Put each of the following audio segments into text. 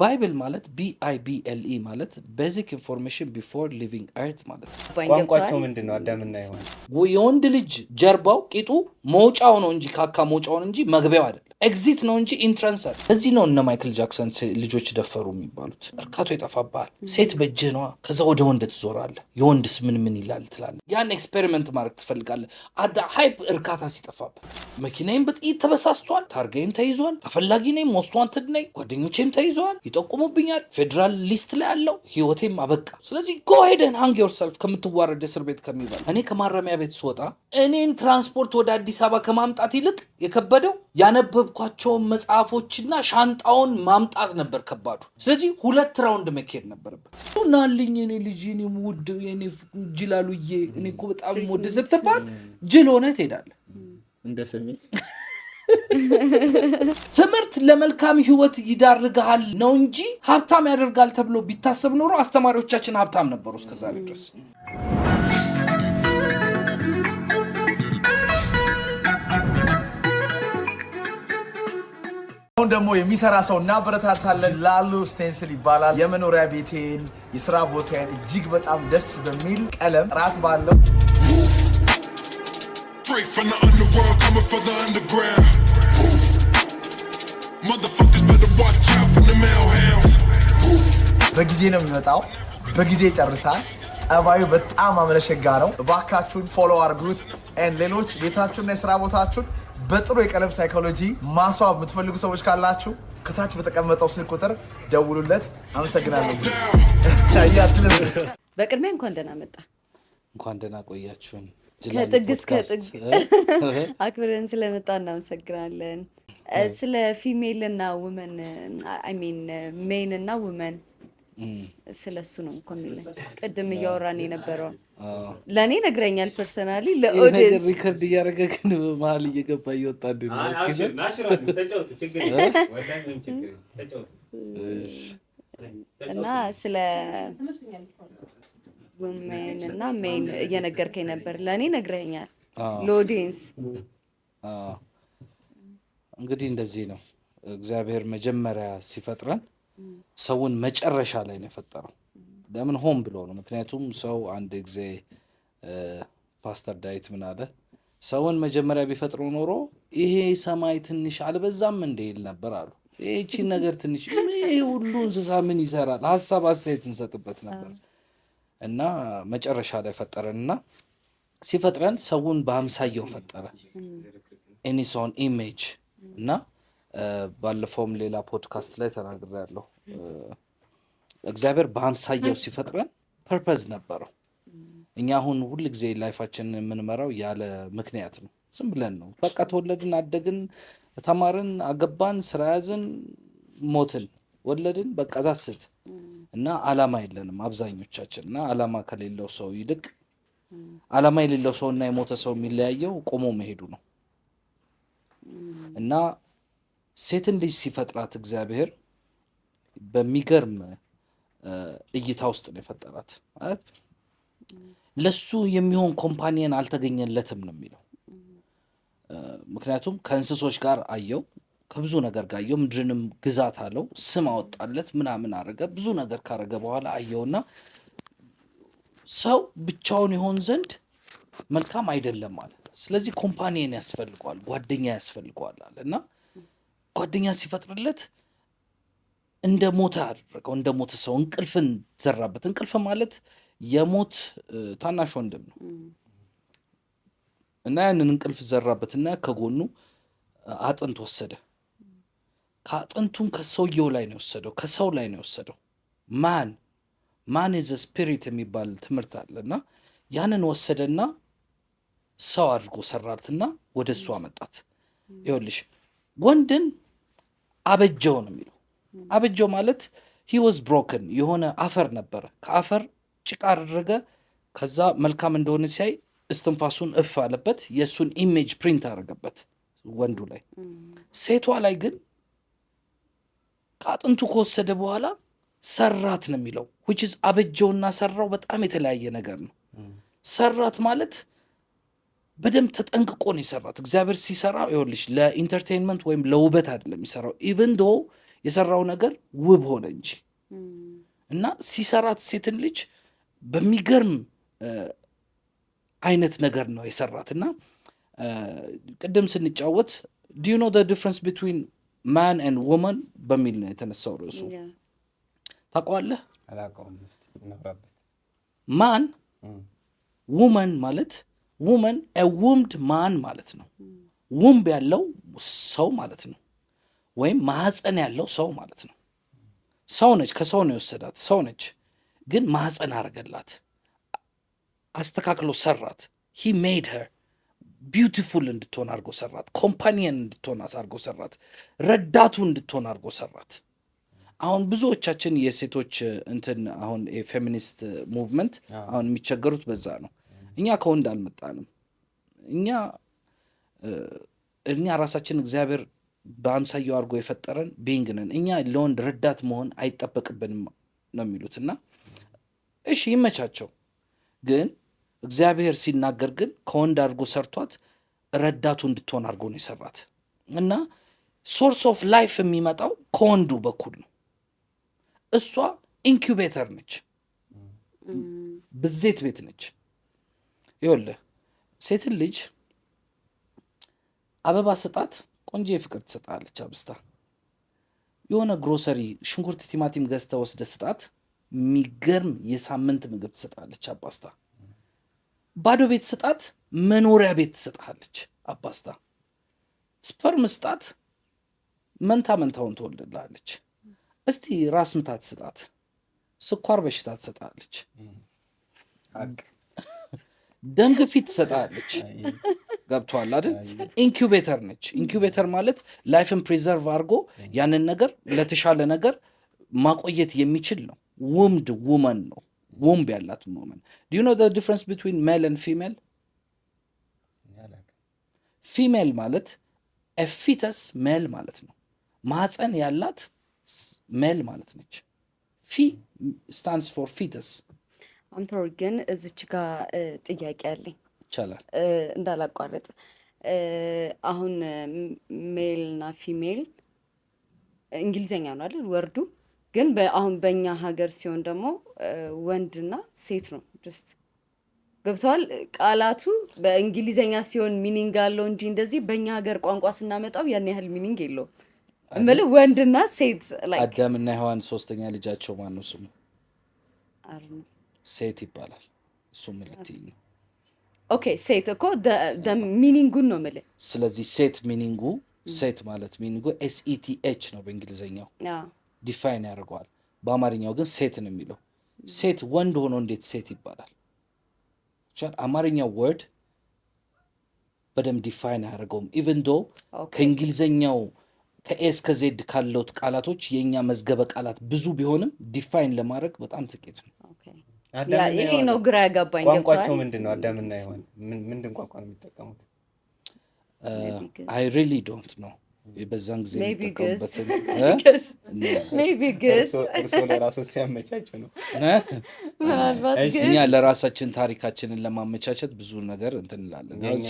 ባይብል ማለት BIBLE ማለት ቤዚክ ኢንፎርሜሽን ቢፎር ሊቪንግ ኤርት ማለት ነው። ቋንቋቸው ምንድነው? አዳምና ይሆን የወንድ ልጅ ጀርባው ቂጡ መውጫው ነው እንጂ ካካ መውጫው ነው እንጂ መግቢያው አይደለም። ኤግዚት ነው እንጂ ኢንትራንስ አይደለም። እዚህ ነው እነ ማይክል ጃክሰን ልጆች ደፈሩ የሚባሉት። እርካቶ ይጠፋብሃል። ሴት በእጅህ ነዋ። ከዛ ወደ ወንድ ትዞራለህ። የወንድስ ምን ይላል ትላለህ። ያን ኤክስፔሪመንት ማድረግ ትፈልጋለህ። አዳ ሃይፕ እርካታ ሲጠፋብህ መኪናዬም በጥይት ተበሳስቷል፣ ታርጋዬም ተይዟል፣ ተፈላጊ ነኝ፣ ሞስት ዋንትድ ነኝ፣ ጓደኞቼም ተይዘዋል፣ ይጠቁሙብኛል፣ ፌዴራል ሊስት ላይ ያለው ህይወቴም አበቃ። ስለዚህ ጎ ሄደን ሃንግ ዮርሰልፍ ከምትዋረድ እስር ቤት ከሚባል እኔ ከማረሚያ ቤት ስወጣ እኔን ትራንስፖርት ወደ አዲስ አበባ ከማምጣት ይልቅ የከበደው ያነበብኳቸውን መጽሐፎችና ሻንጣውን ማምጣት ነበር ከባዱ። ስለዚህ 2 ራውንድ መካሄድ ነበረበት። ናልኝ እኔ ልጅ እኔ ውድ እኔ ጅላሉዬ እኔ እኮ በጣም ወድ ስትባል ጅል ሆነ ትሄዳለህ። እንደ ስሜ ትምህርት ለመልካም ህይወት ይዳርጋል ነው እንጂ ሀብታም ያደርጋል ተብሎ ቢታሰብ ኖሮ አስተማሪዎቻችን ሀብታም ነበሩ እስከዛሬ ድረስ። አሁን ደግሞ የሚሰራ ሰው እናበረታታለን። ላሉ ስቴንስል ይባላል። የመኖሪያ ቤቴን የስራ ቦታዬን እጅግ በጣም ደስ በሚል ቀለም ጥራት ባለው Straight from the underworld, coming for the underground. Motherfuckers better watch out for the mailhounds. በጊዜ ነው የሚመጣው፣ በጊዜ ይጨርሳል። ጠባዩ በጣም አመለሸጋ ነው። እባካችሁን ፎሎ አድርጉት። ሌሎች ቤታችሁና የስራ ቦታችሁን በጥሩ የቀለም ሳይኮሎጂ ማስዋብ የምትፈልጉ ሰዎች ካላችሁ ከታች በተቀመጠው ስልክ ቁጥር ደውሉለት። አመሰግናለሁ። በቅድሚያ እንኳን ደህና መጣ። እንኳን ደህና ቆያችሁን። ከጥግ እስከ ጥግ አክብረን ስለመጣ እናመሰግናለን። ስለ ፊሜል እና ውመን ሜን እና ውመን ስለሱ ነው እኮ የሚለኝ። ቅድም እያወራን የነበረው ለእኔ ነግረኛል። ፐርሰናሊ ለኦዲየንስ ሪከርድ እያደረገ ግን መሀል እየገባ እየወጣ እና ስለ ውሜን እና ሜን እየነገርከኝ ነበር። ለእኔ ነግረኛል። ለኦዲየንስ እንግዲህ እንደዚህ ነው እግዚአብሔር መጀመሪያ ሲፈጥረን ሰውን መጨረሻ ላይ ነው የፈጠረው። ለምን? ሆን ብሎ ነው። ምክንያቱም ሰው አንድ ጊዜ ፓስተር ዳዊት ምን አለ? ሰውን መጀመሪያ ቢፈጥረው ኖሮ ይሄ ሰማይ ትንሽ አልበዛም እንደ ይል ነበር አሉ። ይህቺን ነገር ትንሽ ይሄ ሁሉ እንስሳ ምን ይሰራል? ሀሳብ አስተያየት እንሰጥበት ነበር። እና መጨረሻ ላይ ፈጠረንና ሲፈጥረን ሰውን በአምሳያው ፈጠረ። ኢኒሶን ኢሜጅ እና ባለፈውም ሌላ ፖድካስት ላይ ተናግሬያለሁ። እግዚአብሔር በአምሳያው ሲፈጥረን ፐርፐዝ ነበረው። እኛ አሁን ሁል ጊዜ ላይፋችንን የምንመራው ያለ ምክንያት ነው። ዝም ብለን ነው። በቃ ተወለድን፣ አደግን፣ ተማርን፣ አገባን፣ ስራ ያዝን፣ ሞትን፣ ወለድን፣ በቃ ዳስት እና አላማ የለንም አብዛኞቻችን። እና አላማ ከሌለው ሰው ይልቅ አላማ የሌለው ሰው እና የሞተ ሰው የሚለያየው ቆሞ መሄዱ ነው። እና ሴትን ልጅ ሲፈጥራት እግዚአብሔር በሚገርም እይታ ውስጥ ነው የፈጠራት። ማለት ለሱ የሚሆን ኮምፓኒየን አልተገኘለትም ነው የሚለው። ምክንያቱም ከእንስሶች ጋር አየው፣ ከብዙ ነገር ጋር አየው፣ ምድርንም ግዛት አለው፣ ስም አወጣለት፣ ምናምን አረገ። ብዙ ነገር ካረገ በኋላ አየውና ሰው ብቻውን ይሆን ዘንድ መልካም አይደለም አለ። ስለዚህ ኮምፓኒየን ያስፈልገዋል፣ ጓደኛ ያስፈልገዋል አለ እና ጓደኛ ሲፈጥርለት እንደ ሞተ አደረገው። እንደ ሞተ ሰው እንቅልፍን ዘራበት። እንቅልፍ ማለት የሞት ታናሽ ወንድም ነው እና ያንን እንቅልፍ ዘራበትና ከጎኑ አጥንት ወሰደ። ከአጥንቱን ከሰውየው ላይ ነው የወሰደው፣ ከሰው ላይ ነው የወሰደው። ማን ኢዝ ስፒሪት የሚባል ትምህርት አለና ያንን ወሰደና ሰው አድርጎ ሰራትና ወደ እሱ አመጣት። ይኸውልሽ ወንድን አበጀው ነው የሚለው። አበጀው ማለት he was broken፣ የሆነ አፈር ነበረ። ከአፈር ጭቃ አደረገ። ከዛ መልካም እንደሆነ ሲያይ እስትንፋሱን እፍ አለበት። የእሱን ኢሜጅ ፕሪንት አደረገበት ወንዱ ላይ። ሴቷ ላይ ግን ከአጥንቱ ከወሰደ በኋላ ሰራት ነው የሚለው። which is አበጀውና ሰራው በጣም የተለያየ ነገር ነው። ሰራት ማለት በደንብ ተጠንቅቆ ነው የሰራት። እግዚአብሔር ሲሰራ ይኸውልሽ ለኢንተርቴንመንት ወይም ለውበት አይደለም የሚሰራው። ኢቭን ዶ የሰራው ነገር ውብ ሆነ እንጂ እና ሲሰራት ሴትን ልጅ በሚገርም አይነት ነገር ነው የሰራት። እና ቅድም ስንጫወት do you know the difference between man and woman በሚል ነው የተነሳው ርዕሱ። ታውቀዋለህ? አላውቀውም። እስቲ እናውራበት። ማን ውመን ማለት ውመን a wombed man ማለት ነው። ውምብ ያለው ሰው ማለት ነው፣ ወይም ማህፀን ያለው ሰው ማለት ነው። ሰው ነች፣ ከሰው ነው የወሰዳት ሰው ነች፣ ግን ማህፀን አረገላት፣ አስተካክሎ ሰራት። he made her ቢዩቲፉል እንድትሆን አድርጎ ሰራት። ኮምፓኒየን እንድትሆን አድርጎ ሰራት። ረዳቱ እንድትሆን አድርጎ ሰራት። አሁን ብዙዎቻችን የሴቶች እንትን አሁን የፌሚኒስት ሙቭመንት አሁን የሚቸገሩት በዛ ነው። እኛ ከወንድ አልመጣንም። እኛ ራሳችን እግዚአብሔር በአምሳያው አድርጎ የፈጠረን ቢንግ ነን። እኛ ለወንድ ረዳት መሆን አይጠበቅብንም ነው የሚሉት። እና እሺ ይመቻቸው፣ ግን እግዚአብሔር ሲናገር ግን ከወንድ አድርጎ ሰርቷት ረዳቱ እንድትሆን አድርጎ ነው የሰራት። እና ሶርስ ኦፍ ላይፍ የሚመጣው ከወንዱ በኩል ነው። እሷ ኢንኩቤተር ነች፣ ብዜት ቤት ነች። ይኸውልህ ሴትን ልጅ አበባ ስጣት፣ ቆንጆ የፍቅር ትሰጣለች አብስታ። የሆነ ግሮሰሪ ሽንኩርት፣ ቲማቲም ገዝተህ ወስደህ ስጣት፣ የሚገርም የሳምንት ምግብ ትሰጣለች አባስታ። ባዶ ቤት ስጣት፣ መኖሪያ ቤት ትሰጣለች አባስታ። ስፐርም ስጣት፣ መንታ መንታውን ትወልድልሃለች። እስቲ ራስ ምታት ስጣት፣ ስኳር በሽታ ትሰጣለች። ደም ግፊት ትሰጣለች። ገብቶሃል አይደል? ኢንኩቤተር ነች። ኢንኩቤተር ማለት ላይፍን ፕሪዘርቭ አድርጎ ያንን ነገር ለተሻለ ነገር ማቆየት የሚችል ነው። ውምድ ውመን ነው፣ ውምብ ያላት ውመን። ዱ ዩ ኖ ዘ ዲፍረንስ ቢትዊን ሜል ኤንድ ፊሜል? ፊሜል ማለት ፊተስ ሜል ማለት ነው። ማህፀን ያላት ሜል ማለት ነች። ፊ ስታንድስ ፎር ፊተስ። አንተር ግን እዚች ጋር ጥያቄ አለኝ ይቻላል እንዳላቋረጥ። አሁን ሜል እና ፊሜል እንግሊዘኛ ነው አይደል ወርዱ? ግን አሁን በእኛ ሀገር ሲሆን ደግሞ ወንድና ሴት ነው። ጀስት ገብተዋል። ቃላቱ በእንግሊዘኛ ሲሆን ሚኒንግ አለው እንጂ እንደዚህ በእኛ ሀገር ቋንቋ ስናመጣው ያን ያህል ሚኒንግ የለውም። እምልህ ወንድና ሴት አዳምና ሔዋን ሶስተኛ ልጃቸው ማን ነው ስሙ? ሴት ይባላል። እሱ ምልክት ነው። ኦኬ ሴት እኮ ሚኒንጉን ነው የምልህ። ስለዚህ ሴት ሚኒንጉ ሴት ማለት ሚኒንጉ SETH ነው በእንግሊዝኛው ዲፋይን ያደርገዋል። በአማርኛው ግን ሴት ነው የሚለው። ሴት ወንድ ሆኖ እንዴት ሴት ይባላል? አማርኛው ወርድ በደንብ ዲፋይን አያደርገውም። ኢቨን ዶ ከእንግሊዝኛው ከኤ እስከ ዜድ ካለውት ቃላቶች የእኛ መዝገበ ቃላት ብዙ ቢሆንም ዲፋይን ለማድረግ በጣም ጥቂት ነው። ይሄ ነው ግራ ያጋባኝ። ቋንቋቸው ምንድን ነው? አዳምና ሔዋን ምንድን ቋንቋ ነው የሚጠቀሙት? አይ ሪሊ ዶንት ኖ። በዛን ጊዜ የሚጠቀሙበትን እርሶ ለራሱ ሲያመቻቸው ነው። እኛ ለራሳችን ታሪካችንን ለማመቻቸት ብዙ ነገር እንትን እንላለን።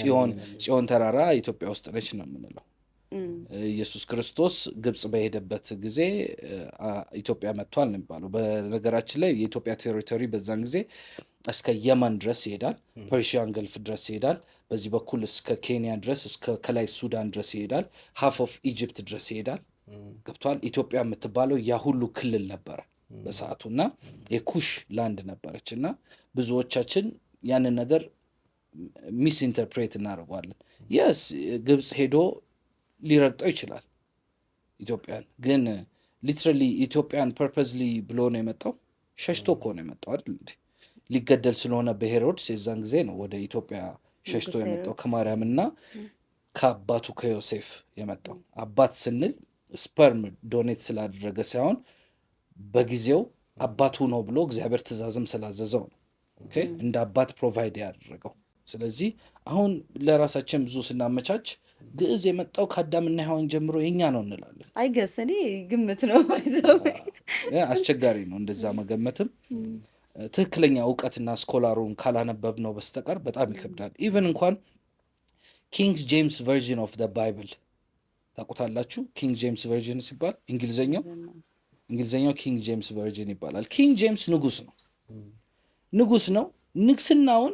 ጽዮን ተራራ ኢትዮጵያ ውስጥ ነች ነው የምንለው። ኢየሱስ ክርስቶስ ግብጽ በሄደበት ጊዜ ኢትዮጵያ መጥቷል ነው የሚባለው። በነገራችን ላይ የኢትዮጵያ ቴሪቶሪ በዛን ጊዜ እስከ የመን ድረስ ይሄዳል፣ ፐርሺያን ገልፍ ድረስ ይሄዳል። በዚህ በኩል እስከ ኬንያ ድረስ፣ እስከ ከላይ ሱዳን ድረስ ይሄዳል። ሃፍ ኦፍ ኢጅፕት ድረስ ይሄዳል። ገብቷል። ኢትዮጵያ የምትባለው ያ ሁሉ ክልል ነበረ በሰዓቱ እና የኩሽ ላንድ ነበረች እና ብዙዎቻችን ያንን ነገር ሚስ ኢንተርፕሬት እናደርገዋለን። የስ ግብጽ ሄዶ ሊረግጠው ይችላል ኢትዮጵያን፣ ግን ሊትራሊ ኢትዮጵያን ፐርፐዝሊ ብሎ ነው የመጣው። ሸሽቶ እኮ ነው የመጣው አይደል እንዴ? ሊገደል ስለሆነ በሄሮድስ የዛን ጊዜ ነው ወደ ኢትዮጵያ ሸሽቶ የመጣው ከማርያምና ከአባቱ ከዮሴፍ የመጣው። አባት ስንል ስፐርም ዶኔት ስላደረገ ሳይሆን በጊዜው አባቱ ነው ብሎ እግዚአብሔር ትእዛዝም ስላዘዘው ነው እንደ አባት ፕሮቫይድ ያደረገው። ስለዚህ አሁን ለራሳችን ብዙ ስናመቻች ግዕዝ የመጣው ከአዳምና ሔዋን ጀምሮ የኛ ነው እንላለን። አይገስ እኔ ግምት ነው አስቸጋሪ ነው እንደዛ መገመትም። ትክክለኛ እውቀትና ስኮላሩን ካላነበብ ነው በስተቀር በጣም ይከብዳል። ኢቨን እንኳን ኪንግስ ጄምስ ቨርዥን ኦፍ ደ ባይብል ታውቁታላችሁ። ኪንግ ጄምስ ቨርዥን ሲባል እንግሊዘኛው ኪንግ ጄምስ ቨርዥን ይባላል። ኪንግ ጄምስ ንጉስ ነው። ንግስናውን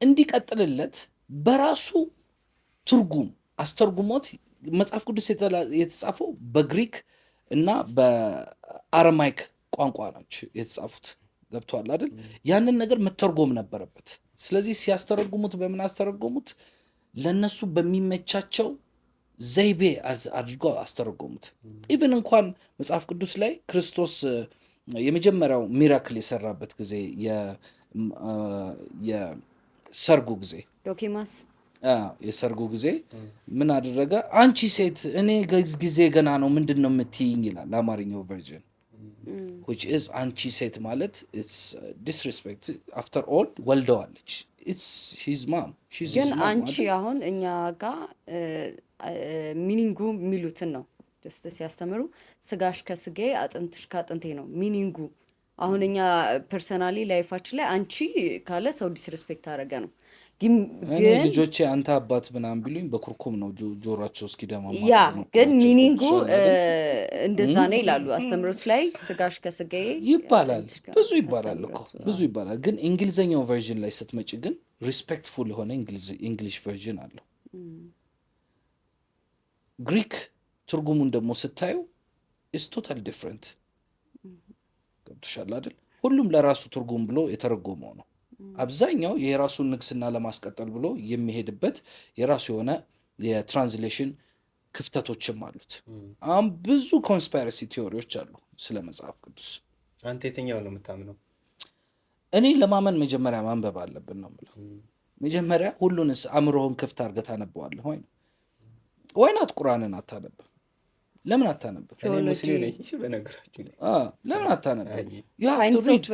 እንዲቀጥልለት በራሱ ትርጉም አስተርጉሞት መጽሐፍ ቅዱስ የተጻፈው በግሪክ እና በአረማይክ ቋንቋ ናቸው የተጻፉት። ገብቷል አይደል? ያንን ነገር መተርጎም ነበረበት። ስለዚህ ሲያስተረጉሙት በምን አስተረጎሙት? ለነሱ በሚመቻቸው ዘይቤ አድርገው አስተረጎሙት። ኢቭን እንኳን መጽሐፍ ቅዱስ ላይ ክርስቶስ የመጀመሪያው ሚራክል የሰራበት ጊዜ የሰርጉ ጊዜ ዶኪማስ የሰርጉ ጊዜ ምን አደረገ? አንቺ ሴት እኔ ጊዜ ገና ነው ምንድን ነው የምትይኝ ይላል አማርኛው ቨርዥን which is አንቺ ሴት ማለት it's disrespect after all ወልደዋለች it's his mom she's ግን አንቺ አሁን እኛ ጋር ሚኒንጉ የሚሉትን ነው ጀስት ሲያስተምሩ ስጋሽ ከስጌ አጥንትሽ ከአጥንቴ ነው ሚኒንጉ። አሁን እኛ ፐርሰናሊ ላይፋችን ላይ አንቺ ካለ ሰው ዲስሪስፔክት አደረገ ነው። ግን ልጆቼ አንተ አባት ምናምን ቢሉኝ በኩርኩም ነው ጆሯቸው እስኪደማ ያ ግን ሚኒንጉ እንደዛ ነው ይላሉ አስተምሮት ላይ ስጋሽ ከስጋዬ ይባላል። ብዙ ይባላል እኮ ብዙ ይባላል። ግን እንግሊዘኛው ቨርዥን ላይ ስትመጪ ግን ሪስፔክትፉል የሆነ እንግሊሽ ቨርዥን አለው። ግሪክ ትርጉሙን ደግሞ ስታዩ ኢስ ቶታል ዲፍረንት። ገብቶሻል አይደል? ሁሉም ለራሱ ትርጉም ብሎ የተረጎመው ነው። አብዛኛው የራሱን ንግስና ለማስቀጠል ብሎ የሚሄድበት የራሱ የሆነ የትራንስሌሽን ክፍተቶችም አሉት። አሁን ብዙ ኮንስፓይረሲ ቲዎሪዎች አሉ ስለ መጽሐፍ ቅዱስ። አንተ የትኛው ነው የምታምነው? እኔ ለማመን መጀመሪያ ማንበብ አለብን ነው የምለው። መጀመሪያ ሁሉንስ አእምሮህን ክፍት አድርገህ ታነበዋለህ ወይናት ቁርአንን አታነብም? ለምን አታነብም? ለምን አታነብም? ሳይንስ ኦፍ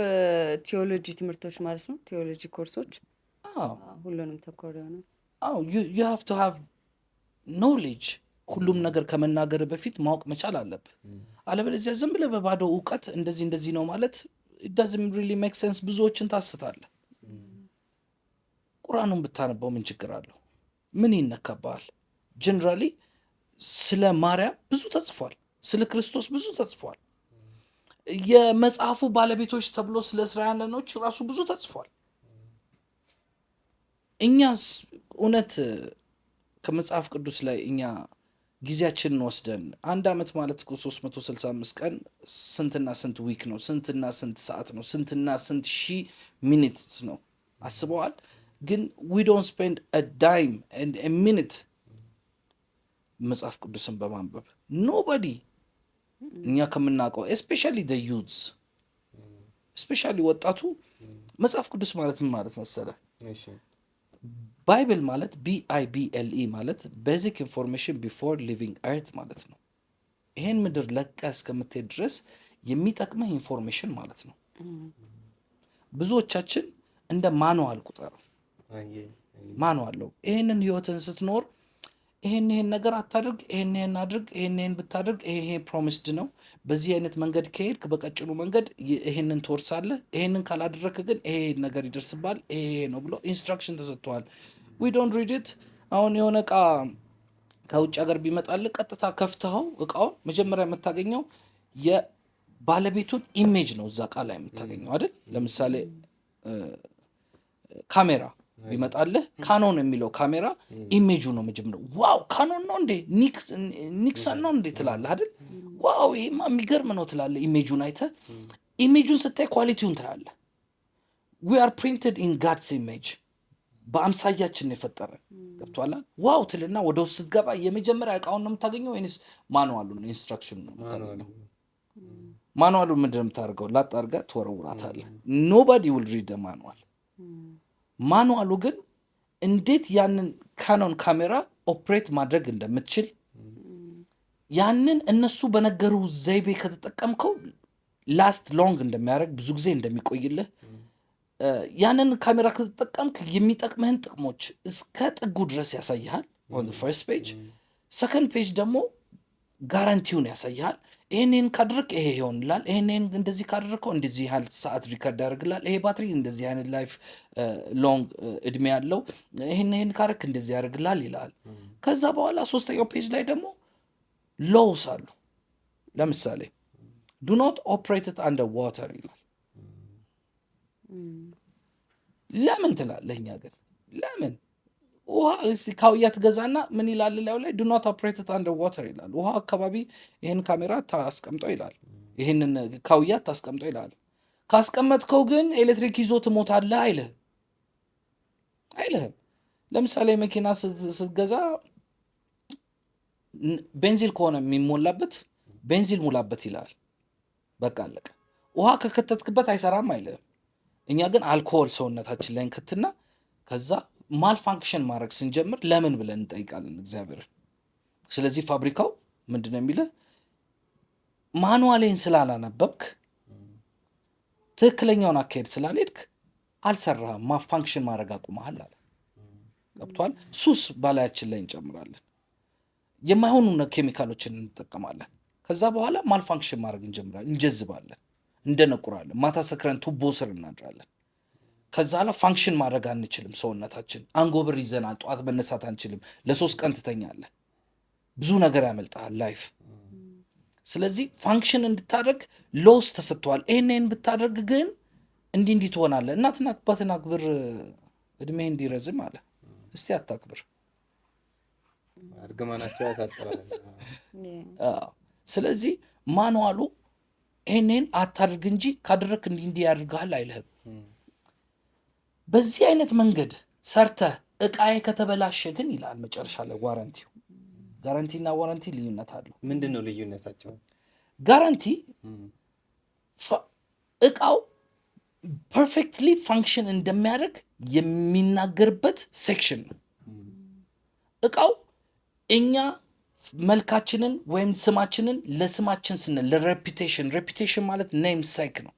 ቲዮሎጂ ትምህርቶች ማለት ነው። ቲዮሎጂ ኮርሶች ሁሉንም ተኮር የሆነ you have to have knowledge። ሁሉም ነገር ከመናገር በፊት ማወቅ መቻል አለብህ። አለበለዚያ ዝም ብለህ በባዶ እውቀት እንደዚህ ነው ማለት it doesn't really make sense። ብዙዎችን ታስታለህ። ቁርአኑን ብታነበው ምን ችግር አለው? ምን ይነካባል? ጀነራሊ ስለ ማርያም ብዙ ተጽፏል። ስለ ክርስቶስ ብዙ ተጽፏል። የመጽሐፉ ባለቤቶች ተብሎ ስለ እስራኤላውያኖች ራሱ ብዙ ተጽፏል። እኛስ እውነት ከመጽሐፍ ቅዱስ ላይ እኛ ጊዜያችንን ወስደን አንድ ዓመት ማለት እኮ 365 ቀን ስንትና ስንት ዊክ ነው? ስንትና ስንት ሰዓት ነው? ስንትና ስንት ሺህ ሚኒትስ ነው? አስበዋል? ግን we don't spend a dime and a minute መጽሐፍ ቅዱስን በማንበብ ኖባዲ እኛ ከምናውቀው እስፔሻሊ the youths እስፔሻሊ ወጣቱ መጽሐፍ ቅዱስ ማለት ምን ማለት መሰለ? ባይብል ማለት BIBLE ማለት ቤዚክ ኢንፎርሜሽን ቢፎር ሊቪንግ ኤርት ማለት ነው። ይሄን ምድር ለቀ እስከምትሄድ ድረስ የሚጠቅመህ ኢንፎርሜሽን ማለት ነው። ብዙዎቻችን እንደ ማኑዋል ቁጠረው። ማኑዋል ነው። ይሄንን ህይወትን ስትኖር ይሄን ነገር አታድርግ፣ ይሄን አድርግ፣ ይሄን ብታድርግ ይሄ ፕሮሚስድ ነው። በዚህ አይነት መንገድ ከሄድክ በቀጭኑ መንገድ ይሄንን ትወርሳለህ፣ ይሄንን ካላደረክ ግን ይሄ ነገር ይደርስባል፣ ይሄ ነው ብሎ ኢንስትራክሽን ተሰጥቷል። we don't read it። አሁን የሆነ እቃ ከውጭ ሀገር ቢመጣልህ ቀጥታ ከፍተኸው እቃውን መጀመሪያ የምታገኘው የባለቤቱን ኢሜጅ ነው እዛ እቃ ላይ የምታገኘው አይደል? ለምሳሌ ካሜራ ቢመጣልህ ካኖን የሚለው ካሜራ ኢሜጁ ነው መጀመሪያ። ዋው ካኖን ነው እንዴ ኒክሰን ነው እንዴ ትላለህ አይደል? ዋው ይሄማ የሚገርም ነው ትላለህ። ኢሜጁን አይተህ ኢሜጁን ስታይ ኳሊቲውን ታያለህ። we are printed in God's image በአምሳያችን ነው የፈጠረን። ገብቶሃል? ዋው ትልና ወደ ውስጥ ስትገባ የመጀመሪያ እቃውን ነው የምታገኘው ወይንስ ማኑዋሉን ኢንስትራክሽኑ ነው የምታገኘው? ማኑዋሉን ምንድን ነው የምታደርገው? ላጥ አድርገህ ትወረውራታለህ። nobody will read the manual። ማኑዋሉ ግን እንዴት ያንን ካኖን ካሜራ ኦፕሬት ማድረግ እንደምትችል ያንን እነሱ በነገሩ ዘይቤ ከተጠቀምከው ላስት ሎንግ እንደሚያደርግ ብዙ ጊዜ እንደሚቆይልህ ያንን ካሜራ ከተጠቀምክ የሚጠቅምህን ጥቅሞች እስከ ጥጉ ድረስ ያሳይሃል። ኦን ዘ ፈርስት ፔጅ። ሰከንድ ፔጅ ደግሞ ጋራንቲውን ያሳይሃል። ይሄንን ካደረክ ይሄ ይሆንላል፣ ይሄንን እንደዚህ ካደረከው እንደዚህ ያህል ሰዓት ሪከርድ ያደርግላል፣ ይሄ ባትሪ እንደዚህ አይነት ላይፍ ሎንግ እድሜ ያለው፣ ይሄን ካደረክ እንደዚህ ያደርግላል ይላል። ከዛ በኋላ ሶስተኛው ፔጅ ላይ ደግሞ ሎውስ አሉ። ለምሳሌ ዱ ኖት ኦፕሬት ኢት አንደር ዋተር ይላል። ለምን ትላለህ? እኛ ግን ለምን ውሃ እስቲ ካውያ ትገዛና ምን ይላል ላይ ዱ ኖት ኦፕሬት ኢት አንደር ዋተር ይላል። ውሃ አካባቢ ይህን ካሜራ ታስቀምጠው ይላል። ይህንን ካውያ ታስቀምጠው ይላል። ካስቀመጥከው ግን ኤሌክትሪክ ይዞ ትሞታለህ አይልህም። ለምሳሌ መኪና ስትገዛ ቤንዚል ከሆነ የሚሞላበት ቤንዚል ሙላበት ይላል። በቃ አለቀ። ውሃ ከከተትክበት አይሰራም አይልህም። እኛ ግን አልኮሆል ሰውነታችን ላይ እንከትና ከዛ ማልፋንክሽን ማድረግ ስንጀምር ለምን ብለን እንጠይቃለን እግዚአብሔርን። ስለዚህ ፋብሪካው ምንድን ነው የሚልህ? ማኑዋሌን ስላላነበብክ ትክክለኛውን አካሄድ ስላልሄድክ አልሰራህም፣ ማፋንክሽን ማድረግ አቁመሃል አለ። ገብቷል? ሱስ ባላያችን ላይ እንጨምራለን፣ የማይሆኑ ኬሚካሎችን እንጠቀማለን። ከዛ በኋላ ማልፋንክሽን ማድረግ እንጀምራለን፣ እንጀዝባለን፣ እንደነቁራለን፣ ማታ ሰክረን ቱቦ ስር እናድራለን። ከዛ ላ ፋንክሽን ማድረግ አንችልም። ሰውነታችን አንጎብር ይዘናል፣ ጠዋት መነሳት አንችልም። ለ3 ቀን ትተኛለህ፣ ብዙ ነገር ያመልጣል ላይፍ። ስለዚህ ፋንክሽን እንድታደርግ ሎስ ተሰጥቷል። ይህንን ብታደርግ ግን እንዲህ ትሆናለህ። እናትና አባትን አክብር እድሜ እንዲረዝም አለ። እስቲ አታክብር፣ እርግማናቸው ያሳጥራል። ስለዚህ ማንዋሉ ይህንን አታድርግ እንጂ ካደረክ እንዲህ ያደርግሃል አይልህም። በዚህ አይነት መንገድ ሰርተህ እቃዬ ከተበላሸ ግን ይላል መጨረሻ ላይ ዋረንቲው። ጋራንቲና ዋረንቲ ልዩነት አለው። ምንድን ነው ልዩነታቸው? ጋራንቲ እቃው ፐርፌክትሊ ፋንክሽን እንደሚያደርግ የሚናገርበት ሴክሽን ነው። እቃው እኛ መልካችንን ወይም ስማችንን ለስማችን ስንል ለሬፒቴሽን ማለት ኔም ሴክ ነው።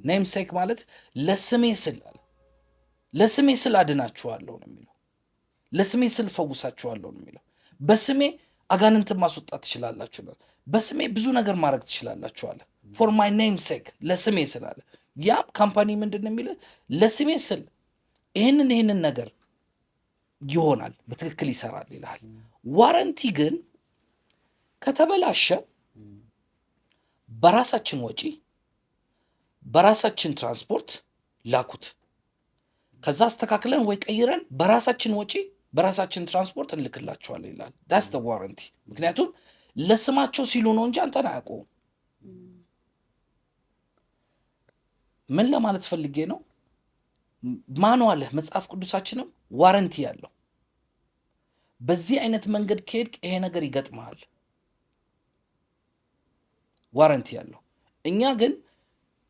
ኔም ሴክ ማለት ለስሜ ስል አድናችኋለሁ ነው የሚለው። ለስሜ ስል ፈውሳችኋለሁ ነው የሚለው። በስሜ አጋንንትን ማስወጣት ትችላላችሁ፣ በስሜ ብዙ ነገር ማድረግ ትችላላችኋለ። ፎር ማይ ኔም ሴክ ለስሜ ስላለ ያ ካምፓኒ ምንድን ነው የሚለው? ለስሜ ስል ይህንን ነገር ይሆናል፣ በትክክል ይሰራል ይልሃል። ዋረንቲ ግን ከተበላሸ በራሳችን ወጪ በራሳችን ትራንስፖርት ላኩት፣ ከዛ አስተካክለን ወይ ቀይረን በራሳችን ወጪ በራሳችን ትራንስፖርት እንልክላቸዋለን ይላል። ዳስ ደ ዋረንቲ። ምክንያቱም ለስማቸው ሲሉ ነው እንጂ አንተን አያውቁም። ምን ለማለት ፈልጌ ነው? ማንዋልህ መጽሐፍ ቅዱሳችንም ዋረንቲ ያለው። በዚህ አይነት መንገድ ከሄድክ ይሄ ነገር ይገጥመሃል፣ ዋረንቲ ያለው። እኛ ግን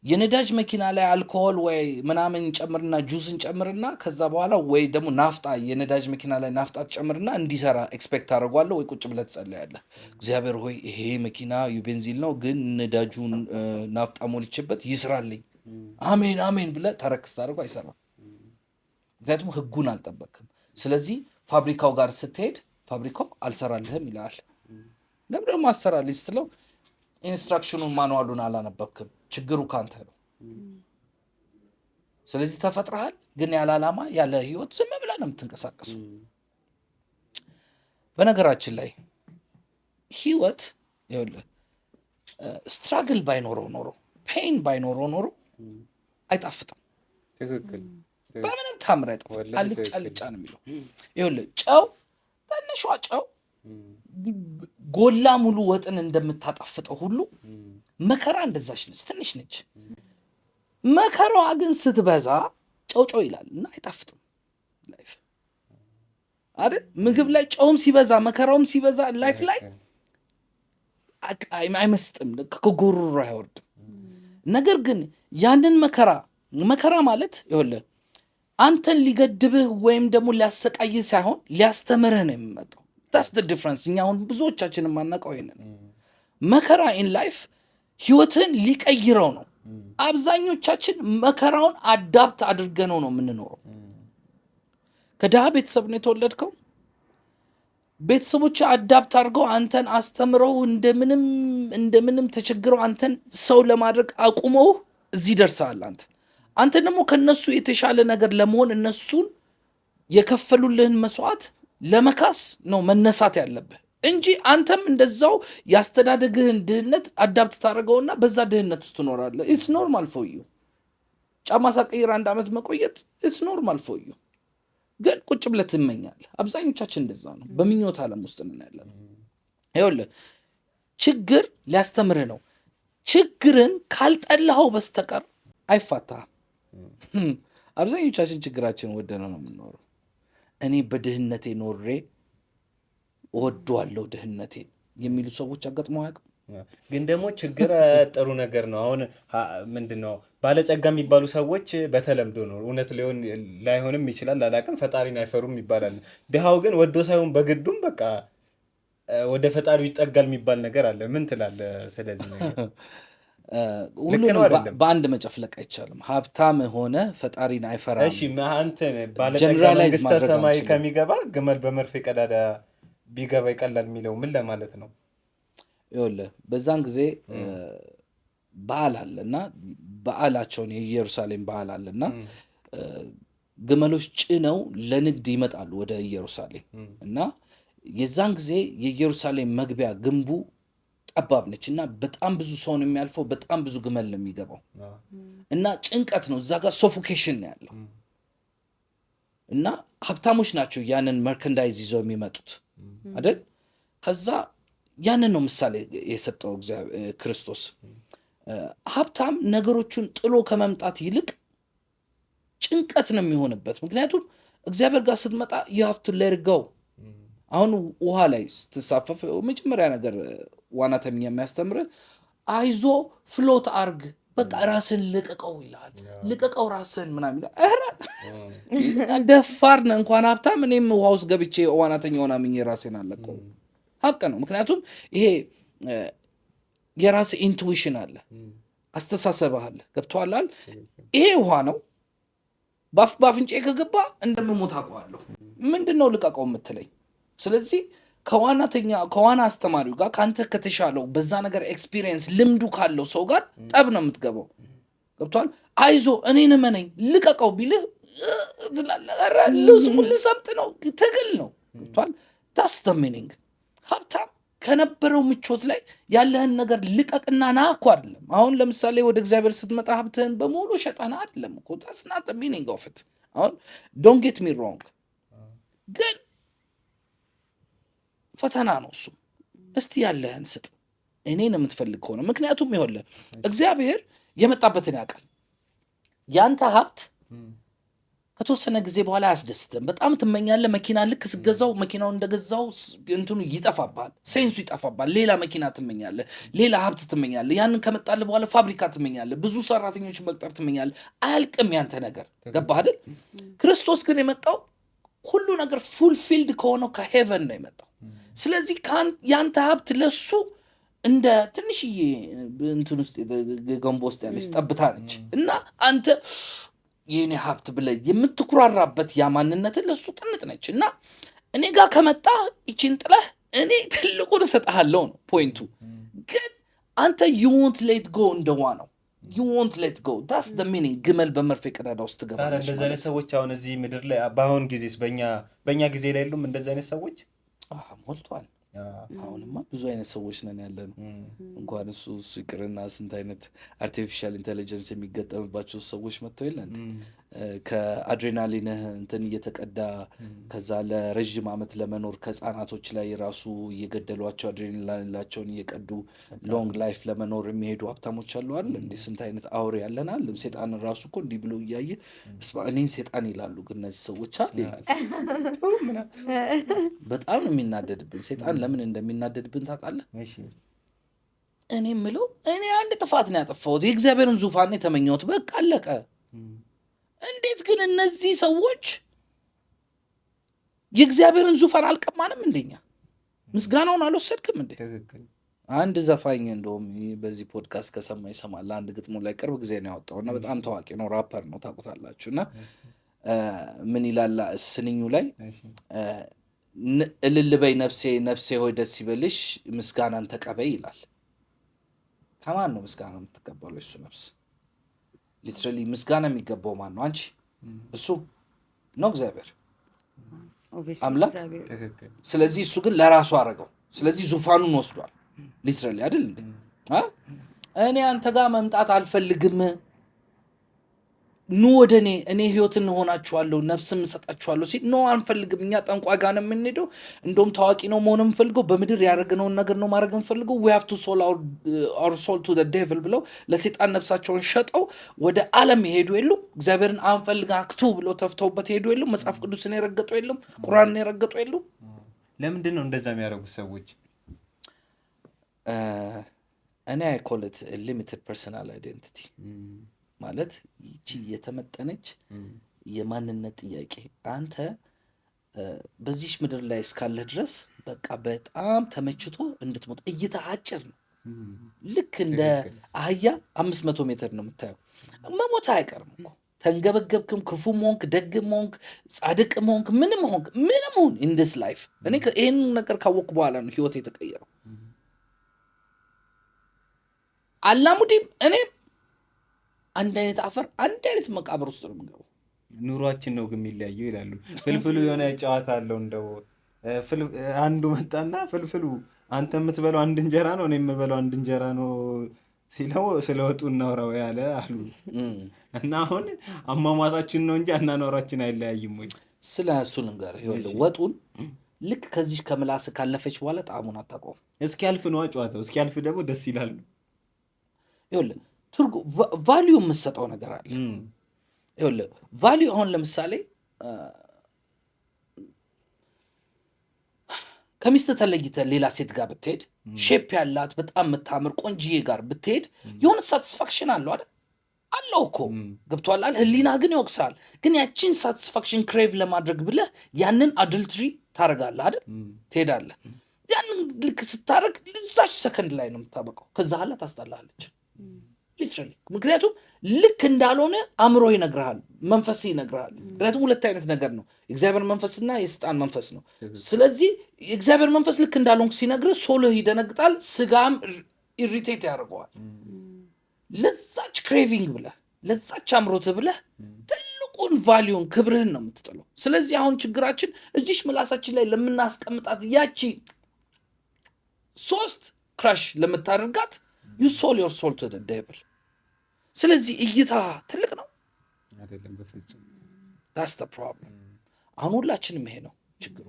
የነዳጅ መኪና ላይ አልኮሆል ወይ ምናምን እንጨምርና ጁስ እንጨምርና ከዛ በኋላ ወይ ደግሞ ናፍጣ የነዳጅ መኪና ላይ ናፍጣ ትጨምርና እንዲሰራ ኤክስፔክት አደርጓለሁ። ወይ ቁጭ ብለህ ትጸልያለህ፣ እግዚአብሔር ሆይ ይሄ መኪና የቤንዚን ነው ግን ነዳጁን ናፍጣ ሞልቼበት ይስራልኝ፣ አሜን አሜን ብለህ ተረክስ ታደርጎ አይሰራም። ምክንያቱም ህጉን አልጠበቅም። ስለዚህ ፋብሪካው ጋር ስትሄድ ፋብሪካው አልሰራልህም ይልሃል። ለምን ደግሞ አሰራልኝ ስትለው ኢንስትራክሽኑን ማንዋሉን አላነበብክም። ችግሩ ካንተ ነው። ስለዚህ ተፈጥረሃል፣ ግን ያለ ዓላማ ያለ ህይወት ዝም ብለህ ነው የምትንቀሳቀሱ። በነገራችን ላይ ህይወት ይኸውልህ ስትራግል ባይኖረው ኖሮ ፔን ባይኖረው ኖሮ አይጣፍጥም። ትክክል። በምንም ታምር አይጣፍጥም። አልጫ አልጫ ነው የሚለው። ይኸውልህ ጨው፣ ትንሿ ጨው ጎላ ሙሉ ወጥን እንደምታጣፍጠው ሁሉ መከራ እንደዛች ነች፣ ትንሽ ነች። መከራዋ ግን ስትበዛ ጨው ይላል እና አይጣፍጥም። ላይፍ አይደል? ምግብ ላይ ጨውም ሲበዛ መከራውም ሲበዛ ላይፍ ላይ አይመስጥም፣ ከጎሮሮ አይወርድም። ነገር ግን ያንን መከራ ማለት ይኸውልህ አንተን ሊገድብህ ወይም ደግሞ ሊያሰቃይህ ሳይሆን ሊያስተምርህ ነው የሚመጣው። ዳስ ደ ዲፍረንስ። እኛ አሁን ብዙዎቻችን የማናውቀው ይሄንን መከራ ኢን ላይፍ ህይወትን ሊቀይረው ነው። አብዛኞቻችን መከራውን አዳፕት አድርገነው ነው የምንኖረው። ከድሃ ቤተሰብ ነው የተወለድከው። ቤተሰቦች አዳፕት አድርገው አንተን አስተምረው እንደምንም ተቸግረው አንተን ሰው ለማድረግ አቁመው እዚህ ደርሰሃል። አንተ ደግሞ ከነሱ የተሻለ ነገር ለመሆን እነሱን የከፈሉልህን መስዋዕት ለመካስ ነው መነሳት ያለብህ። እንጂ አንተም እንደዛው ያስተዳደግህን ድህነት አዳፕት ታደርገውና በዛ ድህነት ውስጥ ትኖራለህ። ኢትስ ኖርማል ፎር ዩ። ጫማ ሳቀይር 1 ዓመት መቆየት ኢትስ ኖርማል ፎር ዩ። ግን ቁጭ ብለህ ትመኛለህ። አብዛኞቻችን እንደዛ ነው፣ በምኞት ዓለም ውስጥ ነን ያለነው። ይኸውልህ ችግር ሊያስተምርህ ነው። ችግርን ካልጠላኸው በስተቀር አይፋታህም። አብዛኞቻችን ችግራችን ወደነው ነው የምንኖረው። እኔ በድህነቴ ኖሬ እወደዋለሁ ድህነቴን የሚሉ ሰዎች አጋጥመው አያውቅም። ግን ደግሞ ችግር ጥሩ ነገር ነው። አሁን ምንድን ነው ባለጸጋ የሚባሉ ሰዎች በተለምዶ ነው፣ እውነት ሊሆን ላይሆንም ይችላል አላውቅም፣ ፈጣሪን አይፈሩም ይባላል። ድሃው ግን ወዶ ሳይሆን በግዱም በቃ ወደ ፈጣሪው ይጠጋል የሚባል ነገር አለ። ምን ትላለህ ስለዚህ ነገር? ሁሉንም በአንድ መጨፍለቅ አይቻልም። ሀብታም ሆነ ፈጣሪን አይፈራም። እሺ አንተን ባለጸጋ መንግስተ ሰማይ ከሚገባ ግመል በመርፌ ቀዳዳ ቢገባ ይቀላል የሚለው ምን ለማለት ነው? ይኸውልህ በዛን ጊዜ በዓል አለና በዓላቸውን የኢየሩሳሌም በዓል አለና ግመሎች ጭነው ለንግድ ይመጣሉ ወደ ኢየሩሳሌም እና የዛን ጊዜ የኢየሩሳሌም መግቢያ ግንቡ ጠባብ ነች እና በጣም ብዙ ሰው ነው የሚያልፈው፣ በጣም ብዙ ግመል ነው የሚገባው እና ጭንቀት ነው። እዛ ጋር ሶፎኬሽን ነው ያለው እና ሀብታሞች ናቸው ያንን መርከንዳይዝ ይዘው የሚመጡት አይደል? ከዛ ያንን ነው ምሳሌ የሰጠው ክርስቶስ። ሀብታም ነገሮቹን ጥሎ ከመምጣት ይልቅ ጭንቀት ነው የሚሆንበት። ምክንያቱም እግዚአብሔር ጋር ስትመጣ you have to let it go። አሁን ውሃ ላይ ስትሳፈፍ መጀመሪያ ነገር ዋናተኛ የሚያስተምርህ አይዞ ፍሎት አርግ፣ በቃ ራስን ልቀቀው ይላል። ልቀቀው ራስን ምናምን ይላል። ኧረ ደፋር ነህ እንኳን ሀብታም። እኔም ውሃ ውስጥ ገብቼ ዋናተኛ ሆና ምኜ ራሴን አለቀው። ሀቅ ነው። ምክንያቱም ይሄ የራስህ ኢንቱዊሽን አለ፣ አስተሳሰብህ አለ። ገብቶሃል? ይሄ ውሃ ነው። በአፍንጫ ከገባ እንደምሞት አውቀዋለሁ። ምንድን ነው ልቀቀው የምትለኝ? ስለዚህ ከዋና አስተማሪው ጋር ከአንተ ከተሻለው በዛ ነገር ኤክስፒሪየንስ ልምዱ ካለው ሰው ጋር ጠብ ነው የምትገባው። ገብቶሃል? አይዞ እኔን እመነኝ ልቀቀው ቢልህ ልሰምጥ ነው፣ ትግል ነው። ገብቶሃል? ታስ ዘ ሚኒንግ። ሀብታም ከነበረው ምቾት ላይ ያለህን ነገር ልቀቅና ና እኮ አይደለም። አሁን ለምሳሌ ወደ እግዚአብሔር ስትመጣ ሀብትህን በሙሉ ሸጠና አይደለም እኮ። ታስ ናት ዘ ሚኒንግ ኦፍ ኢት። አሁን ዶንት ጌት ሚ ሮንግ፣ ግን ፈተና ነው እሱ። እስቲ ያለህን ስጥ እኔን የምትፈልግ ከሆነ። ምክንያቱም ይኸውልህ እግዚአብሔር የመጣበትን ያውቃል። ያንተ ሀብት ከተወሰነ ጊዜ በኋላ አያስደስትም። በጣም ትመኛለህ። መኪና ልክ ስገዛው መኪናውን እንደገዛው እንትኑ ይጠፋባል፣ ሴንሱ ይጠፋባል። ሌላ መኪና ትመኛለህ፣ ሌላ ሀብት ትመኛለህ። ያንን ከመጣልህ በኋላ ፋብሪካ ትመኛለህ፣ ብዙ ሰራተኞች መቅጠር ትመኛለህ። አያልቅም ያንተ ነገር። ገባህ አይደል? ክርስቶስ ግን የመጣው ሁሉ ነገር ፉልፊልድ ከሆነው ከሄቨን ነው የመጣው። ስለዚህ ያንተ ሀብት ለሱ እንደ ትንሽዬ እንትን ውስጥ ገንቦ ውስጥ ያለች ጠብታ ነች እና አንተ የኔ ሀብት ብለህ የምትኩራራበት ያ ማንነትን ለሱ ጥንጥ ነች እና እኔ ጋር ከመጣ ይችን ጥለህ እኔ ትልቁን እሰጥሃለሁ ነው ፖይንቱ። ግን አንተ you won't let go እንደዋ ነው you won't let go that's the meaning። ግመል በመርፌ ቀዳዳ ውስጥ ትገባለች። እንደዚህ አይነት ሰዎች አሁን እዚህ ምድር ላይ በአሁን ጊዜስ በእኛ ጊዜ ላይ የሉም እንደዚህ አይነት ሰዎች? ሞልቷል። አሁንማ ብዙ አይነት ሰዎች ነን ያለነው። እንኳን እሱ ይቅርና ስንት አይነት አርቲፊሻል ኢንቴሊጀንስ የሚገጠምባቸው ሰዎች መጥተው የለን ከአድሬናሊንህ እንትን እየተቀዳ ከዛ ለረዥም ዓመት ለመኖር ከህፃናቶች ላይ ራሱ እየገደሏቸው አድሬናሊናቸውን እየቀዱ ሎንግ ላይፍ ለመኖር የሚሄዱ ሀብታሞች አሉ አይደል? እንዲህ ስንት አይነት አውሬ ያለናል። ሴጣን ራሱ እኮ እንዲህ ብሎ እያየ እኔን ሴጣን ይላሉ፣ ግን እነዚህ ሰዎች አለ ይላል። በጣም ነው የሚናደድብን። ሴጣን ለምን እንደሚናደድብን ታውቃለህ? እኔ የምለው እኔ አንድ ጥፋት ነው ያጠፋሁት፣ የእግዚአብሔርን ዙፋን የተመኘሁት፣ በቃ አለቀ። እንዴት ግን እነዚህ ሰዎች የእግዚአብሔርን ዙፋን አልቀማንም? እንደኛ ምስጋናውን አልወሰድክም እንዴ? አንድ ዘፋኝ እንደውም በዚህ ፖድካስት ከሰማ ይሰማል። አንድ ግጥሙ ላይ ቅርብ ጊዜ ነው ያወጣው እና በጣም ታዋቂ ነው፣ ራፐር ነው፣ ታውቁታላችሁ። እና ምን ይላል ስንኙ ላይ እልል በይ ነፍሴ ነፍሴ ሆይ ደስ ይበልሽ ምስጋናን ተቀበይ ይላል። ከማን ነው ምስጋና የምትቀበለው? እሱ ነፍስ ሊትራሊ ምስጋና የሚገባው ማን ነው? አንቺ? እሱ ነው እግዚአብሔር አምላክ። ስለዚህ እሱ ግን ለራሱ አረገው። ስለዚህ ዙፋኑን ወስዷል። ሊትራሊ አይደል እንዴ? እኔ አንተ ጋር መምጣት አልፈልግም፣ ኑ ወደ እኔ ህይወትን እንሆናችኋለሁ፣ ነፍስም እሰጣችኋለሁ ሲል ኖ አንፈልግም፣ እኛ ጠንቋይ ጋር ነው የምንሄደው፣ እንደውም ታዋቂ ነው መሆን የምፈልገው፣ በምድር ያደረግነውን ነገር ነው ማድረግ የምፈልገው፣ we have to sold our soul to the devil ብለው ለሰይጣን ነፍሳቸውን ሸጠው ወደ ዓለም የሄዱ የሉም። እግዚአብሔርን አንፈልግ አክቱ ብለው ተፍተውበት የሄዱ የሉም። መጽሐፍ ቅዱስን የረገጡ የሉም። ቁርአንን የረገጡ የሉም። ለምንድን ነው እንደዛ የሚያደርጉት ሰዎች? እኔ I call it a limited personal identity ማለት ይቺ የተመጠነች የማንነት ጥያቄ። አንተ በዚህ ምድር ላይ እስካለ ድረስ በቃ በጣም ተመችቶ እንድትሞት እይታ አጭር ነው። ልክ እንደ አህያ 500 ሜትር ነው የምታየው። መሞት አይቀርም እኮ ተንገበገብክም፣ ክፉም ሆንክ፣ ደግም ሆንክ፣ ጻድቅም ሆንክ፣ ምንም ሁን in this life። እኔ ይህን ነገር ካወቅኩ በኋላ ነው ህይወት የተቀየረው። አላሙዲም እኔም አንድ አይነት አፈር አንድ አይነት መቃብር ውስጥ ነው የምንገባው። ኑሯችን ነው ግን የሚለያየው ይላሉ። ፍልፍሉ የሆነ ጨዋታ አለው። እንደው አንዱ መጣና ፍልፍሉ አንተ የምትበላው አንድ እንጀራ ነው እኔ የምበላው አንድ እንጀራ ነው ሲለው ስለወጡ እናውራው ያለ አሉ። እና አሁን አሟሟታችን ነው እንጂ አናኗራችን አይለያይም ወይ? ስለ እሱ ልንገርህ። ይኸውልህ ወጡን ልክ ከዚህ ከምላስ ካለፈች በኋላ ጣዕሙን አታውቀውም። እስኪያልፍ ነዋ ጨዋታው። እስኪያልፍ ደግሞ ደስ ይላሉ። ይኸውልህ ቫሊዩ የምትሰጠው ነገር አለ። ይኸውልህ ቫሊዩ አሁን ለምሳሌ ከሚስት ተለይተህ ሌላ ሴት ጋር ብትሄድ ሼፕ ያላት በጣም የምታምር ቆንጂዬ ጋር ብትሄድ የሆነ ሳቲስፋክሽን አለው አይደል? አለው እኮ ገብቶሃል። ህሊና ግን ይወቅሳል። ግን ያቺን ሳቲስፋክሽን ክሬቭ ለማድረግ ብለህ ያንን አድልትሪ ታደርጋለህ አይደል? ትሄዳለህ። ያንን ልክ ስታደርግ ልዛች ሰከንድ ላይ ነው የምታበቀው። ከዛ ኋላ ታስጠላለች ሊትራሊ። ምክንያቱም ልክ እንዳልሆነ አእምሮ ይነግርሃል፣ መንፈስ ይነግርሃል። ምክንያቱም ሁለት አይነት ነገር ነው፣ የእግዚአብሔር መንፈስና የሰይጣን መንፈስ ነው። ስለዚህ የእግዚአብሔር መንፈስ ልክ እንዳልሆንክ ሲነግርህ ሶልህ ይደነግጣል፣ ስጋም ኢሪቴት ያደርገዋል። ለዛች ክሬቪንግ ብለህ ለዛች አምሮት ብለህ ትልቁን ቫሊዩን ክብርህን ነው የምትጥለው። ስለዚህ አሁን ችግራችን እዚሽ ምላሳችን ላይ ለምናስቀምጣት ያቺ 3 ክራሽ ለምታደርጋት you sold your soul to the devil። ስለዚህ እይታ ትልቅ ነው አይደለም? በፍጹም that's the problem። አሁን ሁላችንም ይሄ ነው ችግሩ።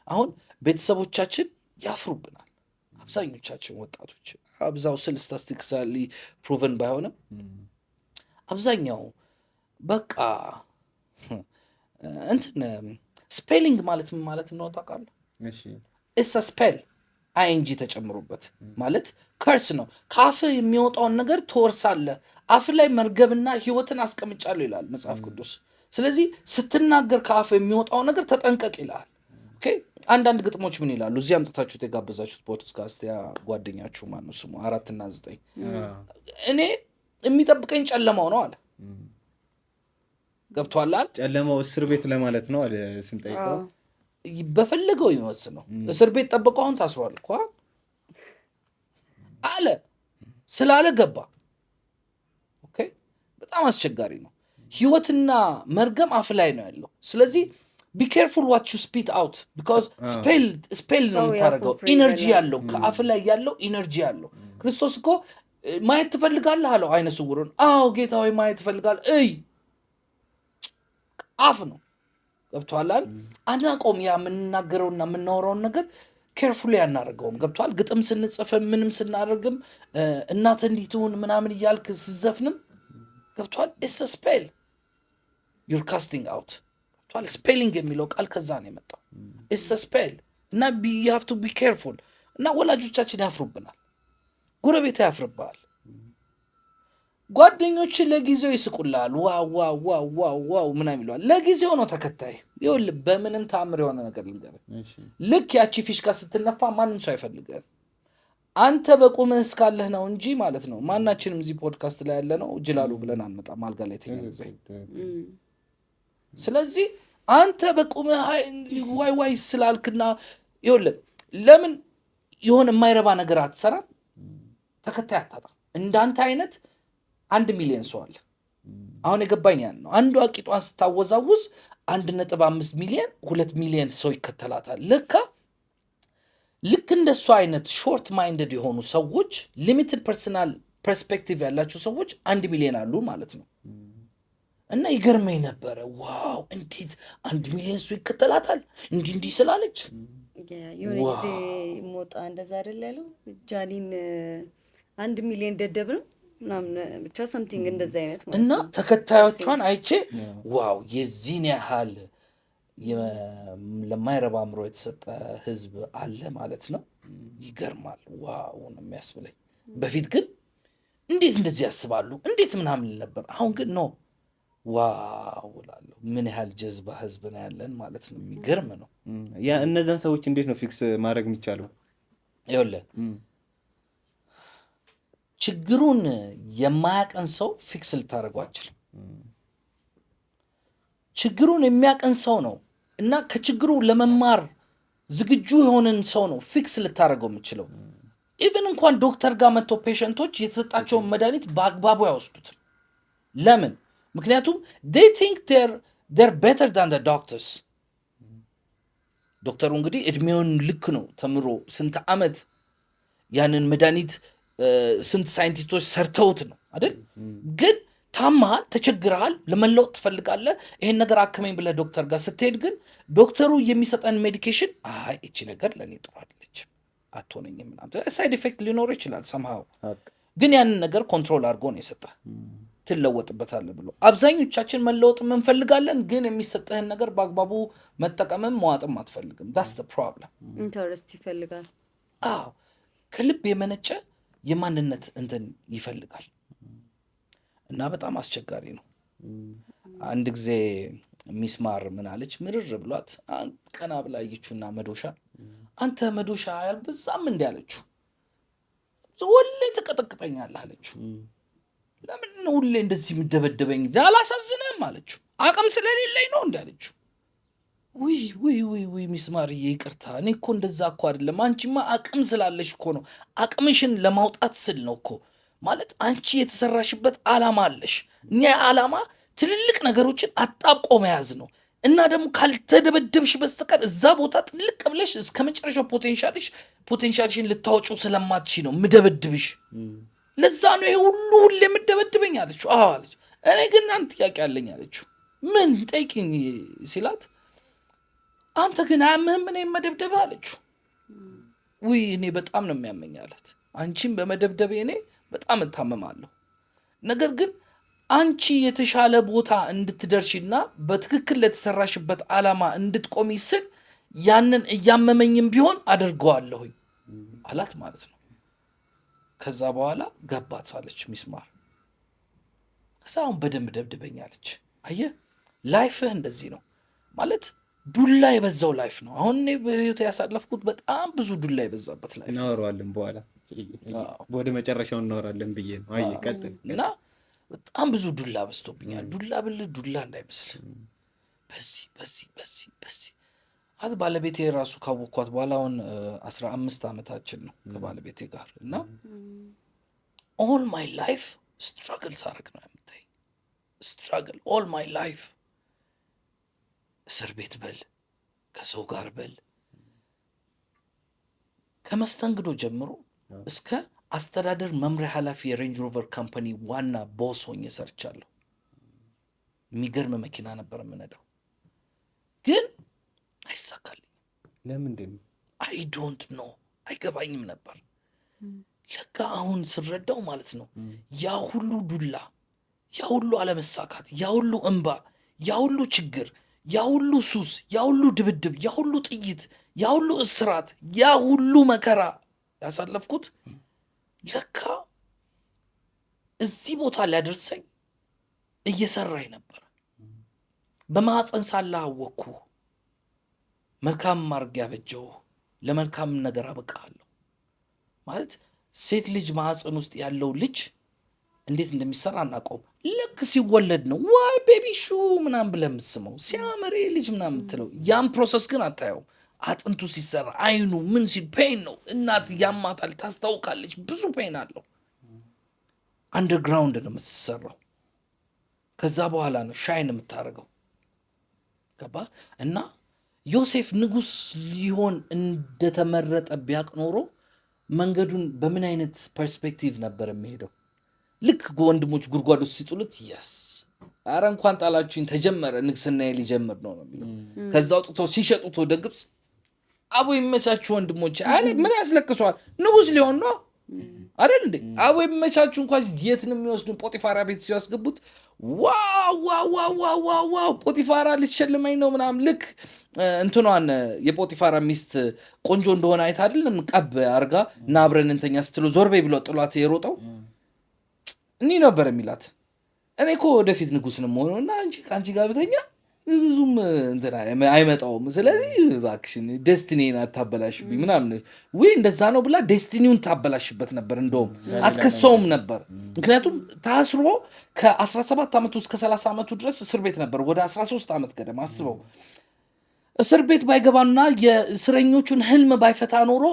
አሁን ቤተሰቦቻችን ያፍሩብናል። አብዛኞቻችን ወጣቶች አብዛው ስታቲስቲክሳሊ ፕሩቨን ባይሆንም አብዛኛው በቃ እንትን ስፔሊንግ ማለት ምን ማለት ነው ታውቃለህ? እሺ it's a spell አይንጂ ተጨምሮበት ማለት ከርስ ነው። ከአፍ የሚወጣውን ነገር ትወርሳለህ። አፍ ላይ መርገብና ህይወትን አስቀምጫለሁ ይላል መጽሐፍ ቅዱስ። ስለዚህ ስትናገር ከአፍ የሚወጣው ነገር ተጠንቀቅ ይላል። ኦኬ አንዳንድ ግጥሞች ምን ይላሉ? እዚህ አምጥታችሁት የጋበዛችሁት ፖድካስት ያ ጓደኛችሁ ማነው ስሙ 4 እና 9 እኔ የሚጠብቀኝ ጨለማው ነው አለ። ገብቶሃል? ጨለማው እስር ቤት ለማለት ነው አለ ስንጠይቀው። በፈለገው ይመስለው እስር ቤት ጠብቀው አሁን ታስሯል እኮ አለ ስላለ ገባ። ኦኬ በጣም አስቸጋሪ ነው። ህይወትና መርገም አፍ ላይ ነው ያለው። ስለዚህ be careful what you spit out because spell ነው የምታደርገው። ኢነርጂ ያለው ከአፍ ላይ ያለው ኢነርጂ ያለው። ክርስቶስ እኮ ማየት ትፈልጋለህ አለው አይነ ስውሩን። አዎ ጌታ ሆይ ማየት ትፈልጋለህ። አፍ ነው። ገብቶሃል? አናውቀውም። ያ የምንናገረውና የምናወራውን ነገር ኬርፉሊ አናደርገውም። ገብቶሃል? ግጥም ስንጽፍም ምንም ስናደርግም እናት እንዲትሁን ምናምን እያልክ ስዘፍንም ገብቶሃል? ኢትስ አ ስፔል ዩር ካስቲንግ አውት። ገብቶሃል? ስፔሊንግ የሚለው ቃል ከዛ ነው የመጣው። ኢትስ አ ስፔል እና ዩ ሃቭ ቱ ቢ ኬርፉል። እና ወላጆቻችን ያፍሩብናል፣ ጎረቤት ያፍርብሃል፣ ጓደኞች ለጊዜው ይስቁልሃል። ዋው ምናምን ይለዋል። ለጊዜው ነው ተከታይ። ይኸውልህ በምንም ታምር የሆነ ነገር ልንገርህ፣ ልክ ያቺ ፊሽካ ስትነፋ ማንም ሰው አይፈልግህም። አንተ በቁምህ እስካለህ ነው እንጂ ማለት ነው። ማናችንም እዚህ ፖድካስት ላይ ያለ ነው ጅላሉ ብለን አንመጣም አልጋ ላይ ተኛ ጊዜ። ስለዚህ አንተ በቁምህ ዋይ ስላልክና ይኸውልህ ለምን የሆነ የማይረባ ነገር አትሰራም? ተከታይ አታጣም። እንዳንተ አይነት 1 ሚሊዮን ሰው አለ። አሁን የገባኝ ያን ነው። አንዷ ቂጧን ስታወዛውዝ 1.5 ሚሊዮን 2 ሚሊዮን ሰው ይከተላታል። ለካ ልክ እንደሱ አይነት ሾርት ማይንድድ የሆኑ ሰዎች ሊሚትድ ፐርሰናል ፐርስፔክቲቭ ያላቸው ሰዎች 1 ሚሊዮን አሉ ማለት ነው። እና ይገርመኝ ነበረ። ዋው እንዴት 1 ሚሊዮን ሰው ይከተላታል እንዲህ ስላለች። የሆነ ጊዜ ሞጣ እንደዛ አይደል ያለው ጃኒን 1 ሚሊዮን ደደብ ነው ምናምን ብቻ ሰምቲንግ እንደዛ አይነት ማለት እና ነው። ተከታዮቿን አይቼ ዋው የዚህን ያህል ለማይረባ አእምሮ የተሰጠ ህዝብ አለ ማለት ነው። ይገርማል። ዋው ነው የሚያስብለኝ። በፊት ግን እንዴት እንደዚህ ያስባሉ እንዴት ምናምን ነበር። አሁን ግን ነው ዋው እላለሁ። ምን ያህል ጀዝባ ህዝብ ነው ያለን ማለት ነው። የሚገርም ነው። ያ እነዛን ሰዎች እንዴት ነው ፊክስ ማድረግ የሚቻለው? ይኸውልህ ችግሩን የማያቀን ሰው ፊክስ ልታደርገው አትችልም። ችግሩን የሚያቀን ሰው ነው እና ከችግሩ ለመማር ዝግጁ የሆነን ሰው ነው ፊክስ ልታደርገው የምችለው። ኢቭን እንኳን ዶክተር ጋር መጥተው ፔሸንቶች የተሰጣቸውን መድኃኒት በአግባቡ አይወስዱትም። ለምን? ምክንያቱም they think they're better than the doctors። ዶክተሩ እንግዲህ እድሜውን ልክ ነው ተምሮ ስንት ዓመት ያንን መድኃኒት ስንት ሳይንቲስቶች ሰርተውት ነው አይደል? ግን ታማሃል፣ ተቸግረሃል፣ ለመለወጥ ትፈልጋለህ፣ ይሄን ነገር አክመኝ ብለህ ዶክተር ጋር ስትሄድ ግን ዶክተሩ የሚሰጠን ሜዲኬሽን አይ እቺ ነገር ለእኔ ጥሩ አይደለችም አትሆነኝም ምናምን ሳይድ ኢፌክት ሊኖረው ይችላል ሰምሃው፣ ግን ያንን ነገር ኮንትሮል አድርጎ ነው የሰጠህ ትለወጥበታለህ ብሎ። አብዛኞቻችን መለወጥ እንፈልጋለን፣ ግን የሚሰጥህን ነገር በአግባቡ መጠቀምም መዋጥም አትፈልግም። ዳስ ዘ ፕሮብለም። ኢንተረስት ይፈልጋል። አዎ ከልብ የመነጨ የማንነት እንትን ይፈልጋል እና በጣም አስቸጋሪ ነው። አንድ ጊዜ ሚስማር ምን አለች፣ ምርር ብሏት ቀና ብላ አየችውና መዶሻ አንተ መዶሻ አልበዛም እንዲ አለችው። ሁሌ ትቀጠቅጠኛለህ አለችው። ለምን ነው ሁሌ እንደዚህ የምደበደበኝ? አላሳዝንህም አለችው። አቅም ስለሌለኝ ነው እንዲ አለችው። ውይ ሚስማርዬ ይቅርታ፣ እኔ እኮ እንደዛ እኮ አይደለም። አንቺማ አቅም ስላለሽ እኮ ነው። አቅምሽን ለማውጣት ስል ነው እኮ ማለት አንቺ የተሰራሽበት ዓላማ አለሽ። እኛ ዓላማ ትልልቅ ነገሮችን አጣብቆ መያዝ ነው እና ደግሞ ካልተደበደብሽ በስተቀር እዛ ቦታ ጥልቅ ብለሽ እስከ መጨረሻው ፖቴንሻልሽን ልታወጪው ስለማትች ነው ምደበድብሽ። ለዛ ነው ይሄ ሁሌ የምደበድበኝ አለችው። አዎ አለች። እኔ ግን አንድ ጥያቄ አለኝ አለችው። ምን ጠይቂኝ ሲላት አንተ ግን አያምህም እኔ መደብደብ አለችው። እኔ በጣም ነው የሚያመኝ አላት። አንቺም በመደብደቤ እኔ በጣም እታመማለሁ። ነገር ግን አንቺ የተሻለ ቦታ እንድትደርሺና በትክክል ለተሰራሽበት ዓላማ እንድትቆሚ ስል ያንን እያመመኝም ቢሆን አድርገዋለሁኝ አላት ማለት ነው። ከዛ በኋላ ገባት አለች ሚስማር። ከዛ አሁን በደንብ ደብድበኝ አለች። አየህ ላይፍህ እንደዚህ ነው ማለት ዱላ የበዛው ላይፍ ነው። አሁን እኔ በህይወት ያሳለፍኩት በጣም ብዙ ዱላ የበዛበት ላይፍ ነው። እናወራዋለን በኋላ ወደ መጨረሻው እናወራለን ብዬ ነው። አይ ቀጥል። እና በጣም ብዙ ዱላ በዝቶብኛል። ዱላ ብልህ ዱላ እንዳይመስል በዚህ አት ባለቤቴ ራሱ ካወኳት በኋላ አሁን 15 ዓመታችን ነው ከባለቤቴ ጋር እና ኦል ማይ ላይፍ ስትራግል ሳረግ ነው የምታይ። ስትራግል ኦል ማይ ላይፍ እስር ቤት በል ከሰው ጋር በል ከመስተንግዶ ጀምሮ እስከ አስተዳደር መምሪያ ኃላፊ የሬንጅ ሮቨር ካምፓኒ ዋና ቦስ ሆኜ ሰርቻለሁ። የሚገርም መኪና ነበር የምነዳው፣ ግን አይሳካልኝም። ለምንድን ነው? አይ ዶንት ኖ አይገባኝም ነበር። ለካ አሁን ስረዳው ማለት ነው ያ ሁሉ ዱላ፣ ያ ሁሉ አለመሳካት፣ ያ ሁሉ እንባ፣ ያ ሁሉ ችግር፣ ያ ሁሉ ሱስ፣ ያ ሁሉ ድብድብ፣ ያ ሁሉ ጥይት፣ ያ ሁሉ እስራት፣ ያ ሁሉ መከራ ያሳለፍኩት ለካ እዚህ ቦታ ሊያደርሰኝ እየሰራኝ ነበር። በማህፀን ሳለ አወቅኩ፣ መልካም ማድረግ ያበጀው ለመልካም ነገር አበቃለሁ ማለት። ሴት ልጅ ማህፀን ውስጥ ያለው ልጅ እንዴት እንደሚሰራ አናውቀውም። ልክ ሲወለድ ነው ዋይ ቤቢ ሹ ምናምን ብለህ የምትስመው ሲያምር ልጅ ምናምን የምትለው። ያን ፕሮሰስ ግን አታየው። አጥንቱ ሲሰራ አይኑ ምን ፔን ነው። እናት ያማታል፣ ታስታውቃለች፣ ብዙ ፔን አለው። አንደርግራውንድ ነው የምትሰራው። ከዛ በኋላ ነው ሻይን የምታደርገው። ገባ እና ዮሴፍ ንጉሥ ሊሆን እንደተመረጠ ቢያቅ ኖሮ መንገዱን በምን አይነት ፐርስፔክቲቭ ነበር የሚሄደው? ልክ ወንድሞች ጉድጓድ ውስጥ ሲጥሉት የስ አረ እንኳን ጣላችሁኝ ተጀመረ ንግስናዬ ሊጀምር ነው የሚለው። ከዛ አውጥቶ ሲሸጡት ወደ ግብፅ አቦ ይመቻችሁ ወንድሞች አለ። ምን ያስለቅሷል? ንጉሥ ሊሆን ነው አይደል እንዴ? አቦ ይመቻችሁ እንኳን የት ነው የሚወስዱን? ፖቲፋራ ቤት ሲያስገቡት ዋው ፖቲፋራ ልትሸልመኝ ነው ምናምን። ልክ እንትኗን የፖቲፋራ ሚስት ቆንጆ እንደሆነ አይታ አይደለም ቀብ አርጋ እና አብረን እንተኛ ስትለው ዞር በይ ብሎ ጥሏት የሮጠው እኔ ነበር የሚላት። እኔ እኮ ወደፊት ንጉሥ ነው የምሆነው እና አንቺ ከአንቺ ጋር ብተኛ ብዙም እንትና አይመጣውም። ስለዚህ እባክሽን ዴስቲኒን አታበላሽብኝ ምናምን ወይ እንደዛ ነው ብላ ዴስቲኒውን ታበላሽበት ነበር። እንደውም አትከሰውም ነበር። ምክንያቱም ታስሮ ከ17 ዓመቱ እስከ 30 ዓመቱ ድረስ እስር ቤት ነበር። ወደ 13 ዓመት ገደማ አስበው። እስር ቤት ባይገባና የእስረኞቹን ህልም ባይፈታ ኖሮ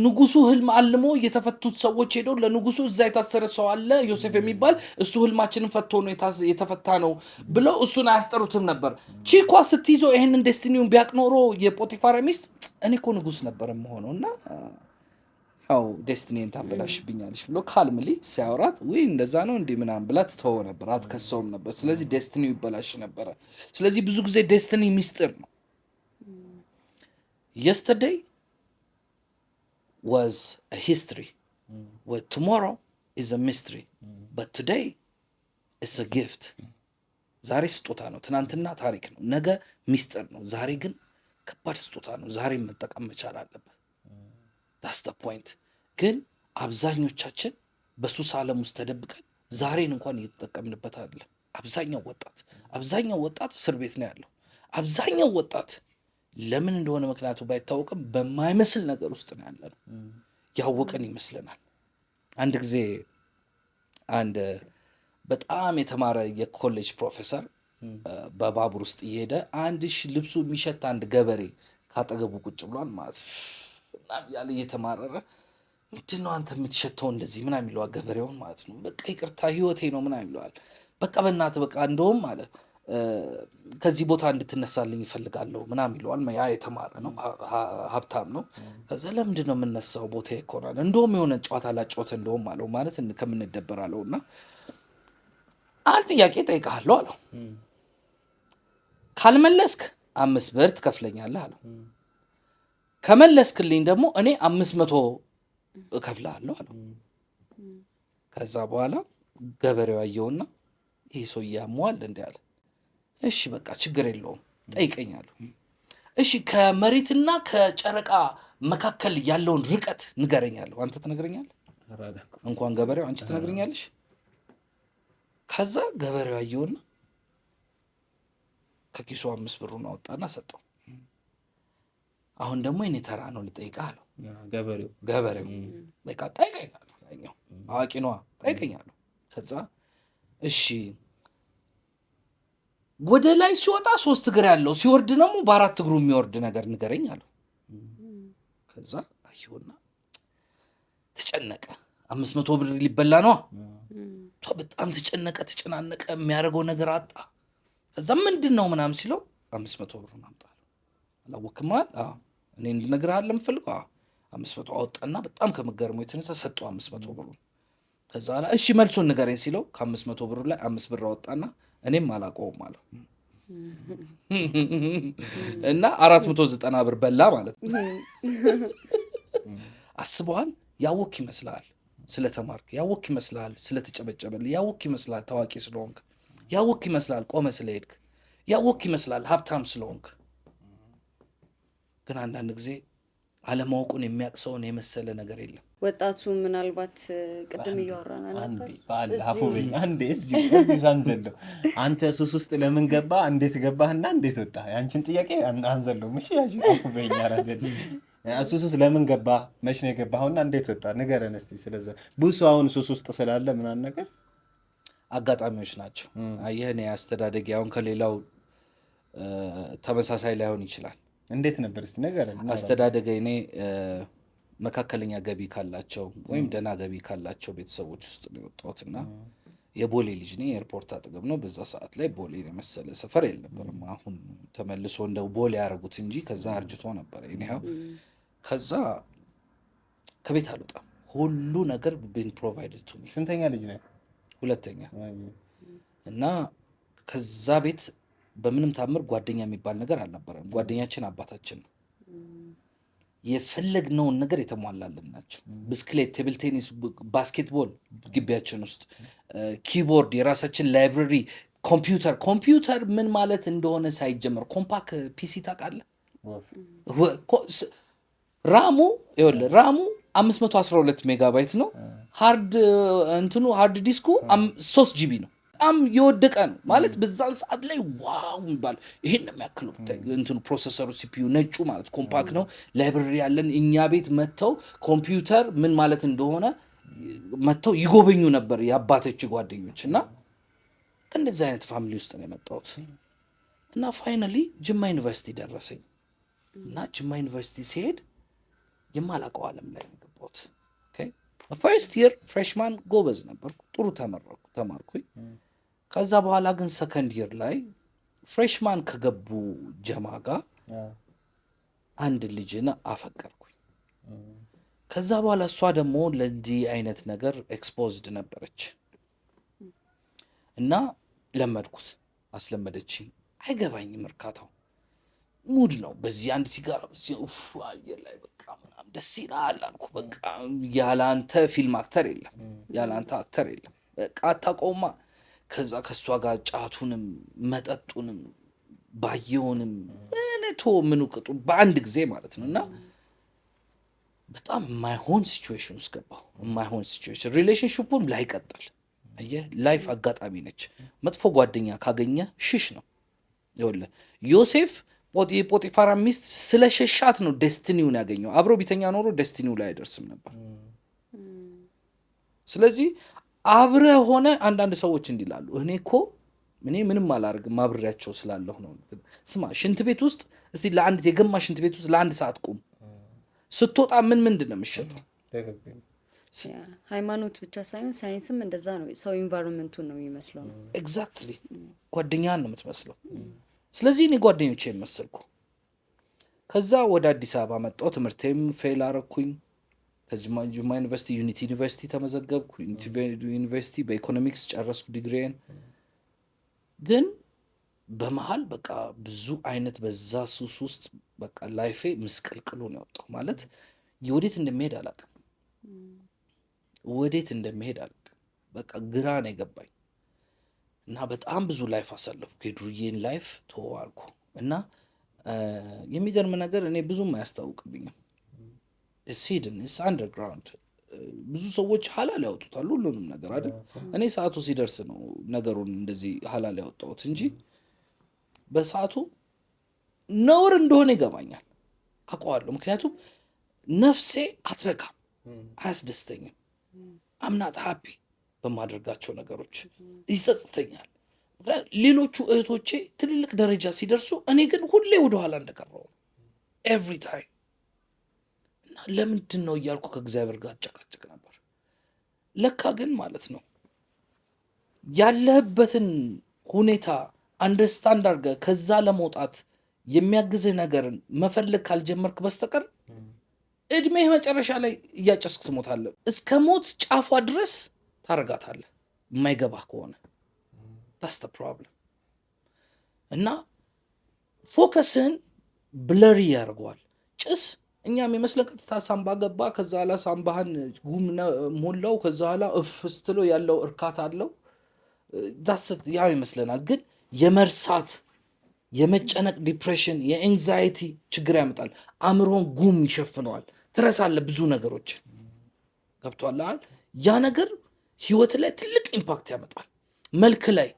ንጉሱ ህልም አልሞ የተፈቱት ሰዎች ሄደው ለንጉሱ እዛ የታሰረ ሰው አለ ዮሴፍ የሚባል እሱ ህልማችንን ፈቶ ነው የተፈታ ነው ብለው እሱን አያስጠሩትም ነበር። ቺኳ ስትይዞ ይሄንን ዴስቲኒውን ቢያቅ ኖሮ የፖቲፋራ ሚስት እኔ እኮ ንጉስ ነበር የምሆነው እና ያው ዴስቲኒን ታበላሽብኛለች ብሎ ካልምሊ ሲያወራት ወይ እንደዛ ነው እንዴ ምናምን ብላ ትተወው ነበር። አትከሰውም ነበር። ስለዚህ ዴስቲኒው ይበላሽ ነበረ። ስለዚህ ብዙ ጊዜ ዴስቲኒ ሚስጥር ነው። Yesterday was a history, where tomorrow is a mystery, but today is a gift. ዛሬ ስጦታ ነው፣ ትናንትና ታሪክ ነው፣ ነገ ሚስጥር ነው። ዛሬ ግን ከባድ ስጦታ ነው። ዛሬ መጠቀም መቻል አለበት። that's the point። ግን አብዛኞቻችን በሱስ ዓለም ውስጥ ተደብቀን ዛሬን እንኳን እየተጠቀምንበት አይደለም። አብዛኛው ወጣት እስር ቤት ነው ያለው። አብዛኛው ወጣት ለምን እንደሆነ ምክንያቱ ባይታወቅም በማይመስል ነገር ውስጥ ነው ያለነው። ያወቀን ይመስለናል። አንድ ጊዜ አንድ በጣም የተማረ የኮሌጅ ፕሮፌሰር በባቡር ውስጥ እየሄደ ልብሱ የሚሸት አንድ ገበሬ ካጠገቡ ቁጭ ብሏል ማለት እና ያለ እየተማረረ ምንድነው አንተ የምትሸተው እንደዚህ ምናምን ይለዋል ገበሬውን ማለት ነው። በቃ ይቅርታ ህይወቴ ነው ምናምን ይለዋል። በቃ በእናትህ በቃ እንደውም አለ ከዚህ ቦታ እንድትነሳልኝ ይፈልጋለሁ ምናምን ይለዋል። ያ የተማረ ነው፣ ሀብታም ነው። ከዛ ለምንድን ነው የምነሳው? ቦታ ይኮናል እንደውም የሆነ ጨዋታ ላጫወተ እንደውም አለው ማለት ከምንደበር አለው እና አንድ ጥያቄ ጠይቃለሁ አለው። ካልመለስክ 5 ብር ትከፍለኛለህ አለው። ከመለስክልኝ ደግሞ እኔ 500 እከፍልሃለሁ አለው። ከዛ በኋላ ገበሬው አየውና ይሄ ሰው ያሟል እንዴ አለ። እሺ በቃ ችግር የለውም ጠይቀኛለሁ። እሺ ከመሬትና ከጨረቃ መካከል ያለውን ርቀት ንገረኛለሁ። አንተ ትነግረኛለህ? እንኳን ገበሬው አንቺ ትነግረኛለሽ? ከዛ ገበሬው አየውና ከኪሱ 5 ብሩን አወጣና ሰጠው። አሁን ደግሞ እኔ ተራ ነው ልጠይቅህ አለው። ገበሬው በቃ ጠይቀኛለሁ። ያኛው አዋቂ ነዋ ጠይቀኛለሁ። ከዛ እሺ ወደ ላይ ሲወጣ 3 እግር ያለው ሲወርድ ደግሞ በ4 እግሩ የሚወርድ ነገር ንገረኝ አለው። ከዛ አየውና ተጨነቀ። 500 ብር ሊበላ ነው። በጣም ተጨናነቀ። የሚያደርገው ነገር አጣ። ከዛ ምንድን ነው ምናምን ሲለው 500 ብር አምጣ አለው። አላወቅም አለ። እኔ እንድነግርህ አለ የምፈልገው 500 አወጣና በጣም ከመገረሙ የተነሳ ሰጠው 500 ብሩ። ከዛ እሺ መልሶን ንገረኝ ሲለው ከ500 ብሩ ላይ 5 ብር አወጣና እኔም አላውቀውም አለው እና 490 ብር በላ ማለት ነው። አስበዋል። ያወክ ይመስላል ስለተማርክ፣ ያወክ ይመስላል ስለተጨበጨበልህ፣ ያወክ ይመስላል ታዋቂ ስለሆንክ፣ ያወክ ይመስላል ቆመ ስለሄድክ፣ ያወክ ይመስላል ሀብታም ስለሆንክ። ግን አንዳንድ ጊዜ አለማወቁን የሚያቅሰውን የመሰለ ነገር የለም። ወጣቱ ምናልባት ቅድም እያወራን ነበር። አንዴ እዚሁ አንዘለው። አንተ ሱስ ውስጥ ለምን ገባ? እንዴት ገባህና እንዴት ወጣ? ያንቺን ጥያቄ አንዘለው። እሺ ያጂ አፉበኛ አይደል? ሱስ ውስጥ ለምን ገባ? መች ነው የገባኸውና እንዴት ወጣ? ንገረን እስቲ። ስለዛ ብዙ አሁን ሱስ ውስጥ ስላለ ምናምን ነገር አጋጣሚዎች ናቸው። አየህ እኔ አስተዳደጊ አሁን ከሌላው ተመሳሳይ ላይሆን ይችላል። እንዴት ነበር እስቲ ንገረን። አስተዳደጊ እኔ መካከለኛ ገቢ ካላቸው ወይም ደህና ገቢ ካላቸው ቤተሰቦች ውስጥ ነው የወጣሁትና የቦሌ ልጅ ነኝ። ኤርፖርት አጠገብ ነው። በዛ ሰዓት ላይ ቦሌ የመሰለ ሰፈር የለበርም። አሁን ተመልሶ እንደው ቦሌ ያደረጉት እንጂ ከዛ አርጅቶ ነበረ። ይሄው ከዛ ከቤት አልወጣም። ሁሉ ነገር ቢን ፕሮቫይድድ ቱ ሚ። ስንተኛ ልጅ ነህ? ሁለተኛ። እና ከዛ ቤት በምንም ታምር ጓደኛ የሚባል ነገር አልነበረም። ጓደኛችን አባታችን ነው። የፈለግነውን ነገር የተሟላልን ናቸው። ብስክሌት፣ ቴብል ቴኒስ፣ ባስኬትቦል ግቢያችን ውስጥ፣ ኪቦርድ፣ የራሳችን ላይብረሪ፣ ኮምፒውተር ምን ማለት እንደሆነ ሳይጀመር ኮምፓክ ፒሲ ታውቃለህ? ራሙ 512 ሜጋባይት ነው። ሃርድ ዲስኩ 3 ጂቢ ነው። በጣም የወደቀ ነው ማለት በዛን ሰዓት ላይ ዋው የሚባል ይሄን ነው የሚያክለው እንትኑ ፕሮሰሰሩ ሲፒዩ ነጩ ማለት ኮምፓክት ነው። ላይብረሪ ያለን እኛ ቤት መጥተው ኮምፒውተር ምን ማለት እንደሆነ መጥተው ይጎበኙ ነበር የአባቶች ጓደኞች። እና ከእንደዚህ አይነት ፋሚሊ ውስጥ ነው የመጣሁት። እና ፋይናሊ ጅማ ዩኒቨርሲቲ ደረሰኝ እና ጅማ ዩኒቨርሲቲ ሲሄድ የማላውቀው ዓለም ላይ ነው የገባሁት። ፈርስት ይር ፍሬሽማን ጎበዝ ነበርኩ፣ ጥሩ ተማርኩኝ። ከዛ በኋላ ግን ሰከንድ ይር ላይ ፍሬሽማን ከገቡ ጀማ ጋር አንድ ልጅን አፈቀርኩኝ። ከዛ በኋላ እሷ ደግሞ ለዚህ አይነት ነገር ኤክስፖዝድ ነበረች እና ለመድኩት፣ አስለመደችኝ። አይገባኝም እርካታው ሙድ ነው። በዚህ አንድ ሲጋራ በዚህ አየር ላይ በቃ ምናምን ደስ ይላል አልኩ። በቃ ያላንተ ፊልም አክተር የለም፣ ያላንተ አክተር የለም። በቃ አታውቀውማ። ከዛ ከእሷ ጋር ጫቱንም መጠጡንም ባየውንም ምኑ ቅጡ በአንድ ጊዜ ማለት ነው። እና በጣም የማይሆን ሲቹዌሽን ውስጥ ገባሁ። የማይሆን ሲቹዌሽን ሪሌሽንሽፑን ላይቀጥል ላይፍ አጋጣሚ ነች። መጥፎ ጓደኛ ካገኘ ሽሽ ነው። ይኸውልህ ዮሴፍ የጶጢፋራ ሚስት ስለ ሸሻት ነው ዴስቲኒውን ያገኘው። አብሮ ቢተኛ ኖሮ ዴስቲኒው ላይ አይደርስም ነበር። ስለዚህ አብረ ሆነ አንዳንድ ሰዎች እንዲላሉ እኔ ምንም አላደርግም አብሬያቸው ስላለሁ ነው። ስማ ሽንት ቤት ውስጥ እስቲ የገማ ሽንት ቤት ውስጥ ለአንድ ሰዓት ቁም። ስትወጣ ምንድን ነው የሚሸጠው? ሃይማኖት ብቻ ሳይሆን ሳይንስም እንደዛ ነው። ሰው ኢንቫይሮንመንቱን ነው የሚመስለው ነው። ኤግዛክትሊ ጓደኛን ነው የምትመስለው። ስለዚህ እኔ ጓደኞቼን መሰልኩ። ከዛ ወደ አዲስ አበባ መጣሁ። ትምህርቴም ፌል አረኩኝ። ከጅማ ዩኒቨርሲቲ ዩኒቲ ዩኒቨርሲቲ ተመዘገብኩ። ዩኒቲ ዩኒቨርሲቲ በኢኮኖሚክስ ጨረስኩ ዲግሪዬን። ግን በመሀል በቃ ብዙ አይነት በዛ ሱስ ውስጥ በቃ ላይፌ ምስቅልቅሉ ነው የወጣው። ማለት ወዴት እንደሚሄድ አላውቅም፣ በቃ ግራ ነው የገባኝ። እና በጣም ብዙ ላይፍ አሳለፍኩ። የዱርዬን ላይፍ ተዋልኩ። እና የሚገርም ነገር እኔ ብዙም አያስታውቅብኝም። ሲድን አንደርግራውንድ ብዙ ሰዎች ሀላል ያወጡታል ሁሉንም ነገር አይደል። እኔ ሰዓቱ ሲደርስ ነው ነገሩን እንደዚህ ሀላል ያወጣሁት እንጂ በሰዓቱ ነውር እንደሆነ ይገባኛል፣ አውቀዋለሁ። ምክንያቱም ነፍሴ አትረካም፣ አያስደስተኝም። አምናት ሀፒ በማደርጋቸው ነገሮች ይጸጽተኛል። ሌሎቹ እህቶቼ ትልልቅ ደረጃ ሲደርሱ እኔ ግን ሁሌ ወደኋላ እንደቀረው ኤቭሪ ታይም። እና ለምንድን ነው እያልኩ ከእግዚአብሔር ጋር አጨቃጨቅ ነበር። ለካ ግን ማለት ነው ያለህበትን ሁኔታ አንደርስታንድ አድርገህ ከዛ ለመውጣት የሚያግዝህ ነገርን መፈለግ ካልጀመርክ በስተቀር እድሜህ መጨረሻ ላይ እያጨስክ ትሞታለህ። እስከ ሞት ጫፏ ድረስ ታረጋታለህ የማይገባህ ከሆነ። that's the problem። እና ፎከስህን ብለሪ ያደርገዋል ጭስ። እኛም የመስለን ቀጥታ ሳምባ ገባ፣ ከዛ ኋላ ሳምባህን ጉም ሞላው፣ ከዛ ኋላ እፍ ስትለው ያለው እርካታ አለው። ያ ይመስለናል። ግን የመርሳት የመጨነቅ ዲፕሬሽን፣ የኤንዛይቲ ችግር ያመጣል። አእምሮን ጉም ይሸፍነዋል። ትረሳለህ ብዙ ነገሮች። ገብቶሃል? ያ ነገር ህይወት ላይ ትልቅ ኢምፓክት ያመጣል። መልክ ላይ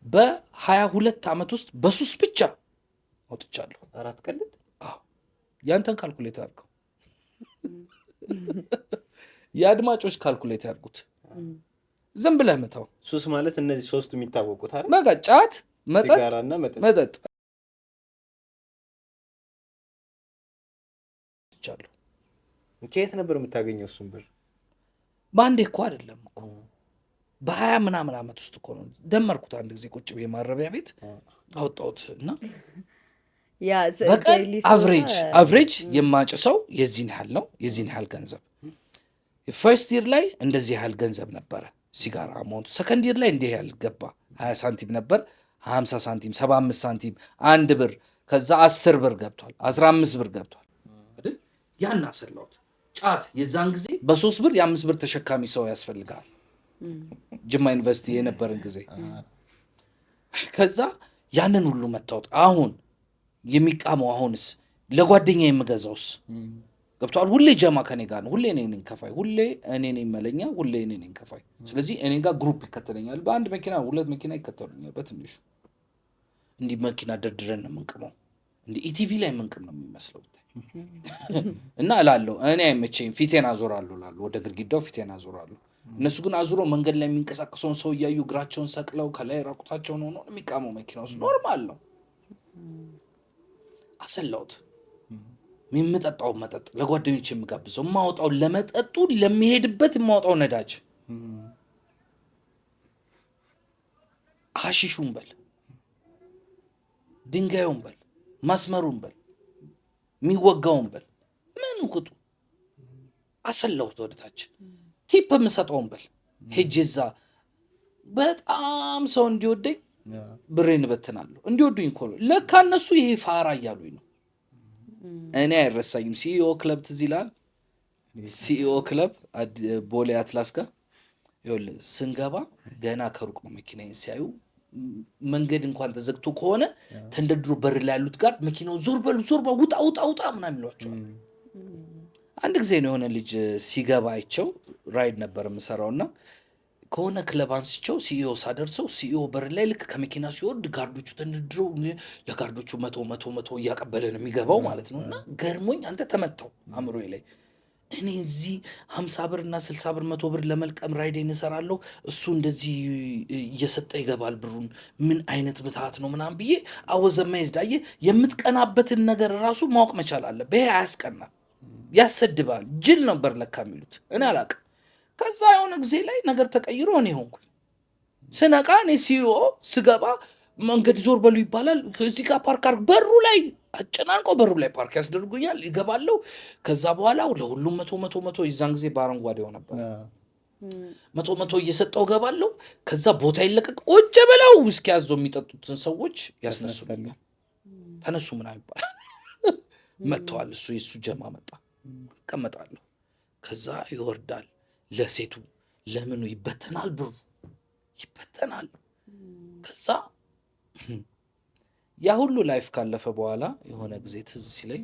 በ22 ዓመት ውስጥ በሱስ ብቻ አውጥቻለሁ። 4 ቀልድ። ያንተን ካልኩሌት አድርገው፣ የአድማጮች ካልኩሌት ያድርጉት። ዝም ብለህ ምታው። ሱስ ማለት እነዚህ ሶስቱ የሚታወቁት አይደል? መጋጫት፣ መጠጥ፣ ሲጋራና መጠጥ አሉ። ከየት ነበር የምታገኘው እሱን ብር? በአንዴ እኮ አይደለም እኮ በ20 ምናምን ዓመት ውስጥ እኮ ነው ደመርኩት። አንድ ጊዜ ቁጭ ብዬ ማረቢያ ቤት አወጣሁት እና በቀን አቨሬጅ የማጭሰው የዚህን ያህል ነው፣ የዚህን ያህል ገንዘብ። ፈርስት ይር ላይ እንደዚህ ያህል ገንዘብ ነበረ ሲጋራ አማውንቱ። ሰከንድ ይር ላይ እንዲህ ያህል ገባ። 20 ሳንቲም ነበር፣ 50 ሳንቲም፣ 75 ሳንቲም፣ 1 ብር፣ ከዛ 10 ብር ገብቷል፣ 15 ብር ገብቷል አይደል? ያን አሰላሁት። ጫት የዛን ጊዜ በ3 ብር የ5 ብር ተሸካሚ ሰው ያስፈልጋል። ጅማ ዩኒቨርሲቲ የነበረን ጊዜ ከዛ ያንን ሁሉ መታወጥ። አሁን የሚቃመው አሁንስ ለጓደኛ የምገዛውስ ገብቷል። ሁሌ ጀማ ከኔ ጋር ነው። ሁሌ እኔ ነኝ ከፋይ፣ ሁሌ እኔ ነኝ መለኛ፣ ሁሌ እኔ ነኝ ከፋይ። ስለዚህ እኔ ጋር ግሩፕ ይከተለኛል። በአንድ መኪና 2 መኪና ይከተሉኛል በትንሹ። እንዲህ መኪና ደርድረን ነው የምንቅመው። እንዲህ ኢቲቪ ላይ የምንቅም ነው የሚመስለው እና እላለሁ እኔ አይመቸኝም፣ ፊቴን አዞራለሁ እላለሁ፣ ወደ ግድግዳው ፊቴን አዞራለሁ። እነሱ ግን አዙሮ መንገድ ላይ የሚንቀሳቀሰውን ሰው እያዩ እግራቸውን ሰቅለው ከላይ ራቁታቸውን ሆኖ የሚቃመው መኪና ውስጥ ኖርማል ነው። አሰላሁት። የምጠጣው መጠጥ ለጓደኞች የምጋብዘው የማወጣው ለመጠጡ ለሚሄድበት የማወጣው ነዳጅ ሐሺሹን በል ድንጋዩን በል ማስመሩን በል የሚወጋውን በል ምን ቁጡ አሰላሁት። ወደታች ቲፕ የምሰጠውን በል ሄጄ እዛ በጣም ሰው እንዲወደኝ ብሬን እበትናለሁ። እንዲወዱኝ እኮ ነው ለካ እነሱ ይሄ ፋራ እያሉኝ ነው። እኔ አይረሳኝም። ሲኢኦ ክለብ ትዝ ይላል። ሲኢኦ ክለብ ቦሌ አትላስ ጋር ይኸውልህ ስንገባ ገና ከሩቅ ነው መኪናዬን ሲያዩ መንገድ እንኳን ተዘግቶ ከሆነ ተንደድሮ በር ላይ ያሉት ጋር መኪናው ዞር በሉ ውጣ ውጣ ውጣ ምናምን ይሏቸዋል። አንድ ጊዜ ነው የሆነ ልጅ ሲገባ አይቸው ራይድ ነበር የምሰራውና ከሆነ ክለብ አንስቸው ሲኢኦ ሳደርሰው ሲኢኦ በር ላይ ልክ ከመኪና ሲወርድ ጋርዶቹ ተንድድረው ለጋርዶቹ መቶ እያቀበለ ነው የሚገባው ማለት ነው። እና ገርሞኝ አንተ ተመታው አእምሮዬ ላይ እኔ እዚህ 50 ብር እና 60 ብር 100 ብር ለመልቀም ራይዴን እሰራለሁ፣ እሱ እንደዚህ እየሰጠ ይገባል ብሩን። ምን አይነት ምትሃት ነው ምናምን ብዬ አወዘማይዝዳየ የምትቀናበትን ነገር ራሱ ማወቅ መቻል አለ። በይ አያስቀናም፣ ያሰድባል። ጅል ነበር ለካ የሚሉት እኔ አላቅም። ከዛ የሆነ ጊዜ ላይ ነገር ተቀይሮ እኔ ሆንኩኝ። ስነቃ እኔ ሲኢኦ ስገባ መንገድ ዞር በሉ ይባላል። እዚህ ጋር ፓርክ አድርግ፣ በሩ ላይ አጨናንቀው በሩ ላይ ፓርክ ያስደርጉኛል። ይገባለሁ። ከዛ በኋላ ለሁሉም መቶ የዛን ጊዜ በአረንጓዴው ነበር 100 እየሰጠው ገባለሁ። ከዛ ቦታ ይለቀቅ ቁጭ ብለው ውስኪ ያዘው የሚጠጡትን ሰዎች ያስነሱኛል። ተነሱ ምናምን ይባላል። መጥተዋል። እሱ የሱ ጀማ መጣ። እቀመጣለሁ። ከዛ ይወርዳል። ለሴቱ ለምኑ ይበተናል፣ ብሩ ይበተናል። ከዛ ያ ሁሉ ላይፍ ካለፈ በኋላ የሆነ ጊዜ ትዝ ሲለኝ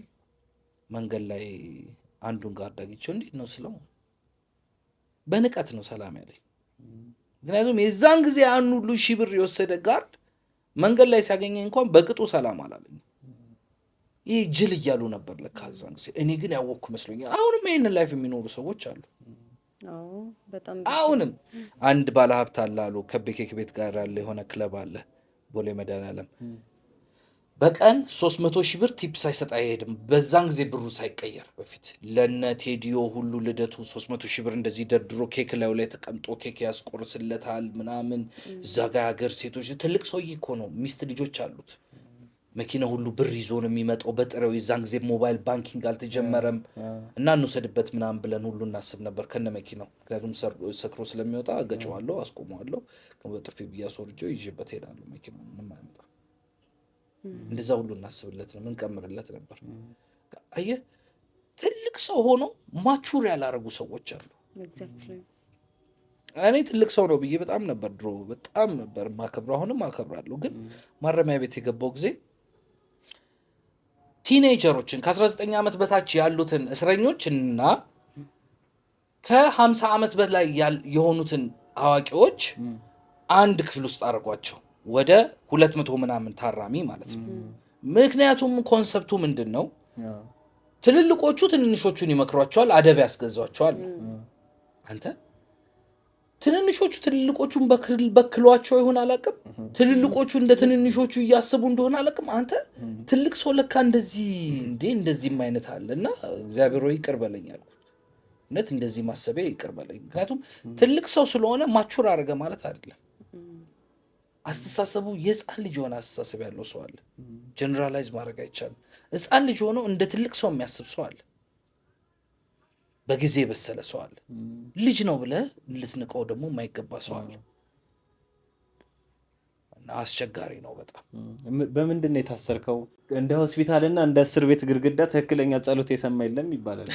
መንገድ ላይ አንዱን ጋርድ አግኝቼው እንዴት ነው ስለው በንቀት ነው ሰላም ያለኝ። ምክንያቱም የዛን ጊዜ ያን ሁሉ ሺህ ብር የወሰደ ጋርድ መንገድ ላይ ሲያገኘኝ እንኳን በቅጡ ሰላም አላለኝ። ይህ ጅል እያሉ ነበር ለካ እዛን ጊዜ። እኔ ግን ያወቅኩ መስሎኛል። አሁንም ይህንን ላይፍ የሚኖሩ ሰዎች አሉ። አሁንም አንድ ባለሀብት አለ አሉ ከቤኬክ ቤት ጋር ያለ የሆነ ክለብ አለ ቦሌ መድኃኒዓለም። በቀን 300 ሺህ ብር ቲፕ ሳይሰጥ አይሄድም። በዛን ጊዜ ብሩ ሳይቀየር በፊት ለነ ቴዲዮ ሁሉ ልደቱ 300 ሺህ ብር እንደዚህ ደርድሮ ኬክ ላዩ ላይ ተቀምጦ ኬክ ያስቆርስለታል ምናምን። እዛ ጋ ሀገር ሴቶች ትልቅ ሰውዬ እኮ ነው፣ ሚስት ልጆች አሉት። መኪና ሁሉ ብር ይዞ ነው የሚመጣው በጥሬው። የዛን ጊዜ ሞባይል ባንኪንግ አልተጀመረም እና እንውሰድበት ምናምን ብለን ሁሉ እናስብ ነበር ከነ መኪናው። ምክንያቱም ሰክሮ ስለሚወጣ አገጨዋለሁ፣ አስቆመዋለሁ፣ በጥፊ ብያስወርጀው ይዤበት ሄዳለሁ። መኪናው ምንም አይመጣም። እንደዛ ሁሉ እናስብለት ነው ምንቀምርለት ነበር። አየህ ትልቅ ሰው ሆኖ ማቹር ያላረጉ ሰዎች አሉ። እኔ ትልቅ ሰው ነው ብዬ በጣም ነበር ድሮ በጣም ነበር ማከብረው፣ አሁንም አከብራለሁ። ግን ማረሚያ ቤት የገባው ጊዜ ቲኔጀሮችን ከ19 ዓመት በታች ያሉትን እስረኞችና ከ50 ዓመት በላይ የሆኑትን አዋቂዎች አንድ ክፍል ውስጥ አድርጓቸው ወደ 200 ምናምን ታራሚ ማለት ነው። ምክንያቱም ኮንሰፕቱ ምንድን ነው? ትልልቆቹ ትንንሾቹን ይመክሯቸዋል፣ አደብ ያስገዟቸዋል። አንተ ትንንሾቹ ትልልቆቹን በክሏቸው ይሆን አላውቅም። ትልልቆቹ እንደ ትንንሾቹ እያስቡ እንደሆነ አላውቅም። አንተ ትልቅ ሰው ለካ እንደዚህም አይነት አለ እና እግዚአብሔር ሆይ ይቅር በለኝ አልኩት። እውነት እንደዚህ ማሰቤ ይቅር በለኝ። ምክንያቱም ትልቅ ሰው ስለሆነ ማቹር አደረገ ማለት አይደለም። አስተሳሰቡ የህፃን ልጅ የሆነ አስተሳሰብ ያለው ሰው አለ። ጀነራላይዝ ማድረግ አይቻልም። ህፃን ልጅ ሆኖ እንደ ትልቅ ሰው የሚያስብ ሰው አለ። በጊዜ የበሰለ ሰው አለ። ልጅ ነው ብለህ ልትንቀው ደግሞ የማይገባ ሰው አለ እና አስቸጋሪ ነው በጣም። በምንድን ነው የታሰርከው? እንደ ሆስፒታልና እንደ እስር ቤት ግድግዳ ትክክለኛ ጸሎት የሰማ የለም ይባላል።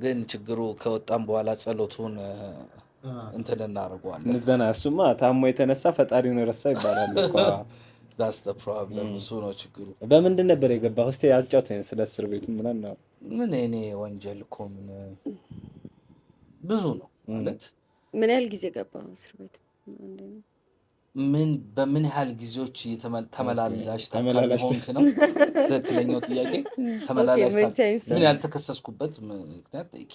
ግን ችግሩ ከወጣም በኋላ ጸሎቱን እንትን እናደርገዋለን። ምዘና እሱማ ታሞ የተነሳ ፈጣሪውን ረሳ ይባላል እኮ። ዳስ ዘ ፕሮብለም። እሱ ነው ችግሩ። በምንድን ነበር የገባህ? እስኪ አጫውተኝ ስለ እስር ቤቱ ምናምን ነው። ምን እኔ ወንጀል እኮ ምን ብዙ ነው ማለት። ምን ያህል ጊዜ ገባህ እስር ቤት? ምን በምን ያህል ጊዜዎች ተመላላሽ ሆንክ ነው ትክክለኛው ጥያቄ። ተመላላሽ ምን ያልተከሰስኩበት ምክንያት ጠይቂ።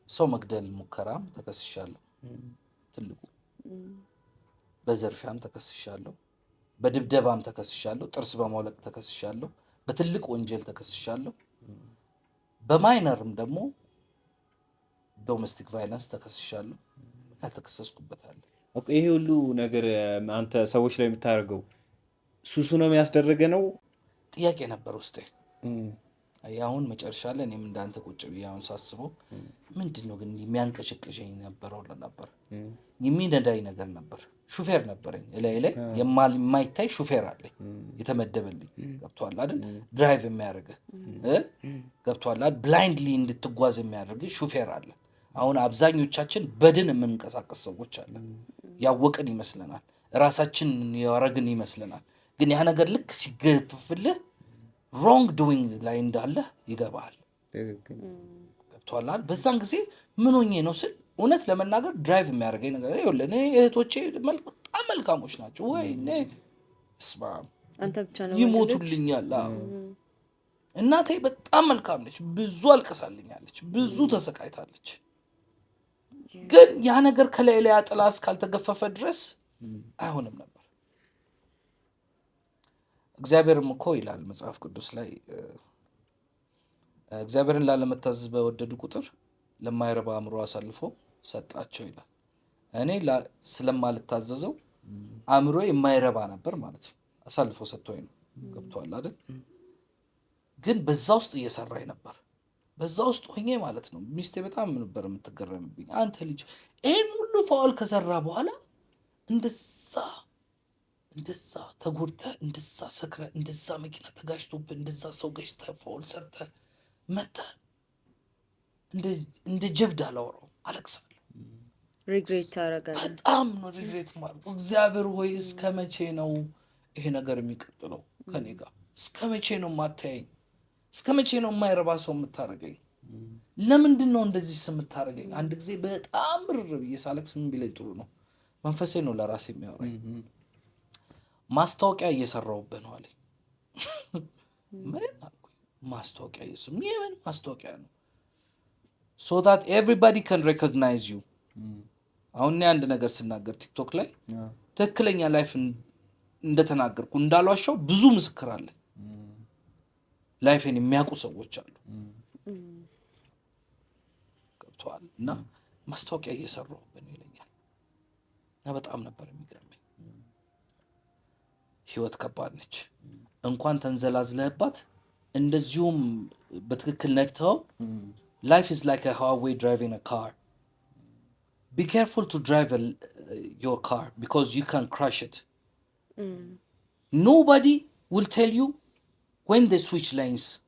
ሰው መግደል ሙከራም ተከስሻለሁ፣ ትልቁ በዘርፊያም ተከስሻለሁ፣ በድብደባም ተከስሻለሁ፣ ጥርስ በማውለቅ ተከስሻለሁ፣ በትልቅ ወንጀል ተከስሻለሁ፣ በማይነርም ደግሞ ዶሜስቲክ ቫይለንስ ተከስሻለሁ። ያልተከሰስኩበታል። ይሄ ሁሉ ነገር አንተ ሰዎች ላይ የምታደርገው ሱሱ ነው የሚያስደረገ ነው? ጥያቄ ነበር ውስጤ። አሁን መጨረሻ ላይ እኔም እንዳንተ ቁጭ ብዬ አሁን ሳስበው ምንድን ነው ግን የሚያንቀሸቅሸኝ ነበረው ነበር። የሚነዳኝ ነገር ነበር። ሹፌር ነበረኝ ላይ የማይታይ ሹፌር አለኝ የተመደበልኝ። ገብቶሃል አይደል? ድራይቭ የሚያደርግህ ገብቶሃል አይደል? ብላይንድሊ እንድትጓዝ የሚያደርግህ ሹፌር አለ። አሁን አብዛኞቻችን በድን የምንቀሳቀስ ሰዎች አለ። ያወቅን ይመስለናል፣ ራሳችን ያረግን ይመስለናል። ግን ያ ነገር ልክ ሲገፍፍልህ ሮንግ ዱዊንግ ላይ እንዳለ ይገባሃል። ገብቶሃል አይደል? በዛን ጊዜ ምን ሆኜ ነው ስል እውነት ለመናገር ድራይቭ የሚያደርገኝ ነገር ይኸውልህ፣ እኔ እህቶቼ በጣም መልካሞች ናቸው። ወይ ስማ ይሞቱልኛል። እናቴ በጣም መልካም ነች፣ ብዙ አልቀሳልኛለች፣ ብዙ ተሰቃይታለች። ግን ያ ነገር ከላይ ላይ ጥላ እስካልተገፈፈ ድረስ አይሆንም ነበር። እግዚአብሔርም እኮ ይላል መጽሐፍ ቅዱስ ላይ እግዚአብሔርን ላለመታዘዝ በወደዱ ቁጥር ለማይረባ አእምሮ አሳልፎ ሰጣቸው ይላል። እኔ ስለማልታዘዘው አእምሮ የማይረባ ነበር ማለት ነው፣ አሳልፎ ሰጥቶኝ ነው። ገብቶሃል አይደል? ግን በዛ ውስጥ እየሰራኝ ነበር። በዛ ውስጥ ሆኜ ማለት ነው። ሚስቴ በጣም ነበር የምትገረምብኝ። አንተ ልጅ ይህን ሁሉ ፋውል ከሰራ በኋላ እንደዛ ተጎድተህ፣ እንደዛ ሰክረህ፣ እንደዛ መኪና ተጋጅቶብህ፣ እንደዛ ሰው ገጭተህ፣ ፋውል ሰርተህ መተህ እንደ ጀብድ አላወራውም፣ አለቅሳለሁ። ሪግሬት ታደርጋለህ። በጣም ነው ሪግሬት ማለት። እግዚአብሔር ሆይ እስከ መቼ ነው ይሄ ነገር የሚቀጥለው ከኔ ጋር? እስከ መቼ ነው የማታየኝ? እስከ መቼ ነው የማይረባ ሰው የምታደርገኝ? ለምንድን ነው እንደዚህ የምታደርገኝ? አንድ ጊዜ በጣም ርር ብዬ ሳለቅስ ምን ቢለኝ ጥሩ ነው? መንፈሴ ነው ለራሴ የሚያወራኝ። ማስታወቂያ እየሰራሁበት ነው አለኝ። ምን አልኩኝ? ማስታወቂያ የምን ማስታወቂያ ነው? so that everybody can recognize you። አሁን እኔ አንድ ነገር ስናገር ቲክቶክ ላይ ትክክለኛ ላይፍ እንደተናገርኩ እንዳሏሻው ብዙ ምስክር አለ። ላይፌን የሚያውቁ ሰዎች አሉ። ገብቶሃል? እና ማስታወቂያ እየሰራሁበት ነው ይለኛል። እና በጣም ነበር የሚገርመኝ። ህይወት ከባድ ነች። እንኳን ተንዘላዝለህባት እንደዚሁም በትክክል ነድተው life is like a highway driving a car. Be careful to drive your car because you can crash it. Nobody will tell you when they switch lanes.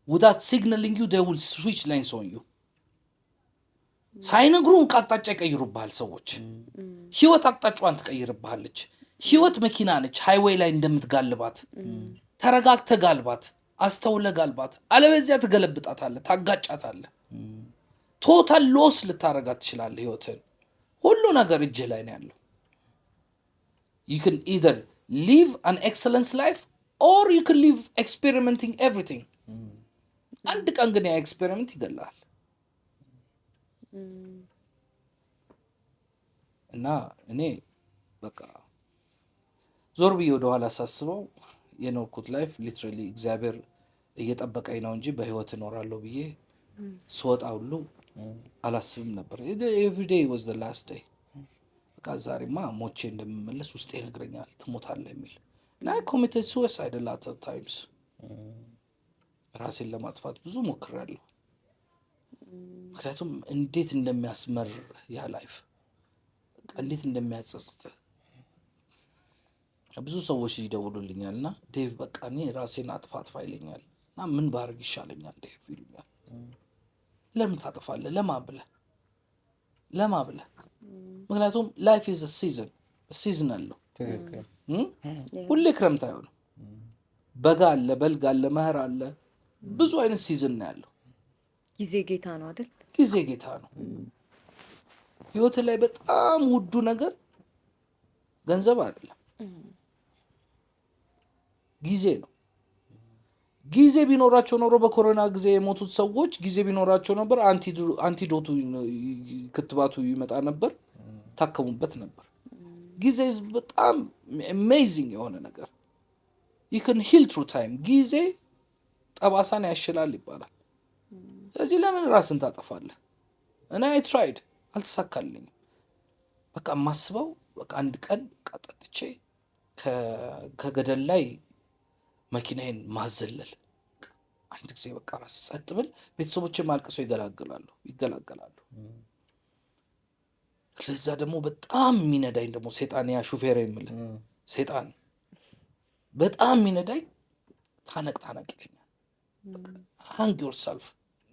Without signaling you, they will switch lanes on you. ሳይነግሩን አቅጣጫ ይቀይሩብሃል ሰዎች። ህይወት አቅጣጫዋን ትቀይርብሃለች። ህይወት መኪና ነች። ሃይዌይ ላይ እንደምትጋልባት ተረጋግተህ ጋልባት፣ አስተውለህ ጋልባት። አለበዚያ ትገለብጣታለህ፣ ታጋጫታለህ። ቶታል ሎስ ልታረጋት ትችላለህ ህይወትን። ሁሉ ነገር እጅህ ላይ ነው ያለው። You can either live an excellence life or you can live experimenting everything. አንድ ቀን ግን ያ ኤክስፔሪመንት ይገላል። እና እኔ በቃ ዞር ብዬ ወደኋላ ሳስበው የኖርኩት ላይፍ ሊትራሊ እግዚአብሔር እየጠበቀኝ ነው እንጂ በህይወት እኖራለሁ ብዬ ስወጣ ሁሉ አላስብም ነበር። ኤቭሪ ዴይ ዋዝ ዘ ላስት ዴይ። በቃ ዛሬማ ሞቼ እንደምመለስ ውስጤ ይነግረኛል ትሞታለህ የሚል እና አይ ኮሚትድ ሱሳይድ አ ሎት ኦፍ ታይምስ። ራሴን ለማጥፋት ብዙ ሞክሬያለሁ። ምክንያቱም እንዴት እንደሚያስመር ያ ላይፍ በቃ እንዴት እንደሚያጸጽት ብዙ ሰዎች ይደውሉልኛል እና ዴቭ በቃ እኔ ራሴን አጥፋ ይለኛል እና ምን ባደርግ ይሻለኛል ዴቭ ይሉኛል። ለምን ታጥፋለህ? ለማ ብለህ ምክንያቱም ላይፍ ኢዝ ሲዝን አለው። ሁሌ ክረምት አይሆንም። በጋ አለ፣ በልግ አለ፣ መኸር አለ። ብዙ አይነት ሲዝን ነው ያለው። ጊዜ ጌታ ነው አይደል? ጊዜ ጌታ ነው። ህይወት ላይ በጣም ውዱ ነገር ገንዘብ አይደለም፣ ጊዜ ነው። ጊዜ ቢኖራቸው ኖሮ በኮሮና ጊዜ የሞቱት ሰዎች ጊዜ ቢኖራቸው ነበር አንቲዶቱ ክትባቱ ይመጣ ነበር፣ ታከሙበት ነበር። ጊዜ በጣም አሜዚንግ የሆነ ነገር you can heal through time። ጊዜ ጠባሳን ያሽላል ይባላል። ስለዚህ ለምን ራስን ታጠፋለህ? እና I tried አልተሳካልኝም። በቃ ማስበው በቃ አንድ ቀን ቀጥቼ ከገደል ላይ መኪናዬን ማዘለል አንድ ጊዜ በቃ ራስ ጸጥ ብል ቤተሰቦቼ ማልቀሰው ይገላገላሉ። ለዛ ደግሞ በጣም የሚነዳኝ ደግሞ ሴጣን ያ ሹፌር የምልህ ሴጣን በጣም የሚነዳኝ ታነቅ ይለኛል። hang yourself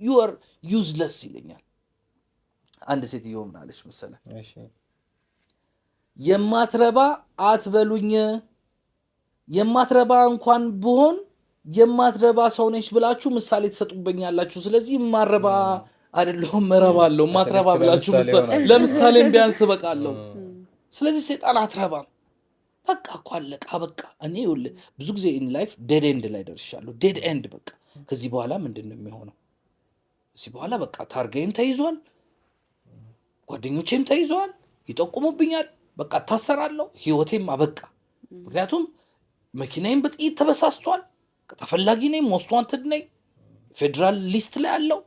you are useless ይለኛል። አንድ ሴትዮ ምን አለች መሰለህ? የማትረባ አትበሉኝ፣ የማትረባ እንኳን ብሆን የማትረባ ሰው ነች ብላችሁ ምሳሌ ትሰጡብኛላችሁ። ስለዚህ የማረባ አይደለሁም መረባለሁ። የማትረባ ብላችሁ ለምሳሌም ቢያንስ በቃለሁ። ስለዚህ ሴጣን አትረባም። በቃ እኮ አለቃ በቃ። እኔ ብዙ ጊዜ ኢን ላይፍ ዴድ ኤንድ ላይ ደርሻለሁ። ዴድ ኤንድ በቃ ከዚህ በኋላ ምንድን ነው የሚሆነው? ከዚህ በኋላ በቃ ታርጋይም ተይዟል፣ ጓደኞቼም ተይዘዋል፣ ይጠቁሙብኛል፣ በቃ ታሰራለሁ፣ ህይወቴም አበቃ። ምክንያቱም መኪናዬም በጥይት ተበሳስቷል፣ ተፈላጊ ነኝ፣ ሞስት ዋንትድ ነኝ፣ ፌዴራል ሊስት ላይ አለው።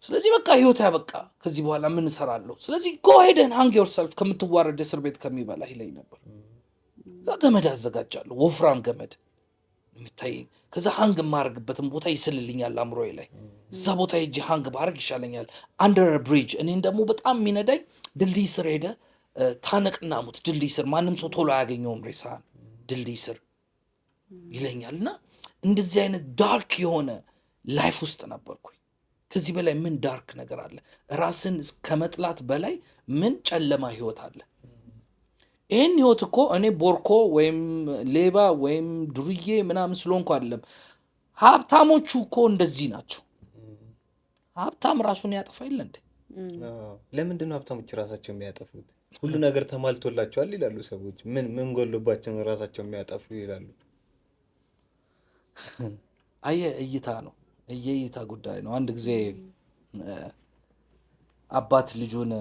ስለዚህ በቃ ህይወቴ አበቃ፣ ከዚህ በኋላ ምን እሰራለሁ? ስለዚህ ጎ ሄድ ኤንድ ሃንግ ዮርሰልፍ ከምትዋረድ እስር ቤት ከሚበላ ይለኝ ነበር። እዛ ገመድ አዘጋጃለሁ፣ ወፍራም ገመድ የሚታየኝ። ከዛ ሃንግ የማደርግበትን ቦታ ይስልልኛል አእምሮዬ ላይ። እዛ ቦታ ሄጄ ሃንግ ባረግ ይሻለኛል። አንደር ብሪጅ። እኔን ደግሞ በጣም የሚነዳኝ ድልድይ ስር ሄደ ታነቅና ሙት፣ ድልድይ ስር ማንም ሰው ቶሎ አያገኘውም ሬሳህን፣ ድልድይ ስር ይለኛል። እና እንደዚህ አይነት ዳርክ የሆነ ላይፍ ውስጥ ነበርኩኝ። ከዚህ በላይ ምን ዳርክ ነገር አለ? ራስን ከመጥላት በላይ ምን ጨለማ ህይወት አለ? ይህን ህይወት እኮ እኔ ቦርኮ ወይም ሌባ ወይም ዱርዬ ምናምን ስለሆንኩ አይደለም። ሀብታሞቹ እኮ እንደዚህ ናቸው። ሀብታም ራሱን ያጠፋ የለ እንዴ? ለምንድን ነው ሀብታሞች ራሳቸው የሚያጠፉት? ሁሉ ነገር ተሟልቶላቸዋል ይላሉ ሰዎች። ምን ጎሎባቸው ነው ራሳቸው የሚያጠፉ ይላሉ? እይታ ነው፣ የእይታ ጉዳይ ነው። አንድ ጊዜ አባት ልጁን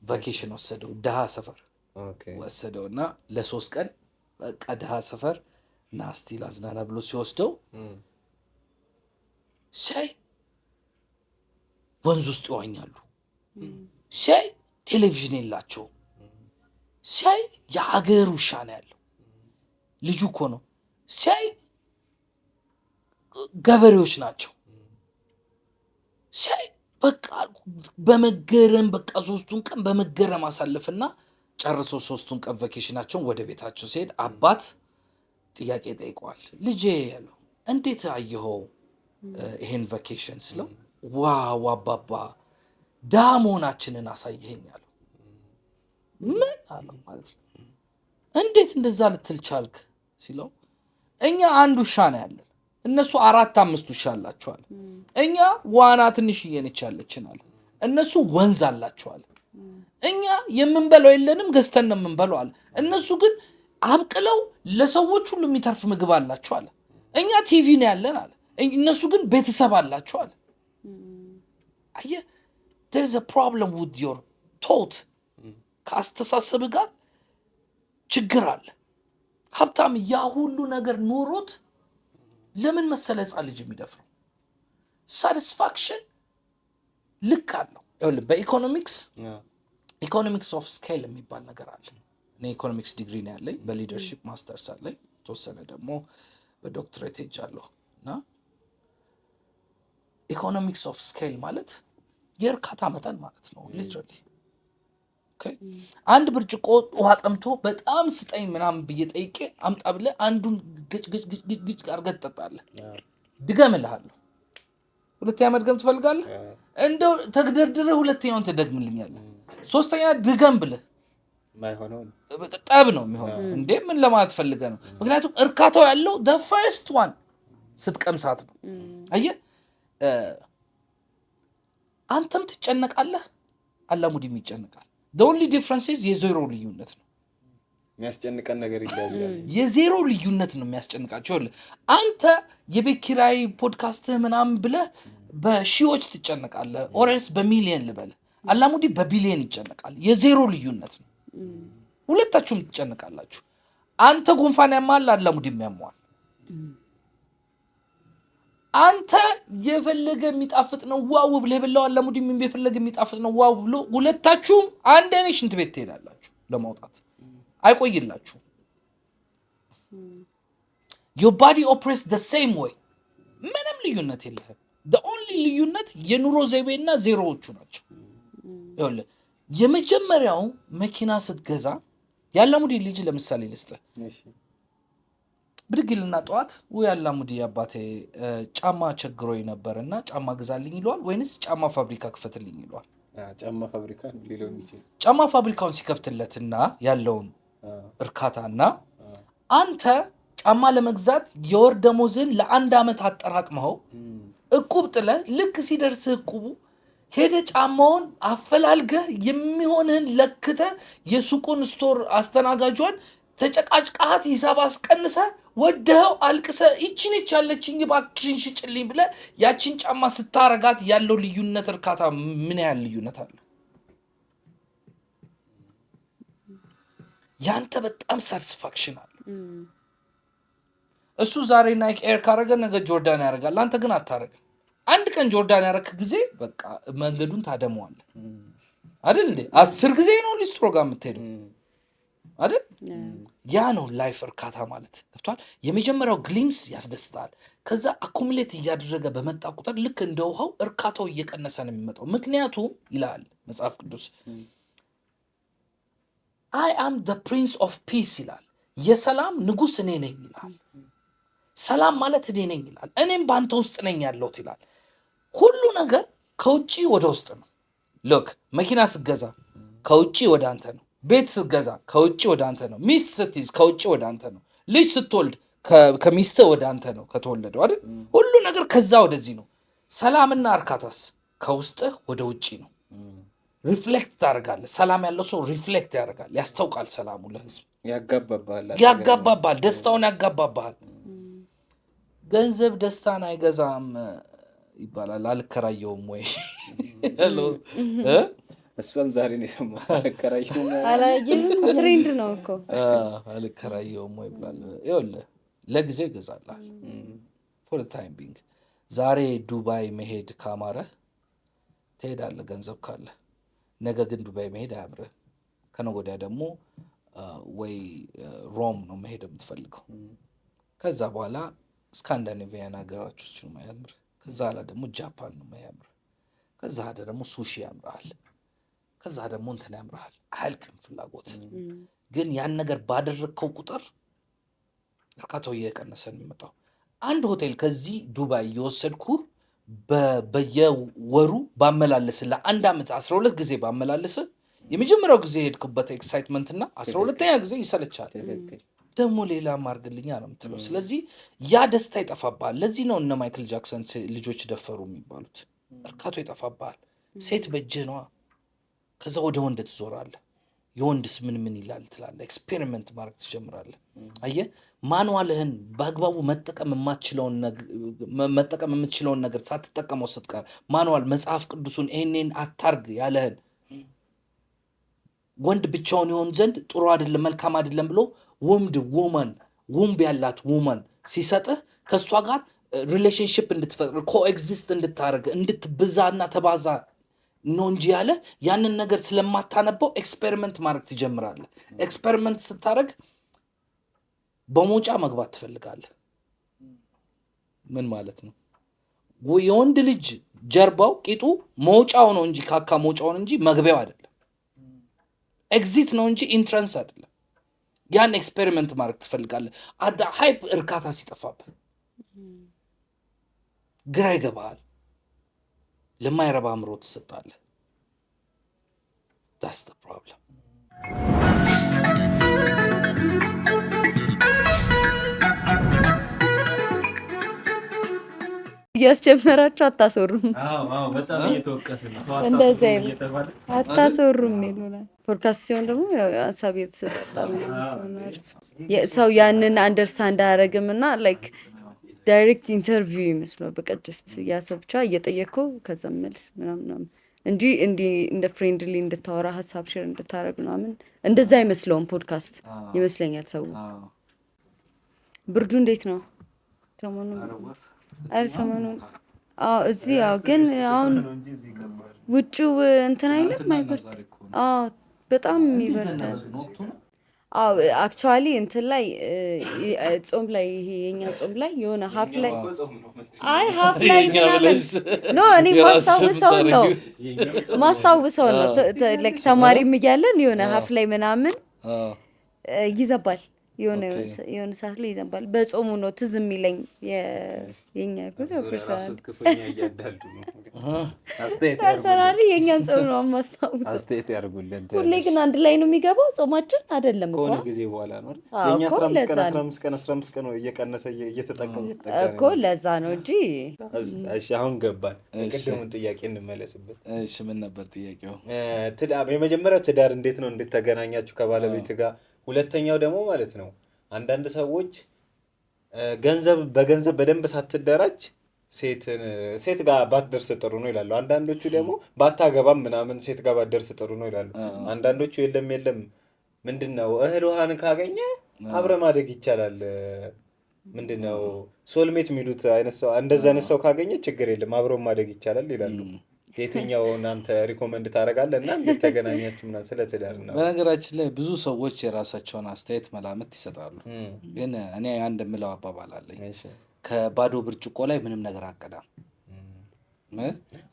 ቫኬሽን ወሰደው፣ ድሃ ሰፈር ወሰደው እና ለ3 ቀን በቃ ድሃ ሰፈር ና እስቲ ላዝናና ብሎ ሲወስደው ሻይ ወንዝ ውስጥ ይዋኛሉ፣ ሻይ ቴሌቪዥን የላቸውም፣ ሻይ የሀገር ውሻ ነው ያለው። ልጁ እኮ ነው። ሻይ ገበሬዎች ናቸው። ሻይ በቃ በመገረም በቃ 3ቱን ቀን በመገረም አሳልፍና ጨርሶ 3ቱን ቀን ቫኬሽናቸውን ወደ ቤታቸው ሲሄድ አባት ጥያቄ ጠይቀዋል። ልጄ ያለው እንዴት አየኸው ይሄን ቫኬሽን ስለው፣ ዋው አባባ ድሃ መሆናችንን አሳየኸኝ አለው። ምን አለው ማለት ነው። እንዴት እንደዛ ልትል ቻልክ ሲለው፣ እኛ አንድ ውሻ ነው ያለን፣ እነሱ 4-5 ውሻ አላቸዋል። እኛ ዋና ትንሽዬ ነች ያለችናል፣ እነሱ ወንዝ አላቸዋል። እኛ የምንበላው የለንም፣ ገዝተን ነው የምንበላው አለ። እነሱ ግን አብቅለው ለሰዎች ሁሉ የሚተርፍ ምግብ አላቸው አለ። እኛ ቲቪ ነው ያለን አለ። እነሱ ግን ቤተሰብ አላቸው አለ። አየህ there's a problem with your thought ከአስተሳሰብ ጋር ችግር አለ። ሀብታም ያ ሁሉ ነገር ኖሮት ለምን መሰለ ሕፃን ልጅ የሚደፍረው? ሳቲስፋክሽን ልክ አለው። ይኸውልህ በኢኮኖሚክስ ኦፍ ስኬል የሚባል ነገር አለ። እኔ ኢኮኖሚክስ ዲግሪ ነው ያለኝ፣ በሊደርሺፕ ማስተርስ አለኝ፣ ተወሰነ ደግሞ በዶክትሬት ሄጃለሁ። እና ኢኮኖሚክስ ኦፍ ስኬል ማለት የእርካታ መጠን ማለት ነው። ሊትራሊ አንድ ብርጭቆ ውሃ ጠምቶ በጣም ስጠኝ ምናምን ብዬ ጠይቄ አምጣ ብለህ አንዱን ግጭ አድርገህ ትጠጣለህ። ድገምልሃለሁ። ሁለተኛ መድገም ትፈልጋለህ? እንደው ተግደርድረህ ሁለተኛውን ትደግምልኛለህ። ሶስተኛ ድገም ብለህ ጠብ ነው የሚሆነው። እንዴ ምን ለማለት ፈልገህ ነው? ምክንያቱም እርካታው ያለው the first one ስትቀምሳት ነው። አየህ አንተም ትጨነቃለህ፣ አላሙዲም ይጨነቃል። the only difference is የዜሮ ልዩነት ነው። የሚያስጨንቀን ነገር ይላል። የዜሮ ልዩነት ነው የሚያስጨንቃቸው። አንተ የቤት ኪራይ ፖድካስትህ ምናምን ብለህ በሺዎች ትጨነቃለህ፣ ኦሬስ በሚሊየን ልበል፣ አላሙዲ በቢሊየን ይጨነቃል። የዜሮ ልዩነት ነው። ሁለታችሁም ትጨነቃላችሁ። አንተ ጉንፋን ያማል፣ አላሙዲም ያማዋል። አንተ የፈለገ የሚጣፍጥ ነው ዋው ብለህ በላው፣ አላሙዲም የፈለገ የሚጣፍጥ ነው ዋው ብሎ ሁለታችሁም አንድ አይነት ሽንት ቤት ትሄዳላችሁ ለማውጣት አይቆይላችሁ። your body operates the same way። ምንም ልዩነት የለህም። the only ልዩነት የኑሮ ዘይቤና ዜሮዎቹ ናቸው። ይኸውልህ የመጀመሪያው መኪና ስትገዛ ያላሙዲ ልጅ ለምሳሌ ልስጥህ። ብድግልና ጠዋት ወይ ያላሙዲ አባቴ ጫማ ቸግሮኝ ነበርና ጫማ ግዛልኝ ይለዋል ወይንስ ጫማ ፋብሪካ ክፈትልኝ ይለዋል? ጫማ ፋብሪካውን ሲከፍትለትና ያለውን እርካታና አንተ ጫማ ለመግዛት የወር ደሞዝን ለአንድ ዓመት አጠራቅመው እቁብ ጥለህ ልክ ሲደርስህ እቁቡ ሄደህ ጫማውን አፈላልገህ የሚሆንህን ለክተህ የሱቁን ስቶር አስተናጋጇን ተጨቃጭቃት ሂሳብ አስቀንሰህ ወደኸው አልቅሰህ ይችን ያለችኝ እባክሽን ሽጭልኝ ብለህ ያችን ጫማ ስታረጋት ያለው ልዩነት እርካታ ምን ያህል ልዩነት አለ? ያንተ በጣም ሳቲስፋክሽን አለ። እሱ ዛሬ ናይክ ኤር ካረገ ነገ ጆርዳን ያደርጋል። አንተ ግን አታረግም። አንድ ቀን ጆርዳን ያረክ ጊዜ በቃ መንገዱን ታደመዋለህ አይደል እንዴ? 10 ጊዜ ነው ሊስትሮ ጋር የምትሄደው አይደል? ያ ነው ላይፍ እርካታ ማለት ገብቷል። የመጀመሪያው ግሊምስ ያስደስታል። ከዛ አኩሙሌት እያደረገ በመጣ ቁጥር ልክ እንደ ውሃው እርካታው እየቀነሰ ነው የሚመጣው። ምክንያቱም ይላል መጽሐፍ ቅዱስ I am the prince of peace ይላል። የሰላም ንጉስ እኔ ነኝ ይላል። ሰላም ማለት እኔ ነኝ ይላል። እኔም በአንተ ውስጥ ነኝ ያለሁት ይላል። ሁሉ ነገር ከውጪ ወደ ውስጥ ነው። ሎክ መኪና ስትገዛ ከውጪ ወደ አንተ ነው። ቤት ስትገዛ ከውጪ ወደ አንተ ነው። ሚስት ስትይዝ ከውጪ ወደ አንተ ነው። ልጅ ስትወልድ ከሚስት ወደ አንተ ነው ከተወለደው አይደል? ሁሉ ነገር ከዛ ወደዚህ ነው። ሰላምና እርካታስ ከውስጥህ ወደ ውጪ ነው። ሪፍሌክት ታደርጋለህ። ሰላም ያለው ሰው ሪፍሌክት ያደርጋል፣ ያስታውቃል። ሰላሙ ለህዝብ ያጋባባል፣ ደስታውን ያጋባባል። ገንዘብ ደስታን አይገዛም ይባላል። አልከራየውም ወይ እሷን ዛሬ ነው የሰማሁት። አልከራየውም ትሬንድ ነው እኮ አልከራየውም ወይ ብላል። ይኸውልህ ለጊዜው ይገዛላል ፎር ታይም ቢንግ። ዛሬ ዱባይ መሄድ ካማረህ ትሄዳለህ ገንዘብ ካለ። ነገ ግን ዱባይ መሄድ አያምርህ። ከነገ ወዲያ ደግሞ ወይ ሮም ነው መሄድ የምትፈልገው። ከዛ በኋላ ስካንዳኔቪያን ሀገራቾች ነው ማያምር። ከዛ ኋላ ደግሞ ጃፓን ነው ማያምር። ከዛ ኋላ ደግሞ ሱሺ ያምራል። ከዛ ደግሞ እንትን ያምራል። አያልቅም ፍላጎት። ግን ያን ነገር ባደረግከው ቁጥር እርካታው እየቀነሰ ነው የሚመጣው። አንድ ሆቴል ከዚህ ዱባይ እየወሰድኩ በየወሩ ባመላለስ ለአንድ ዓመት 12 ጊዜ ባመላለስ የመጀመሪያው ጊዜ ሄድኩበት ኤክሳይትመንት እና 12ኛ ጊዜ ይሰለቻል። ደግሞ ሌላ ማርግልኛ ነው የምትለው። ስለዚህ ያ ደስታ ይጠፋብሃል። ለዚህ ነው እነ ማይክል ጃክሰን ልጆች ደፈሩ የሚባሉት። እርካታው ይጠፋብሃል። ሴት በእጅህ ነዋ። ከዛ ወደ ወንድ ትዞራለህ። የወንድስ ምን ይላል ትላለህ። ኤክስፔሪመንት ማድረግ ትጀምራለህ። አየህ ማኑዋልህን በአግባቡ መጠቀም የምትችለውን ነገር ሳትጠቀመው ስትቀር ማኑዋል መጽሐፍ ቅዱሱን ይሄንን አታርግ ያለህን ወንድ ብቻውን ይሆን ዘንድ ጥሩ አይደለም መልካም አይደለም ብሎ ወንድ ያላት ውመን ሲሰጥህ ከእሷ ጋር ሪሌሽንሽፕ እንድትፈጥር ኮኤግዚስት እንድታደርግ እንድትብዛና ተባዛ ነው እንጂ ያለ ያንን ነገር ስለማታነበው ኤክስፔሪመንት ማድረግ ትጀምራለህ። ኤክስፔሪመንት ስታደርግ በመውጫ መግባት ትፈልጋለህ። ምን ማለት ነው? የወንድ ልጅ ጀርባው ቂጡ መውጫው ነው እንጂ ካካ መውጫው ነው እንጂ መግቢያው አይደለም። ኤግዚት ነው እንጂ ኢንትራንስ አይደለም። ያን ኤክስፔሪመንት ማድረግ ትፈልጋለህ። አዳ ሃይፕ እርካታ ሲጠፋብህ ግራ ይገባሃል። ለማይረባ አእምሮ ትሰጣለህ። that's the problem። እያስጀመራችሁ አታስወሩም። በጣም እየተወቀስን ነው። እንደዚህ አታስወሩም ይሉናል። ፖድካስት ሲሆን ደግሞ ሀሳብ የተሰጣጣ ሰው ያንን አንደርስታንድ አያደርግም እና ላይክ ዳይሬክት ኢንተርቪው ይመስላል። በቃ ጀስት ያ ሰው ብቻ እየጠየቀው ከዛ መልስ ምናምን እንጂ እንደ ፍሬንድሊ እንድታወራ ሀሳብ ሼር እንድታረግ ምናምን እንደዛ አይመስለውም። ፖድካስት ይመስለኛል ሰው። ብርዱ እንዴት ነው ሰሞኑን? እዚህ ግን አሁን ውጭው እንትን አይልም አይበርድ። በጣም ይበርዳል። አክቹዋሊ እንትን ላይ ጾም ላይ ይሄ የኛ ጾም ላይ የሆነ ሀፍ ላይ ኖ እኔ ማስታውሰው ነው ተማሪም እያለን የሆነ ሀፍ ላይ ምናምን ይዘባል። የሆነ ሰዓት ላይ ይዘንባል። በጾሙ ነው ትዝ የሚለኝ የኛ ፐርሰናሊ የኛን ጾም ነው የማስታውሰው። አስተያየት ያርጉልን። ሁሌ ግን አንድ ላይ ነው የሚገባው ጾማችን አይደለም እኮ ከሆነ ጊዜ በኋላ ነው የኛ 15 ቀን እየቀነሰ እየተጠቀመ እኮ ለዛ ነው እንጂ። እሺ አሁን ገባን። ቅድሙን ጥያቄ እንመለስበት። እሺ ምን ነበር ጥያቄው? የመጀመሪያው ትዳር እንዴት ነው እንድትገናኛችሁ ከባለቤት ጋር? ሁለተኛው ደግሞ ማለት ነው አንዳንድ ሰዎች በገንዘብ በደንብ ሳትደራጅ ሴት ጋር ባትደርስ ጥሩ ነው ይላሉ። አንዳንዶቹ ደግሞ ባታገባም ምናምን ሴት ጋር ባትደርስ ጥሩ ነው ይላሉ። አንዳንዶቹ የለም ምንድነው እህል ውሃን ካገኘ አብረ ማደግ ይቻላል፣ ምንድነው ሶልሜት የሚሉት አይነት ሰው እንደዛ አይነት ሰው ካገኘ ችግር የለም አብሮ ማደግ ይቻላል ይላሉ። የትኛው እናንተ ሪኮመንድ ታደርጋለህ? እና እንዴት ተገናኛችሁ ምናምን ስለ ትዳር ነው። በነገራችን ላይ ብዙ ሰዎች የራሳቸውን አስተያየት መላምት ይሰጣሉ። ግን እኔ አንድ የምለው አባባል አለኝ። ከባዶ ብርጭቆ ላይ ምንም ነገር አቀዳም።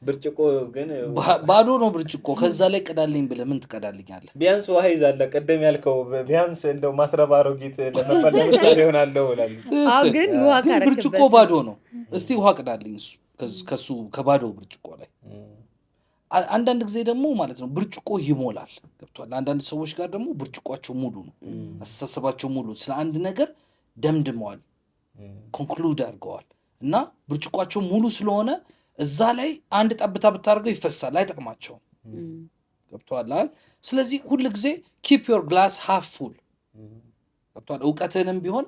ብርጭቆ ግን ባዶ ነው ብርጭቆ። ከዛ ላይ ቅዳልኝ ብለህ ምን ትቀዳልኛለህ? ቢያንስ ውሃ ይዛለህ። ቅድም ያልከው ቢያንስ እንደው ማስረባ አሮጊት ለመፈለግ ምሳሌ ይሆናለሁ እላለሁ። ግን ውሃ ካረክበት ብርጭቆ ባዶ ነው። እስቲ ውሃ ቅዳልኝ ከሱ ከባዶ ብርጭቆ ላይ። አንዳንድ ጊዜ ደግሞ ማለት ነው ብርጭቆ ይሞላል። ገብቷል። አንዳንድ ሰዎች ጋር ደግሞ ብርጭቋቸው ሙሉ ነው። አስተሳሰባቸው ሙሉ ስለ አንድ ነገር ደምድመዋል፣ ኮንክሉድ አድርገዋል እና ብርጭቋቸው ሙሉ ስለሆነ እዛ ላይ አንድ ጠብታ ብታደርገው ይፈሳል፣ አይጠቅማቸውም። ገብቷል። ስለዚህ ሁል ጊዜ ኪፕ ዮር ግላስ ሃፍ ፉል። ገብቷል። እውቀትህንም ቢሆን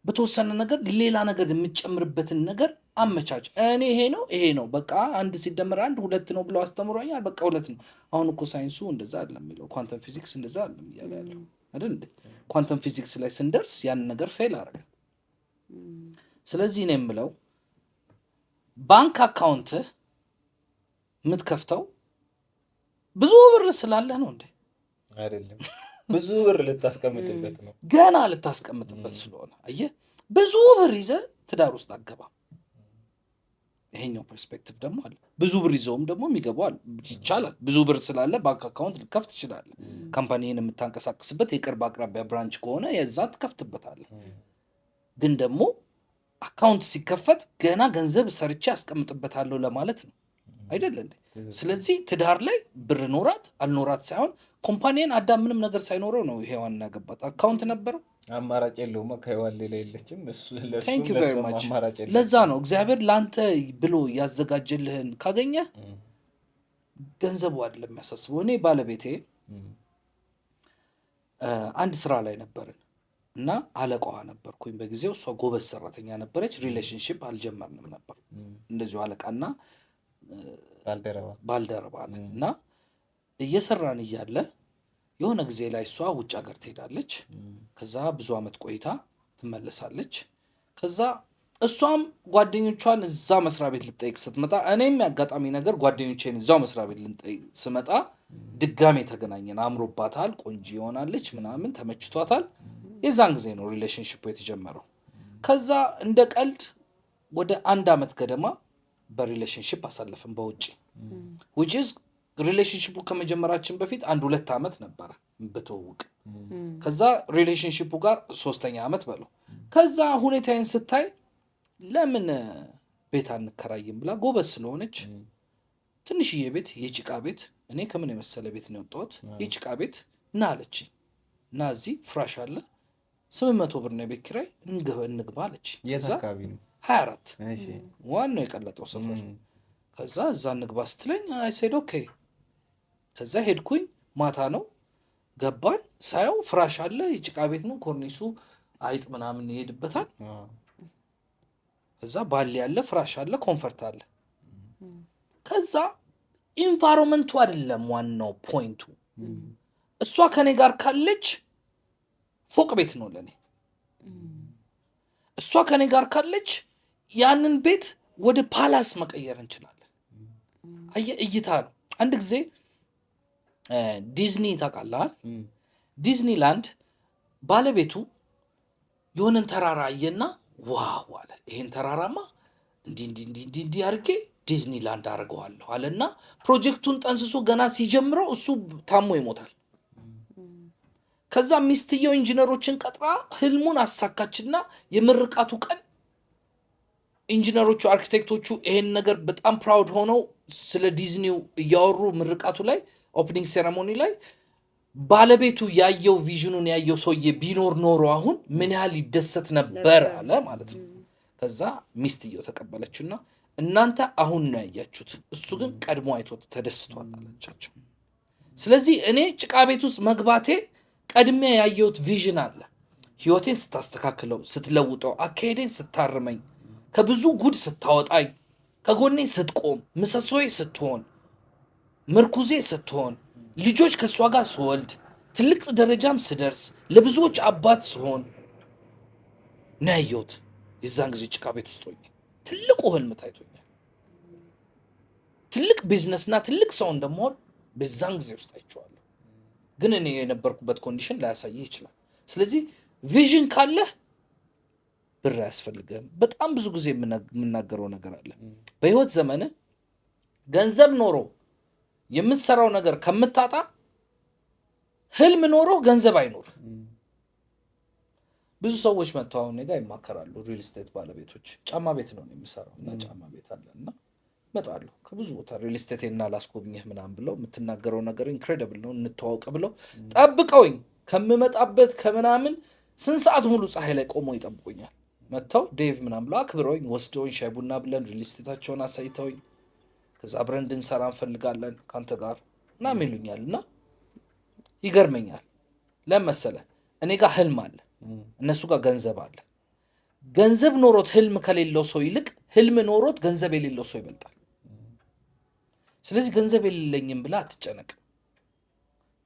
በተወሰነ ነገር ሌላ ነገር የምትጨምርበትን ነገር አመቻች። እኔ ይሄ ነው በቃ 1 ሲደመር 1 2 ነው ብለው አስተምሮኛል፣ በቃ 2 ነው። አሁን እኮ ሳይንሱ እንደዛ አይደለም የሚለው፣ ኳንተም ፊዚክስ እንደዛ አይደለም እያለ ያለው አይደል እንዴ? ኳንተም ፊዚክስ ላይ ስንደርስ ያንን ነገር ፌል አደረገ። ስለዚህ ነው የምለው ባንክ አካውንትህ የምትከፍተው ብዙ ብር ስላለህ ነው እንዴ? አይደለም፣ ብዙ ብር ልታስቀምጥበት ነው። ገና ልታስቀምጥበት ስለሆነ አየህ፣ ብዙ ብር ይዘህ ትዳር ውስጥ አገባም። ይሄኛው ፐርስፔክቲቭ ደግሞ አለ። ብዙ ብር ይዘውም ደግሞ የሚገባው ይቻላል። ብዙ ብር ስላለ ባንክ አካውንት ልከፍት ትችላለህ። ካምፓኒን የምታንቀሳቅስበት የቅርብ አቅራቢያ ብራንች ከሆነ የዛ ትከፍትበታለህ። ግን ደግሞ አካውንት ሲከፈት ገና ገንዘብ ሰርቼ አስቀምጥበታለሁ ለማለት ነው አይደለ እንዴ? ስለዚህ ትዳር ላይ ብር ኖራት አልኖራት ሳይሆን ኮምፓኒን አዳም ምንም ነገር ሳይኖረው ነው ሔዋን ያገባት። አካውንት ነበረው፣ አማራጭ የለውም። ከሔዋን ሌላ የለችም። ቴንክ ዩ ቬሪ ማች። ለዛ ነው እግዚአብሔር ላንተ ብሎ ያዘጋጀልህን ካገኘ ገንዘቡ አይደለም የሚያሳስበው። እኔ ባለቤቴ አንድ ስራ ላይ ነበርን እና አለቃዋ ነበርኩኝ በጊዜው። እሷ ጎበዝ ሰራተኛ ነበረች። ሪሌሽንሽፕ አልጀመርንም ነበር። እንደዚሁ አለቃና ባልደረባ ነን እና እየሰራን እያለ የሆነ ጊዜ ላይ እሷ ውጭ ሀገር ትሄዳለች። ከዛ ብዙ አመት ቆይታ ትመለሳለች። ከዛ እሷም ጓደኞቿን እዛ መስሪያ ቤት ልጠይቅ ስትመጣ እኔም ያጋጣሚ ነገር ጓደኞቼን እዛው መስሪያ ቤት ልጠይቅ ስመጣ ድጋሜ ተገናኘን። አምሮባታል፣ ቆንጆ ይሆናለች፣ ምናምን ተመችቷታል። የዛን ጊዜ ነው ሪሌሽንሽፑ የተጀመረው። ከዛ እንደ ቀልድ ወደ 1 አመት ገደማ በሪሌሽንሽፕ አሳለፍን በውጭ which is ሪሌሽንሽፑ ከመጀመራችን በፊት 1-2 አመት ነበረ በተውውቅ። ከዛ ሪሌሽንሽፑ ጋር 3ኛ አመት በለው። ከዛ ሁኔታዬን ስታይ ለምን ቤት አንከራይም ብላ ጎበዝ ስለሆነች ትንሽዬ ቤት የጭቃ ቤት እኔ ከምን የመሰለ ቤት ነው የወጣሁት የጭቃ ቤት ና አለች። እና እዚህ ፍራሽ አለ 800 ብር ነው ቤት ኪራይ እንግባ አለች። የት አካባቢ ነው? 24 እሺ ዋናው የቀለጠው ሰፈር። ከዛ እዛ እንግባ ስትለኝ አይ ሴድ ኦኬ። ከዛ ሄድኩኝ። ማታ ነው ገባን። ሳየው ፍራሽ አለ የጭቃ ቤት ነው። ኮርኒሱ አይጥ ምናምን ይሄድበታል። ከዛ ባሊ ያለ ፍራሽ አለ ኮንፈርት አለ። ከዛ ኢንቫይሮንመንቱ አይደለም ዋናው ፖይንቱ። እሷ ከኔ ጋር ካለች ፎቅ ቤት ነው ለኔ። እሷ ከኔ ጋር ካለች ያንን ቤት ወደ ፓላስ መቀየር እንችላለን። አየህ እይታ ነው። አንድ ጊዜ ዲዝኒ ታውቃለህ? ዲዝኒላንድ ባለቤቱ የሆነን ተራራ አየና ዋው አለ። ይሄን ተራራማ እንዲህ አድርጌ ዲዝኒላንድ አድርገዋለሁ አለና ፕሮጀክቱን ጠንስሶ ገና ሲጀምረው እሱ ታሞ ይሞታል። ከዛ ሚስትየው ኢንጂነሮችን ቀጥራ ህልሙን አሳካችና የምርቃቱ ቀን ኢንጂነሮቹ አርኪቴክቶቹ ይሄን ነገር በጣም ፕራውድ ሆነው ስለ ዲዝኒው እያወሩ ምርቃቱ ላይ ኦፕኒንግ ሴሬሞኒ ላይ ባለቤቱ ያየው ቪዥኑን ያየው ሰውዬ ቢኖር ኖሮ አሁን ምን ያህል ይደሰት ነበር አለ ማለት ነው። ከዛ ሚስትየው ተቀበለችና እናንተ አሁን ነው ያያችሁት፣ እሱ ግን ቀድሞ አይቶት ተደስቷል አለቻቸው። ስለዚህ እኔ ጭቃ ቤት ውስጥ መግባቴ ቀድሜ ያየሁት ቪዥን አለ። ህይወቴን ስታስተካክለው፣ ስትለውጠው፣ አካሄዴን ስታርመኝ፣ ከብዙ ጉድ ስታወጣኝ፣ ከጎኔ ስትቆም፣ ምሰሶዬ ስትሆን፣ ምርኩዜ ስትሆን፣ ልጆች ከእሷ ጋር ስወልድ፣ ትልቅ ደረጃም ስደርስ፣ ለብዙዎች አባት ስሆን ነው ያየሁት። የዛን ጊዜ ጭቃ ቤት ውስጥ ሆኜ ትልቁ ህልም ታይቶኛል። ትልቅ ቢዝነስና ትልቅ ሰው እንደምሆን በዛን ጊዜ ውስጥ አይቼዋለሁ። ግን እኔ የነበርኩበት ኮንዲሽን ላያሳየህ ይችላል። ስለዚህ ቪዥን ካለህ ብር አያስፈልግህም። በጣም ብዙ ጊዜ የምናገረው ነገር አለ። በህይወት ዘመንህ ገንዘብ ኖሮ የምትሰራው ነገር ከምታጣ ህልም ኖሮ ገንዘብ አይኖር። ብዙ ሰዎች መጥተው አሁን እኔ ጋር ይማከራሉ። ሪል ስቴት ባለቤቶች ጫማ ቤት ነው የሚሰራው እና ጫማ ቤት አለ እና መጣሉ ከብዙ ቦታ ሪል ስቴት እና ላስጎብኝህ ምናምን ብለው የምትናገረው ነገር ኢንክሬዲብል ነው እንተዋወቅ ብለው ጠብቀውኝ ከምመጣበት ከምናምን ስንት ሰዓት ሙሉ ፀሐይ ላይ ቆመው ይጠብቁኛል። መጥተው ዴቭ ምናምን ብለው አክብረውኝ ወስደውኝ ሻይ ቡና ብለን ሪል ስቴታቸውን አሳይተውኝ ከዛ አብረን እንድንሰራ እንፈልጋለን ካንተ ጋር ምናምን ይሉኛል እና ይገርመኛል። ለምን መሰለህ? እኔ ጋር ህልም አለ፣ እነሱ ጋር ገንዘብ አለ። ገንዘብ ኖሮት ህልም ከሌለው ሰው ይልቅ ህልም ኖሮት ገንዘብ የሌለው ሰው ይበልጣል። ስለዚህ ገንዘብ የሌለኝም ብላ አትጨነቅ።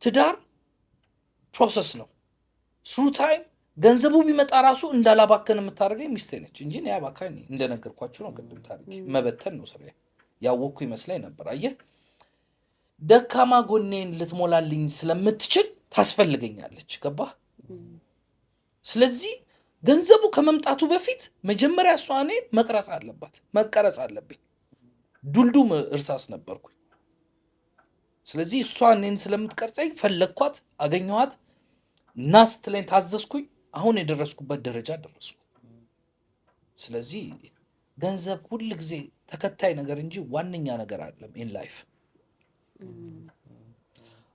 ትዳር ፕሮሰስ ነው። ስሩ ታይም ገንዘቡ ቢመጣ ራሱ እንዳላባከን የምታደርገኝ ሚስቴ ነች እንጂ እኔ አባካኝ ነኝ። እንደነገርኳችሁ ነው ቅድም ታሪክ መበተን ነው ስራዬ። ያወቅኩ ይመስለኝ ነበር። አየህ ደካማ ጎኔን ልትሞላልኝ ስለምትችል ታስፈልገኛለች። ገባህ? ስለዚህ ገንዘቡ ከመምጣቱ በፊት መጀመሪያ እሷ እኔ መቅረጽ አለባት፣ መቀረጽ አለብኝ። ዱልዱም እርሳስ ነበርኩኝ። ስለዚህ እሷ እኔን ስለምትቀርጸኝ ፈለግኳት፣ አገኘኋት፣ ና ስትለኝ ታዘዝኩኝ። አሁን የደረስኩበት ደረጃ ደረስኩ። ስለዚህ ገንዘብ ሁል ጊዜ ተከታይ ነገር እንጂ ዋነኛ ነገር አይደለም ኢን ላይፍ።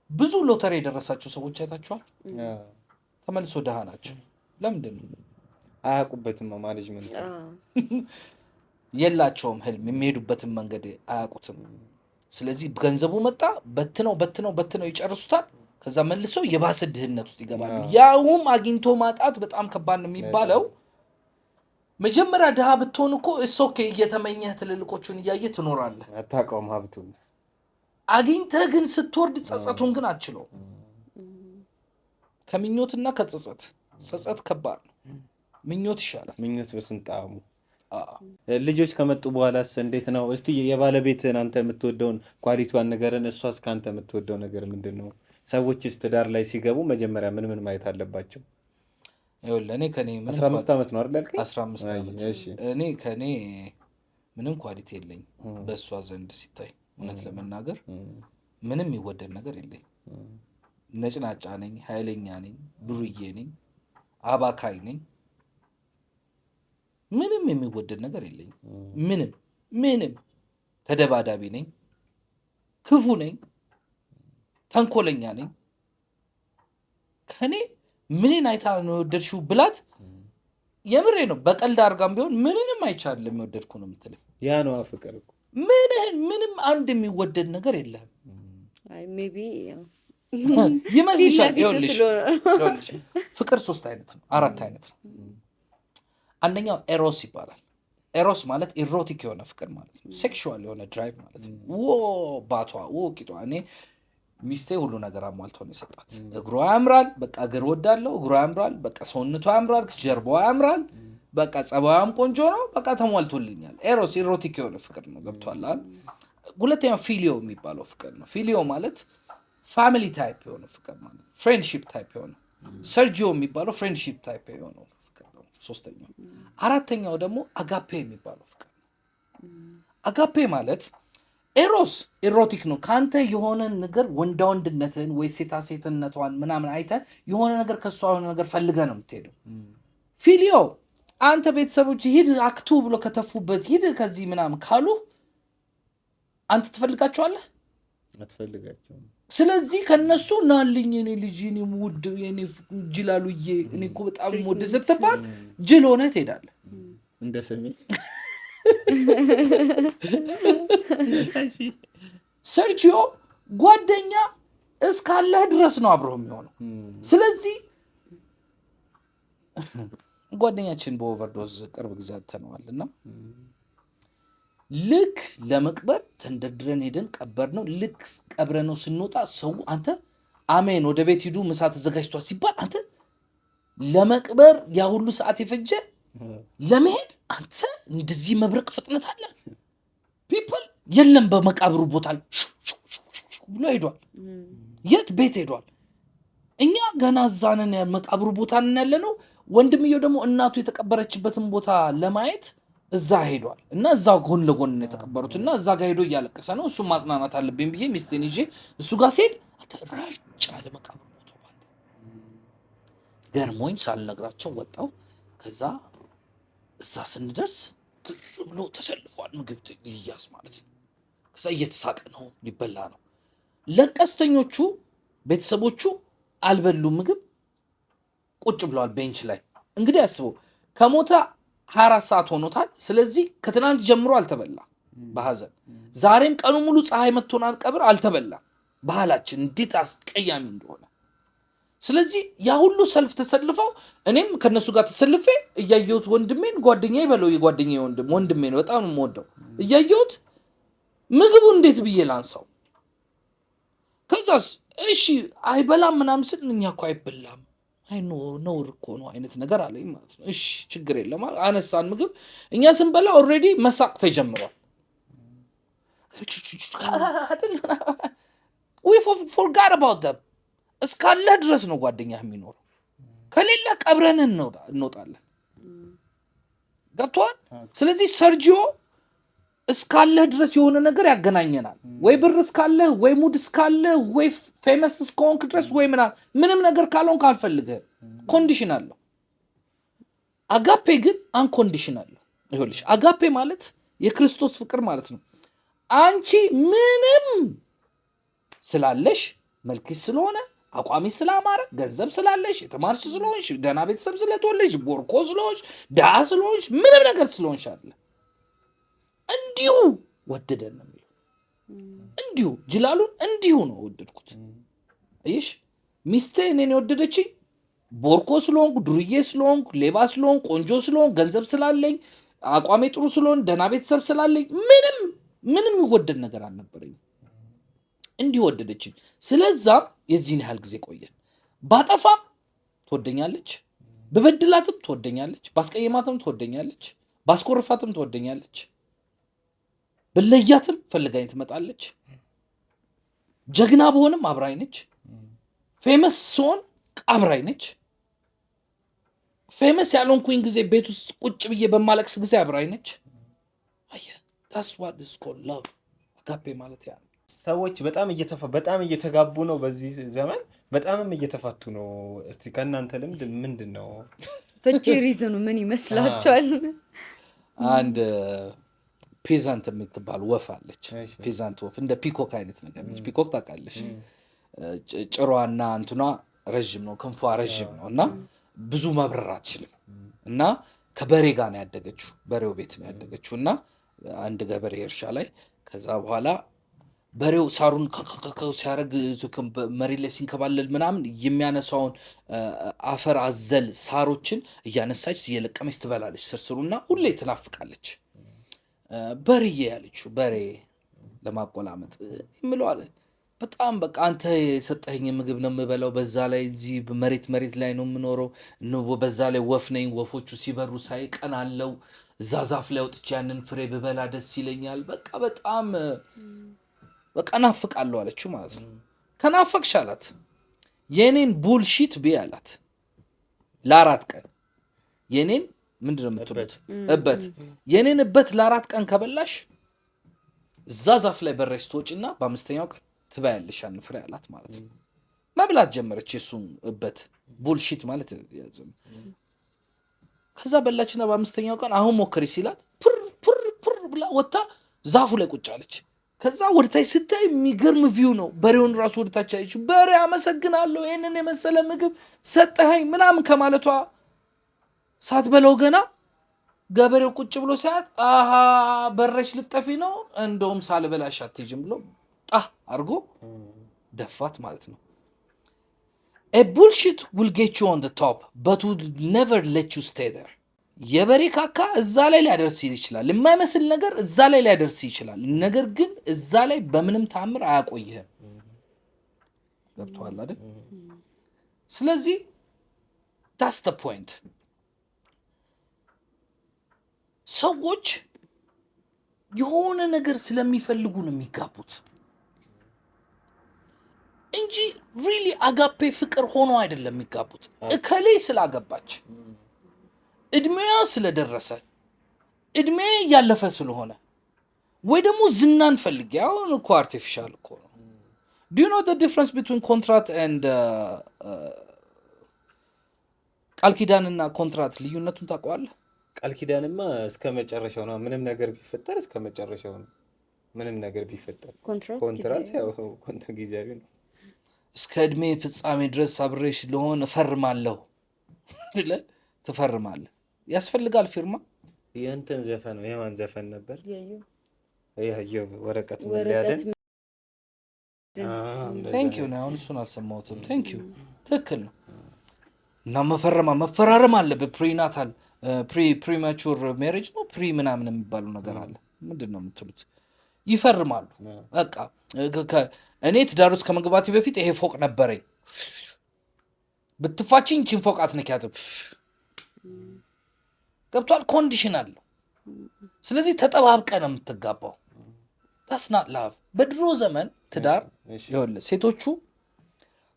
ብዙ ሎተሪ የደረሳቸው ሰዎች አይታችኋል? ተመልሶ ድሃ ናቸው። ለምንድን ነው? አያውቁበትም። ማኔጅመንት የላቸውም። ህልም የሚሄዱበትን መንገድ አያውቁትም። ስለዚህ ገንዘቡ መጣ፣ በትነው ይጨርሱታል። ከዛ መልሰው የባሰ ድህነት ውስጥ ይገባሉ። ያውም አግኝቶ ማጣት በጣም ከባድ ነው የሚባለው። መጀመሪያ ድሃ ብትሆን እኮ ኦኬ እየተመኘህ ትልልቆቹን እያየህ ትኖራለህ፣ አታውቀውም ሀብቱን። አግኝተህ ግን ስትወርድ ጸጸቱን ግን አትችለውም። ከምኞትና ከጸጸት ጸጸት ከባድ ነው፣ ምኞት ይሻላል። ምኞት በስንት ጣዕሙ። ልጆች ከመጡ በኋላስ እንዴት ነው? እስቲ የባለቤትህን አንተ የምትወደውን ኳሊቲዋን ነገርን፣ እሷስ ከአንተ የምትወደው ነገር ምንድን ነው? ሰዎችስ ትዳር ላይ ሲገቡ መጀመሪያ ምን ማየት አለባቸው? እኔ ከኔ 15 ዓመት ነው አይደል ያልከኝ? 15 ዓመት። እኔ ከኔ ምንም ኳሊቲ የለኝ በእሷ ዘንድ ሲታይ፣ እውነት ለመናገር ምንም የሚወደድ ነገር የለኝ። ነጭናጫ ነኝ፣ ኃይለኛ ነኝ፣ ዱርዬ ነኝ፣ አባካይ ነኝ። ምንም የሚወደድ ነገር የለኝ። ምንም ተደባዳቢ ነኝ፣ ክፉ ነኝ፣ ተንኮለኛ ነኝ። ከኔ ምንን አይታ ነው የወደድሽው ብላት፣ የምሬ ነው በቀልድ አድርጋም ቢሆን ምንንም አይቻልም የሚወደድኩ ነው የምትለኝ። ያ ነው ፍቅር እኮ። ምንም አንድ የሚወደድ ነገር የለም። ሜቢ ይመስልሻል? ይኸውልሽ ፍቅር 3 አይነት ነው 4 አይነት ነው። አንደኛው ኤሮስ ይባላል። ኤሮስ ማለት ኢሮቲክ የሆነ ፍቅር ማለት ነው። ሴክሹዋል የሆነ ድራይቭ ማለት ነው። ባቷ ቂጧ። እኔ ሚስቴ ሁሉ ነገር አሟልቶ ነው የሰጣት። እግሯ ያምራል፣ በቃ እግር ወዳለው፣ እግሯ ያምራል፣ በቃ ሰውነቷ ያምራል፣ ጀርባዋ ያምራል፣ በቃ ጸባዩም ቆንጆ ነው፣ በቃ ተሟልቶልኛል። ኤሮስ ኢሮቲክ የሆነ ፍቅር ነው። ገብቷል? ሁለተኛው ፊሊዮ የሚባለው ፍቅር ነው። ፊሊዮ ማለት ፋሚሊ ታይፕ የሆነ ፍቅር ማለት ነው። ፍሬንድሺፕ ታይፕ የሆነ ሰርጂዮ የሚባለው ፍሬንድሺፕ ታይፕ የሆነው ፍቅር ነው። 3ኛው። 4ኛው ደግሞ አጋፔ የሚባለው ፍቅር ነው። አጋፔ ማለት ኤሮስ ኢሮቲክ ነው። ከአንተ የሆነ ነገር ወንዳ ወንድነትን ወይ ሴታ ሴትነቷን ምናምን አይተህ የሆነ ነገር ከሷ የሆነ ነገር ፈልገህ ነው የምትሄደው። ፊሊዮ አንተ ቤተሰቦች ሂድ አክቱ ብሎ ከተፉበት ሂድ ከዚህ ምናምን ካሉ አንተ ትፈልጋቸዋለህ? አትፈልጋቸውም። ስለዚህ ከነሱ ናልኝ እኔ ልጅ እኔ ውድ እኔ ጅላሉዬ እኔ እኮ በጣም ወድ ስትባል ጅል ሆነህ ትሄዳለህ። እንደ ስሜ ሰርጂዮ ጓደኛ እስካለህ ድረስ ነው አብረው የሚሆነው። ስለዚህ ጓደኛችን በኦቨርዶዝ ቅርብ ጊዜ አጥተነዋልና ልክ ለመቅበር ተንደርድረን ሄደን ቀበር ነው። ልክ ቀብረ ነው ስንወጣ ሰው አንተ አሜን ወደ ቤት ሂዱ ምሳ ተዘጋጅቷል ሲባል አንተ ለመቅበር ያ ሁሉ ሰዓት የፈጀ ለመሄድ አንተ እንደዚህ መብረቅ ፍጥነት አለ። ፒፕል የለም በመቃብሩ ቦታ ብሎ ሄዷል። የት ቤት ሄዷል። እኛ ገና እዛንን መቃብሩ ቦታ ነን ያለ ነው። ወንድምየው ደግሞ እናቱ የተቀበረችበትን ቦታ ለማየት እዛ ሄዷል እና እዛ ጎን ለጎን ነው የተቀበሩት እና እዛ ጋር ሄዶ እያለቀሰ ነው። እሱ ማጽናናት አለብኝ ብዬ ሚስቴን ይዤ እሱ ጋር ሲሄድ አተራጭ አለ መቃብር ቦታ ባንድ ገርሞኝ ሳልነግራቸው ወጣው። ከዛ እዛ ስንደርስ ግር ብሎ ተሰልፏል። ምግብ ሊያዝ ማለት ነው። ከዛ እየተሳቀ ነው፣ ሊበላ ነው። ለቀስተኞቹ ቤተሰቦቹ አልበሉም ምግብ፣ ቁጭ ብለዋል ቤንች ላይ። እንግዲህ አስበው ከሞታ 24 ሰዓት ሆኖታል። ስለዚህ ከትናንት ጀምሮ አልተበላ በሐዘን ዛሬም ቀኑ ሙሉ ፀሐይ መጥቶናል፣ ቀብር አልተበላ። ባህላችን እንዴት አስቀያሚ እንደሆነ። ስለዚህ ያ ሁሉ ሰልፍ ተሰልፈው እኔም ከነሱ ጋር ተሰልፌ እያየሁት ወንድሜን ጓደኛዬ በለው የጓደኛዬ ወንድሜ ነው በጣም የምወደው እያየሁት ምግቡ እንዴት ብዬ ላንሳው? ከዛስ እሺ አይበላም ምናምን ስል እኛ እኮ አይበላም አይ ነውር እኮ ነው አይነት ነገር አለኝ ማለት ነው። እሺ ችግር የለም አነሳን ምግብ። እኛ ስንበላ ኦልሬዲ መሳቅ ተጀምሯል። we forgot about them። እስካለህ ድረስ ነው ጓደኛህ የሚኖረው። ከሌለ ቀብረን እንወጣለን። ገብቶሃል? ስለዚህ ሰርጂዮ እስካለህ ድረስ የሆነ ነገር ያገናኘናል። ወይ ብር እስካለህ፣ ወይ ሙድ እስካለህ፣ ወይ ፌመስ እስከሆንክ ድረስ ወይ ምንም ነገር ካልሆንክ አልፈልግህም። ኮንዲሽን አለው። አጋፔ ግን አንኮንዲሽን አለው። ይኸውልሽ አጋፔ ማለት የክርስቶስ ፍቅር ማለት ነው። አንቺ ምንም ስላለሽ፣ መልክሽ ስለሆነ፣ አቋሚ ስላማረ፣ ገንዘብ ስላለሽ፣ የተማርሽ ስለሆንሽ፣ ደህና ቤተሰብ ስለተወለሽ፣ ቦርኮ ስለሆንሽ፣ ድሃ ስለሆንሽ፣ ምንም ነገር ስለሆንሽ አለ እንዲሁ ወደደን ነው የሚለው። እንዲሁ ጅላሉን እንዲሁ ነው ወደድኩት። እይሽ ሚስቴ እኔን የወደደችኝ ቦርኮ ስለሆንኩ፣ ዱርዬ ስለሆንኩ፣ ሌባ ስለሆንኩ፣ ቆንጆ ስለሆንኩ፣ ገንዘብ ስላለኝ፣ አቋሜ ጥሩ ስለሆን፣ ደህና ቤተሰብ ስላለኝ ምንም ይወደድ ነገር አልነበረኝም። እንዲህ ወደደችኝ። ስለዛም የዚህን ያህል ጊዜ ቆየን። ባጠፋም ትወደኛለች፣ በበድላትም ትወደኛለች፣ ባስቀየማትም ትወደኛለች፣ ባስኮርፋትም ትወደኛለች፣ በለያትም ፈልጋኝ ትመጣለች። ጀግና በሆንም አብራኝ ነች። ፌመስ ስሆን አብራኝ ነች። ፌመስ ያልሆንኩኝ ጊዜ ቤት ውስጥ ቁጭ ብዬ በማለቅስ ጊዜ አብራኝ ነች። አየህ that's what is called love አጋፔ ማለት ያ ነው። ሰዎች በጣም እየተጋቡ ነው በዚህ ዘመን፣ በጣምም እየተፋቱ ነው። እስቲ ከእናንተ ልምድ ምንድን ነው ፍቺ ሪዝኑ ምን ይመስላችኋል? አንድ ፔዛንት የምትባል ወፍ አለች። ፔዛንት ወፍ እንደ ፒኮክ አይነት ነገር ነች። ፒኮክ ታውቃለች። ጭሯና እንትኗ ረዥም ነው፣ ክንፏ ረዥም ነው እና ብዙ መብረር አትችልም እና ከበሬ ጋር ነው ያደገችው። በሬው ቤት ነው ያደገችው እና አንድ ገበሬ እርሻ ላይ ከዛ በኋላ በሬው ሳሩን ሲያረግ መሬት ላይ ሲንከባለል ምናምን የሚያነሳውን አፈር አዘል ሳሮችን እያነሳች እየለቀመች ትበላለች ስርስሩና ሁሌ ትናፍቃለች። በሬዬ ያለችው በሬ ለማቆላመጥ ይምለዋል። በጣም በቃ አንተ የሰጠኸኝ ምግብ ነው የምበላው፣ በዛ ላይ እዚህ መሬት ላይ ነው የምኖረው፣ በዛ ላይ ወፍ ነኝ፣ ወፎቹ ሲበሩ ሳይ ቀናለው፣ እዛ ዛፍ ላይ ወጥቼ ያንን ፍሬ ብበላ ደስ ይለኛል፣ በቃ በጣም በቃ ናፍቃለሁ አለችው ማለት ነው። ከናፈቅሽ አላት የኔን ቡልሺት ቢ አላት ለ4 ቀን የኔን ምንድነው የምትሉት እበት የኔን እበት ለ4 ቀን ከበላሽ እዛ ዛፍ ላይ በረሽ ትወጪና በ5ኛው ቀን ትበያለሽ ያን ፍሬ አላት ማለት ነው። መብላት ጀመረች የሱን እበት ቡልሺት ማለት ያዘም። ከዛ በላችና በ5ኛው ቀን አሁን ሞክሪ ሲላት ፑር ብላ ወጣ ዛፉ ላይ ቁጭ አለች። ከዛ ወደታች ስታይ የሚገርም ቪው ነው። በሬውን ራሱ ወደታች አይች በሬ አመሰግናለሁ ይሄንን የመሰለ ምግብ ሰጠኸኝ ምናምን ከማለቷ ሳትበለው ገና ገበሬው ቁጭ ብሎ ሲያት አሃ በረሽ ልጠፊ ነው እንደውም ሳልበላሽ አትሄጂም ብሎ አርጎ ደፋት ማለት ነው። a bullshit will get you on the top but will never let you stay there የበሬ ካካ እዛ ላይ ሊያደርስ ይችላል። የማይመስል ነገር እዛ ላይ ሊያደርስ ይችላል። ነገር ግን እዛ ላይ በምንም ታምር አያቆይህም። ገብቶሃል አይደል? ስለዚህ that's the point። ሰዎች የሆነ ነገር ስለሚፈልጉ ነው የሚጋቡት እንጂ really አጋፔ ፍቅር ሆኖ አይደለም የሚጋቡት። እከሌ ስላገባች እድሜዋ ስለደረሰ እድሜ ያለፈ ስለሆነ ወይ ደግሞ ዝናን ፈልጌ አሁን እኮ አርቲፊሻል እኮ ነው። do you know the difference between contract and ቃል ኪዳንና ኮንትራት ልዩነቱን ታውቀዋለህ? ቃል ኪዳንማ እስከ መጨረሻው ነው። ምንም ነገር ቢፈጠር እስከ መጨረሻው ነው። ምንም ነገር ቢፈጠር ኮንትራት ያው ጊዜያዊ ነው። እስከ እድሜ ፍጻሜ ድረስ አብሬሽ ልሆን እፈርማለሁ ብለህ ትፈርማለህ። ያስፈልጋል ፊርማ። የእንትን ዘፈን ነው። የማን ዘፈን ነበር? ያየው ወረቀት መለያደን ቴንክ ዩ ነው። አሁን እሱን አልሰማሁትም። ቴንክ ዩ ትክክል ነው። እና መፈራረም አለበት። ፕሪናታል ፕሪማቹር ሜሬጅ ነው ፕሪ ምናምን የሚባለው ነገር አለ። ምንድን ነው የምትሉት? ይፈርማሉ። በቃ እኔ ትዳር ውስጥ ከመግባቴ በፊት ይሄ ፎቅ ነበረኝ፣ ብትፋችኝ ቺን ፎቅ አትነኪያትም። ገብቷል? ኮንዲሽን አለው። ስለዚህ ተጠባብቀ ነው የምትጋባው። that's not love። በድሮ ዘመን ትዳር ይኸውልህ ሴቶቹ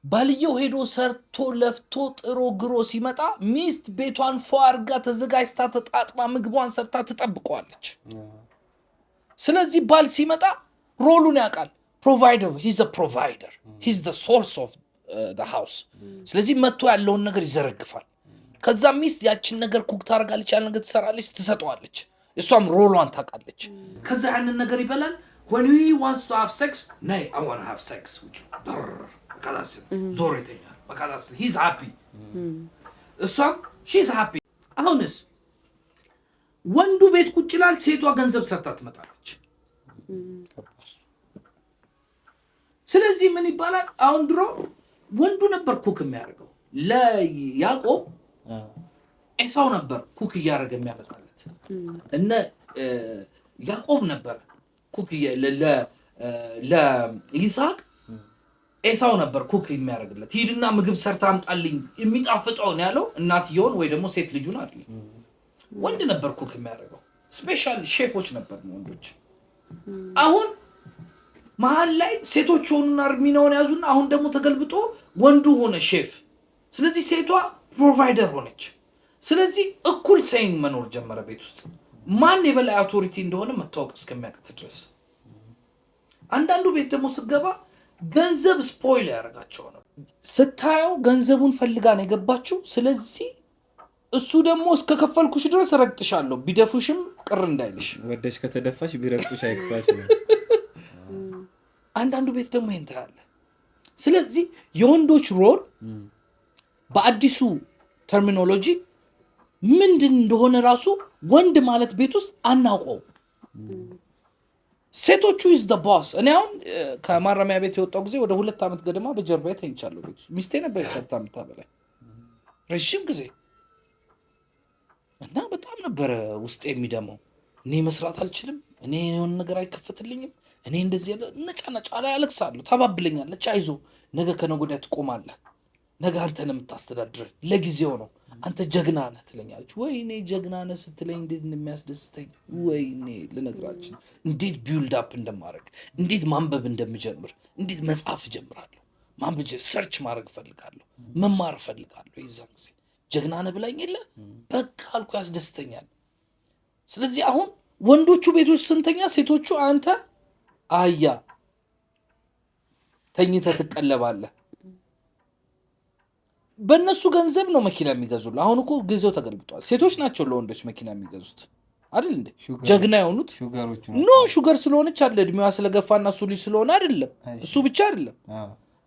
ባልየው ሄዶ ሰርቶ ለፍቶ ጥሮ ግሮ ሲመጣ ሚስት ቤቷን ፏ አርጋ ተዘጋጅታ ተጣጥማ ምግቧን ሰርታ ትጠብቀዋለች። ስለዚህ ባል ሲመጣ ሮሉን ያውቃል። ፕሮቫይደር he's a provider, he's the source of the house። ስለዚህ መጥቶ ያለውን ነገር ይዘረግፋል። ከዛ ሚስት ያችን ነገር ኩክ ታርጋለች፣ ያን ነገር ትሰራለች፣ ትሰጠዋለች። እሷም ሮሏን ታውቃለች። ከዛ ያንን ነገር ይበላል። when he wants to have sex nay I want to have sex with you በቃላስ ዞር ይተኛል። በቃላስ he's happy እሷም she's happy። አሁንስ ወንዱ ቤት ቁጭ ይላል፣ ሴቷ ገንዘብ ሰርታ ትመጣለች። ስለዚህ ምን ይባላል? አሁን ድሮ ወንዱ ነበር ኩክ የሚያደርገው። ለያዕቆብ ኤሳው ነበር ኩክ እያደረገ የሚያመጣለት። እነ ያዕቆብ ነበር ኩክ ለይስሐቅ ኤሳው ነበር ኩክ የሚያደርግለት። ሂድና ምግብ ሰርታ አምጣልኝ የሚጣፍጠውን ያለው እናትየውን ወይ ደግሞ ሴት ልጁን አይደለም፣ ወንድ ነበር ኩክ የሚያደርገው። ስፔሻል ሼፎች ነበር ወንዶች። አሁን መሀል ላይ ሴቶች ሆኑና ሚናውን ያዙና አሁን ደግሞ ተገልብጦ ወንዱ ሆነ ሼፍ። ስለዚህ ሴቷ ፕሮቫይደር ሆነች። ስለዚህ እኩል ሰይን መኖር ጀመረ ቤት ውስጥ። ማን የበላይ አውቶሪቲ እንደሆነ መታወቅ እስከሚያቅት ድረስ። አንዳንዱ ቤት ደግሞ ስገባ ገንዘብ ስፖይል ያደርጋቸው ነው። ስታየው ገንዘቡን ፈልጋ ነው የገባችው። ስለዚህ እሱ ደግሞ እስከ ከፈልኩሽ ድረስ ረግጥሻለሁ፣ ቢደፉሽም ቅር እንዳይልሽ። ወደሽ ከተደፋሽ ቢረግጡሽ አይክፋሽ። አንዳንዱ ቤት ደግሞ ይሄን ታያለህ። ስለዚህ የወንዶች ሮል በአዲሱ ተርሚኖሎጂ ምንድን እንደሆነ ራሱ ወንድ ማለት ቤት ውስጥ አናውቀው። ሴቶቹ is the boss። እኔ አሁን ከማረሚያ ቤት የወጣው ጊዜ ወደ 2 ዓመት ገደማ በጀርባዬ ተኝቻለሁ ቤት ውስጥ። ሚስቴ ነበር ሰርታ የምታበላኝ ረዥም ጊዜ እና በጣም ነበረ ውስጥ የሚደመው። እኔ መስራት አልችልም፣ እኔ የሆነ ነገር አይከፈትልኝም፣ እኔ እንደዚህ ያለ ነጫ ላይ አለቅሳለሁ። ታባብለኛለች፣ አይዞ ነገ ከነገ ወዲያ ትቆማለህ፣ ነገ አንተ ነው የምታስተዳድረህ፣ ለጊዜው ነው፣ አንተ ጀግና ነህ ትለኛለች። ወይኔ ጀግና ነህ ስትለኝ እንዴት እንደሚያስደስተኝ ወይኔ ልነግራችን፣ እንዴት ቢውልድ አፕ እንደማድረግ፣ እንዴት ማንበብ እንደምጀምር፣ እንዴት መጽሐፍ እጀምራለሁ፣ ማንበብ ሰርች ማድረግ እፈልጋለሁ፣ መማር እፈልጋለሁ። የዛን ጊዜ ጀግና ነህ ብላኝ የለ በቃ አልኩ፣ ያስደስተኛል። ስለዚህ አሁን ወንዶቹ ቤቶች ስንተኛ፣ ሴቶቹ አንተ አህያ ተኝተህ ትቀለባለህ። በእነሱ ገንዘብ ነው መኪና የሚገዙልህ። አሁን እኮ ጊዜው ተገልብጧል። ሴቶች ናቸው ለወንዶች መኪና የሚገዙት አይደል እንዴ? ጀግና የሆኑት ኖ ሹገር ስለሆነች አለ እድሜዋ ስለገፋና እሱ ልጅ ስለሆነ አይደለም። እሱ ብቻ አይደለም፣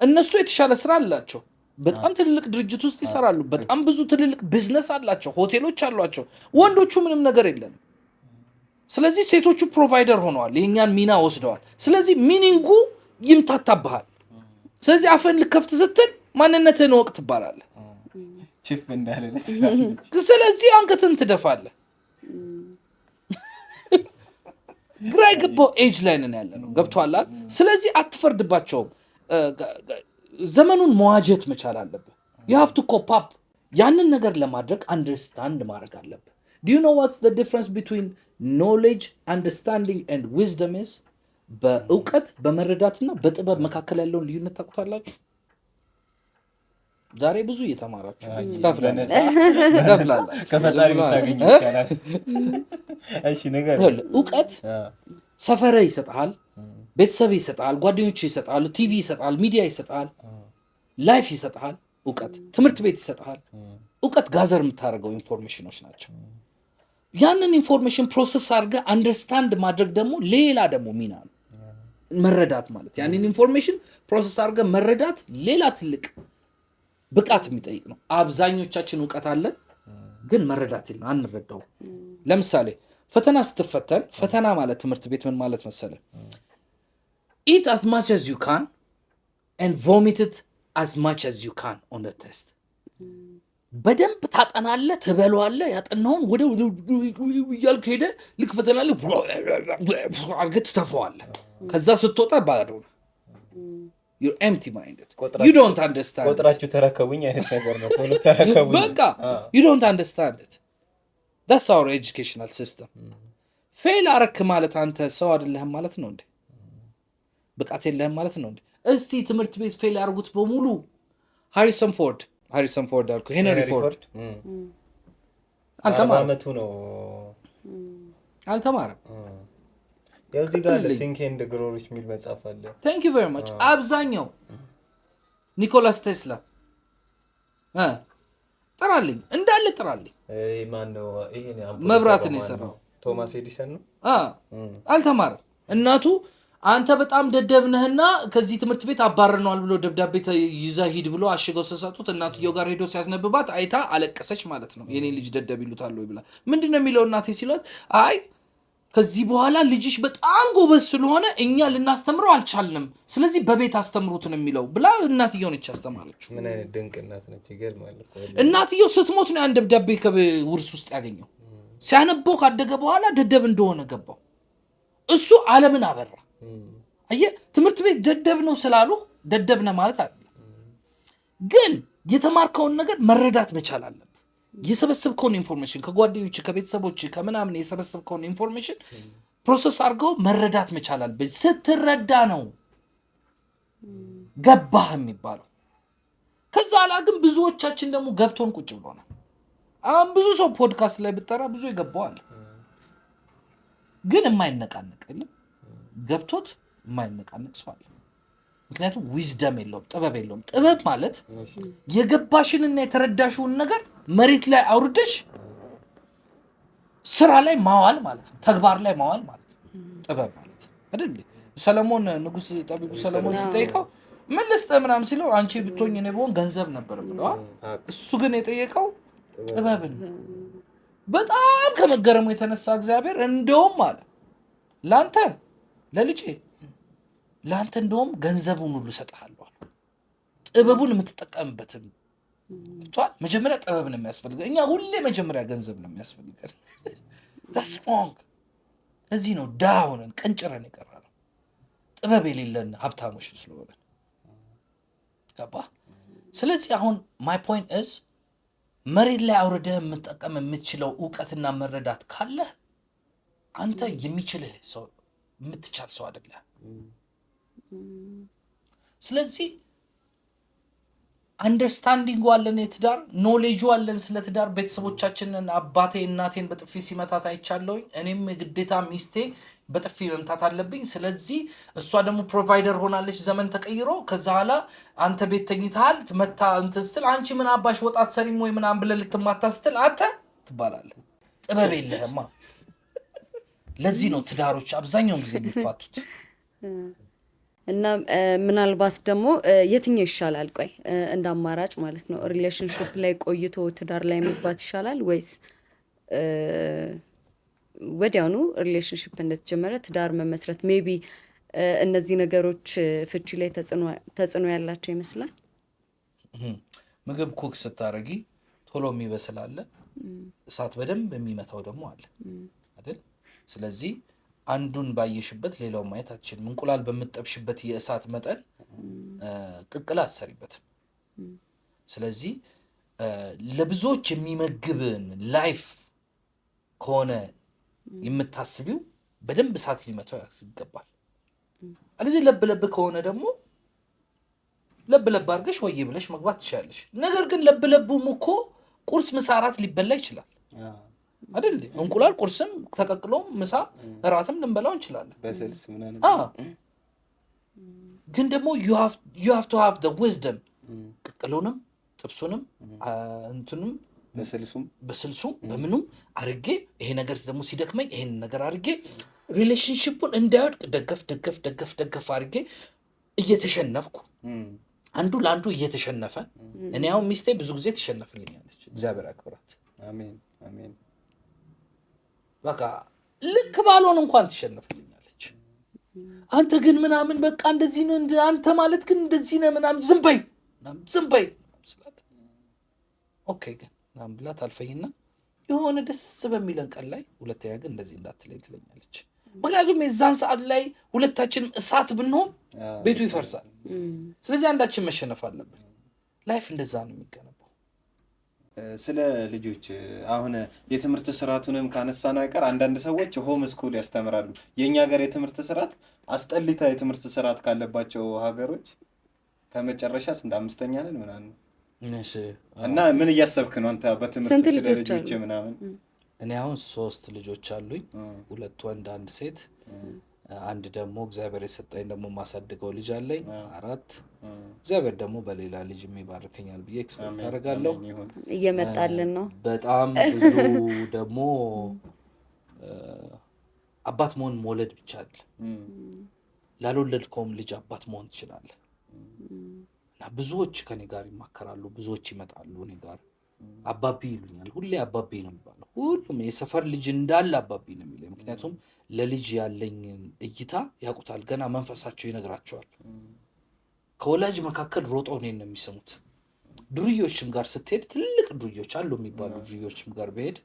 እነሱ የተሻለ ስራ አላቸው። በጣም ትልልቅ ድርጅት ውስጥ ይሰራሉ። በጣም ብዙ ትልልቅ ቢዝነስ አላቸው፣ ሆቴሎች አሏቸው። ወንዶቹ ምንም ነገር የለም። ስለዚህ ሴቶቹ ፕሮቫይደር ሆነዋል፣ የእኛን ሚና ወስደዋል። ስለዚህ ሚኒንጉ ይምታታብሃል። ስለዚህ አፈን ልከፍት ስትል ማንነትህን ወቅ ትባላለህ። ቺፍ እንዳለ ስለዚህ አንገትን ትደፋለህ። ግራ የገባው ኤጅ ላይ ነን ያለ ነው። ገብቶሃል? ስለዚህ አትፈርድባቸውም። ዘመኑን መዋጀት መቻል አለብህ። you have to cope up። ያንን ነገር ለማድረግ አንደርስታንድ ማድረግ አለብህ። do you know what's the difference between knowledge, understanding and wisdom is? በእውቀት በመረዳትና በጥበብ መካከል ያለውን ልዩነት ታውቁታላችሁ? ዛሬ ብዙ እየተማራችሁ ከፈጣሪ የምታገኙ ይቻላል። እሺ ነገር እውቀት ሰፈረ ይሰጣል፣ ቤተሰብ ይሰጣል፣ ጓደኞች ይሰጣል፣ ቲቪ ይሰጣል፣ ሚዲያ ይሰጣል፣ ላይፍ ይሰጣል። እውቀት ትምህርት ቤት ይሰጣል። እውቀት ጋዘር የምታደርገው ኢንፎርሜሽኖች ናቸው። ያንን ኢንፎርሜሽን ፕሮሰስ አድርገህ አንደርስታንድ ማድረግ ደግሞ ሌላ ደግሞ ሚና ነው። መረዳት ማለት ያንን ኢንፎርሜሽን ፕሮሰስ አድርገህ መረዳት ሌላ ትልቅ ብቃት የሚጠይቅ ነው። አብዛኞቻችን እውቀት አለን፣ ግን መረዳት የለም፣ አንረዳውም። ለምሳሌ ፈተና ስትፈተን፣ ፈተና ማለት ትምህርት ቤት ምን ማለት መሰለ? eat as much as you can and vomit it as much as you can on the test። በደንብ ታጠናለህ፣ ትበለዋለህ። ያጠናውን ወደ እያልክ ሄደህ ልክ ፈተና ላይ አድርገህ ትተፈዋለህ። ከዛ ስትወጣ ባዶ ነው። you're empty minded. you don't understand. ቆጥራችሁ ተረከቡኝ አይነት ነገር ነው። ቶሎ ተረከቡኝ በቃ you don't understand it. that's our educational system. ፌል አረክ ማለት አንተ ሰው አይደለህም ማለት ነው እንዴ? ብቃት የለህም ማለት ነው እንዴ? እስቲ ትምህርት ቤት ፌል ያርጉት በሙሉ ሃሪሰን ፎርድ አልኩ፣ ሄንሪ ፎርድ አልተማረም ነው አልተማረም። ያው እዚህ ጋር ቲንክ ኤንድ ግሮ ሪች የሚል መጽሐፍ አለ። thank you very much። አብዛኛው ኒኮላስ ቴስላ ጥራልኝ እንዳለ ጥራልኝ። ማን ነው ይሄ? መብራትን የሰራው ቶማስ ኤዲሰን ነው። አልተማረም። እናቱ አንተ በጣም ደደብ ነህና ከዚህ ትምህርት ቤት አባረነዋል ብሎ ደብዳቤ ይዘህ ሂድ ብሎ አሽገው ሰሰጡት። እናትየው ጋር ሄዶ ሲያስነብባት አይታ አለቀሰች ማለት ነው። የኔ ልጅ ደደብ ይሉታል ወይ ብላ። ምንድነው የሚለው እናቴ ሲሏት፣ አይ ከዚህ በኋላ ልጅሽ በጣም ጎበዝ ስለሆነ እኛ ልናስተምረው አልቻልንም፣ ስለዚህ በቤት አስተምሩት ነው የሚለው ብላ እናትየው ነች ያስተማረችው። ምን አይነት ድንቅ እናት ነች! ይገርማል እኮ። እናትየው ስትሞት ነው ያን ደብዳቤ ከውርስ ውስጥ ያገኘው። ሲያነበው ካደገ በኋላ ደደብ እንደሆነ ገባው። እሱ ዓለምን አበራ። አየህ፣ ትምህርት ቤት ደደብ ነው ስላሉ ደደብ ነህ ማለት አይደለም፣ ግን የተማርከውን ነገር መረዳት መቻል አለብህ። የሰበሰብከውን ኢንፎርሜሽን ከጓደኞች ከቤተሰቦች ከምናምን የሰበሰብከውን ኢንፎርሜሽን ፕሮሰስ አድርገው መረዳት መቻል አለብህ። ስትረዳ ነው ገባህ የሚባለው። ከዛ ላ ግን ብዙዎቻችን ደግሞ ገብቶን ቁጭ ብሎናል። አሁን ብዙ ሰው ፖድካስት ላይ ብጠራ ብዙ ይገባዋል፣ ግን የማይነቃነቅ የለም። ገብቶት የማይነቃነቅ ሰው አለ። ምክንያቱም ዊዝደም የለውም፣ ጥበብ የለውም። ጥበብ ማለት የገባሽንና የተረዳሽውን ነገር መሬት ላይ አውርደሽ ስራ ላይ ማዋል ማለት ነው፣ ተግባር ላይ ማዋል ማለት ነው ጥበብ ማለት አይደል? ሰለሞን ንጉስ ጠቢቡ ሰለሞን ሲጠይቀው ምን ልስጥህ ምናምን ሲለው አንቺ ብትሆኝ እኔ ብሆን ገንዘብ ነበር ብለዋል። እሱ ግን የጠየቀው ጥበብን። በጣም ከመገረሙ የተነሳ እግዚአብሔር እንደውም አለ ላንተ ለልጄ ላንተ እንደውም ገንዘቡን ሁሉ እሰጥሃለሁ፣ ጥበቡን የምትጠቀምበትን ብቷል። መጀመሪያ ጥበብ ነው የሚያስፈልገን። እኛ ሁሌ መጀመሪያ ገንዘብ ነው የሚያስፈልገን። ዳስ ሮንግ። እዚህ ነው ድሃ ሆነን ቀንጭረን የቀረነው፣ ጥበብ የሌለን ሀብታሞች ስለሆነ ገባ። ስለዚህ አሁን ማይ ፖይንት ኢዝ መሬት ላይ አውርደህ የምጠቀም የምትችለው እውቀትና መረዳት ካለህ አንተ የሚችልህ ሰው የምትቻል ሰው አይደለም። ስለዚህ አንደርስታንዲንግ አለን፣ የትዳር ኖሌጁ አለን ስለ ትዳር። ቤተሰቦቻችንን አባቴ እናቴን በጥፊ ሲመታት አይቻለሁኝ። እኔም ግዴታ ሚስቴ በጥፊ መምታት አለብኝ። ስለዚህ እሷ ደግሞ ፕሮቫይደር ሆናለች። ዘመን ተቀይሮ ከዛ ኋላ አንተ ቤት ተኝተሃል መታ እንትን ስትል አንቺ ምን አባሽ ወጣት ሰሪም ወይ ምናምን ብለህ ልትማታ ስትል አንተ ትባላለህ። ጥበብ የለህማ። ለዚህ ነው ትዳሮች አብዛኛውን ጊዜ የሚፋቱት። እና ምናልባት ደግሞ የትኛው ይሻላል? ቆይ እንደ አማራጭ ማለት ነው ሪሌሽንሽፕ ላይ ቆይቶ ትዳር ላይ መግባት ይሻላል ወይስ ወዲያውኑ ሪሌሽንሽፕ እንደተጀመረ ትዳር መመስረት? ሜቢ እነዚህ ነገሮች ፍቺ ላይ ተጽዕኖ ያላቸው ይመስላል። ምግብ ኩክ ስታረጊ ቶሎ የሚበስል አለ፣ እሳት በደንብ የሚመታው ደግሞ አለ አይደል? ስለዚህ አንዱን ባየሽበት ሌላው ማየት አትችልም። እንቁላል በምጠብሽበት የእሳት መጠን ቅቅል አሰሪበትም። ስለዚህ ለብዙዎች የሚመግብን ላይፍ ከሆነ የምታስቢው በደንብ እሳት ሊመታው ይገባል። አለዚህ ለብ ለብ ከሆነ ደግሞ ለብ ለብ አድርገሽ ወይ ብለሽ መግባት ትችላለሽ። ነገር ግን ለብ ለቡም እኮ ቁርስ፣ ምሳ፣ እራት ሊበላ ይችላል አይደል? እንቁላል ቁርስም ተቀቅሎም ምሳ እራትም ልንበላው እንችላለን። በስልስ ምናምን ግን ደግሞ you have to have the wisdom ቅቅሉንም ጥብሱንም እንትንም በስልሱም በምኑም አርጌ ይሄ ነገር ደግሞ ሲደክመኝ ይሄን ነገር አርጌ ሪሌሽንሺፑን እንዳይወድቅ ደገፍ አርጌ እየተሸነፍኩ አንዱ ለአንዱ እየተሸነፈ እኔ አሁን ሚስቴ ብዙ ጊዜ ትሸነፍልኛለች። እግዚአብሔር አክብራት። አሜን አሜን። በቃ ልክ ባልሆን እንኳን ትሸነፍልኛለች። አንተ ግን ምናምን በቃ እንደዚህ ነው አንተ ማለት ግን እንደዚህ ነው ምናምን ዝም በይ ስላት ኦኬ ግን ምናምን ብላ ታልፈኝና የሆነ ደስ በሚለን ቀን ላይ ሁለተኛ ግን እንደዚህ እንዳትለኝ ትለኛለች። ምክንያቱም የዛን ሰዓት ላይ ሁለታችንም እሳት ብንሆን ቤቱ ይፈርሳል። ስለዚህ አንዳችን መሸነፍ አለብን። ላይፍ እንደዛ ነው የሚገነባው። ስለ ልጆች አሁን የትምህርት ስርዓቱንም ካነሳን አይቀር አንዳንድ ሰዎች ሆም ስኩል ያስተምራሉ። የኛ ሀገር የትምህርት ስርዓት አስጠሊታ የትምህርት ስርዓት ካለባቸው ሀገሮች ከመጨረሻ ስንት አምስተኛ ነን ምናምን እና ምን እያሰብክ ነው አንተ በትምህርት ልጆች ምናምን? እኔ አሁን 3 ልጆች አሉኝ፣ 2 ወንድ 1 ሴት። አንድ ደግሞ እግዚአብሔር የሰጠኝ ደግሞ ማሳድገው ልጅ አለኝ 4። እግዚአብሔር ደግሞ በሌላ ልጅ የሚባርከኛል ብዬ ኤክስፔክት አደርጋለሁ። እየመጣልን ነው። በጣም ብዙ ደግሞ አባት መውለድ ብቻ አይደለም፣ ላልወለድከውም ልጅ አባት መሆን ትችላለህ። እና ብዙዎች ከኔ ጋር ይማከራሉ፣ ብዙዎች ይመጣሉ እኔ ጋር አባቢ ይሉኛል። ሁሌ አባቢ ነው የሚባለው። ሁሉም የሰፈር ልጅ እንዳለ አባቢ ነው የሚለው። ምክንያቱም ለልጅ ያለኝ እይታ ያውቁታል፣ ገና መንፈሳቸው ይነግራቸዋል። ከወላጅ መካከል ሮጠው እኔን ነው የሚሰሙት። ዱርዮችም ጋር ስትሄድ ትልቅ ዱርዮች አሉ የሚባሉ ዱርዮችም ጋር ብሄድ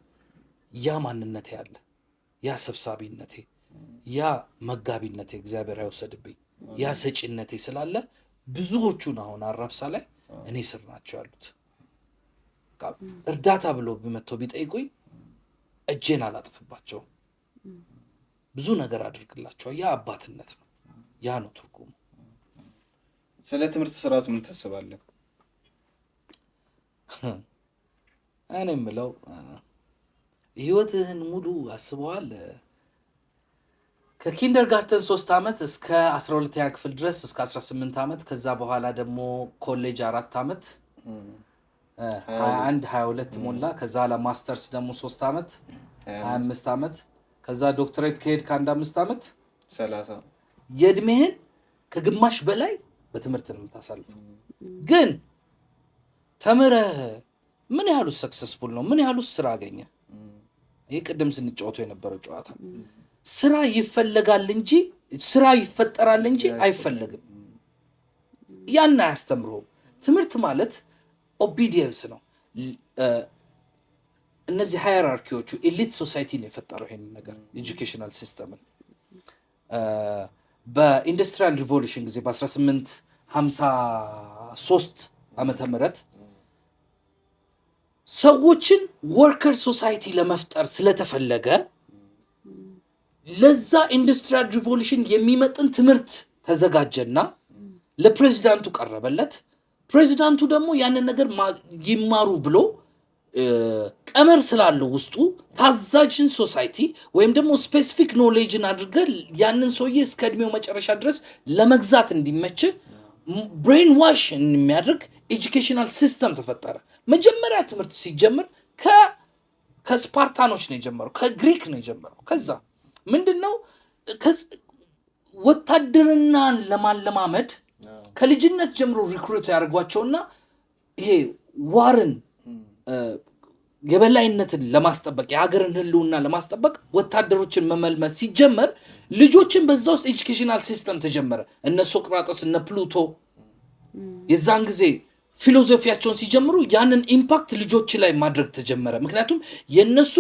ያ ማንነቴ አለ፣ ያ ሰብሳቢነቴ፣ ያ መጋቢነቴ እግዚአብሔር አይወሰድብኝ፣ ያ ሰጪነቴ ስላለ ብዙዎቹን አሁን አራብሳ ላይ እኔ ስር ናቸው ያሉት። እርዳታ ብሎ ቢመተው ቢጠይቁኝ እጄን አላጥፍባቸውም፣ ብዙ ነገር አድርግላቸዋል። ያ አባትነት ነው፣ ያ ነው ትርጉሙ። ስለ ትምህርት ስርዓቱ ምን ታስባለህ? እኔ የምለው ህይወትህን ሙሉ አስበዋል። ከኪንደርጋርተን 3 ዓመት እስከ 12ኛ ክፍል ድረስ እስከ 18 ዓመት፣ ከዛ በኋላ ደግሞ ኮሌጅ 4 ዓመት 21 22 ሞላ። ከዛ ለማስተርስ ደግሞ 3 ዓመት 25 ዓመት፣ ከዛ ዶክተሬት ከሄድ ከአንድ 5 ዓመት 30። የእድሜህን ከግማሽ በላይ በትምህርት ነው የምታሳልፈው። ግን ተምረህ ምን ያህሉ ሰክሰስፉል ነው? ምን ያህሉ ስራ አገኘ? ይህ ቅድም ስንጫወተው የነበረው ጨዋታ ስራ ይፈለጋል እንጂ ስራ ይፈጠራል እንጂ አይፈለግም። ያን አያስተምሩም። ትምህርት ማለት ኦቢዲየንስ ነው። እነዚህ ሃይራርኪዎቹ ኤሊት ሶሳይቲ ነው የፈጠረው ይሄንን ነገር ኤጁኬሽናል ሲስተምን። በኢንዱስትሪያል ሪቮሉሽን ጊዜ በ1853 ዓመተ ምህረት ሰዎችን ወርከር ሶሳይቲ ለመፍጠር ስለተፈለገ ለዛ ኢንዱስትሪያል ሪቮሉሽን የሚመጥን ትምህርት ተዘጋጀና ለፕሬዚዳንቱ ቀረበለት። ፕሬዚዳንቱ ደግሞ ያንን ነገር ይማሩ ብሎ ቀመር ስላለው ውስጡ ታዛዥን ሶሳይቲ ወይም ደግሞ ስፔሲፊክ ኖሌጅን አድርገህ ያንን ሰውዬ እስከ እድሜው መጨረሻ ድረስ ለመግዛት እንዲመች ብሬን ዋሽ የሚያደርግ ኤጁኬሽናል ሲስተም ተፈጠረ። መጀመሪያ ትምህርት ሲጀምር ከስፓርታኖች ነው የጀመረው፣ ከግሪክ ነው የጀመረው። ከዛ ምንድነው ወታደርናን ለማለማመድ ከልጅነት ጀምሮ ሪክሩት ያደርጓቸውና ይሄ ዋርን የበላይነትን ለማስጠበቅ የሀገርን ህልውና ለማስጠበቅ ወታደሮችን መመልመል ሲጀመር ልጆችን በዛ ውስጥ ኤጁኬሽናል ሲስተም ተጀመረ። እነ ሶቅራጠስ እነ ፕሉቶ የዛን ጊዜ ፊሎሶፊያቸውን ሲጀምሩ ያንን ኢምፓክት ልጆች ላይ ማድረግ ተጀመረ። ምክንያቱም የነሱ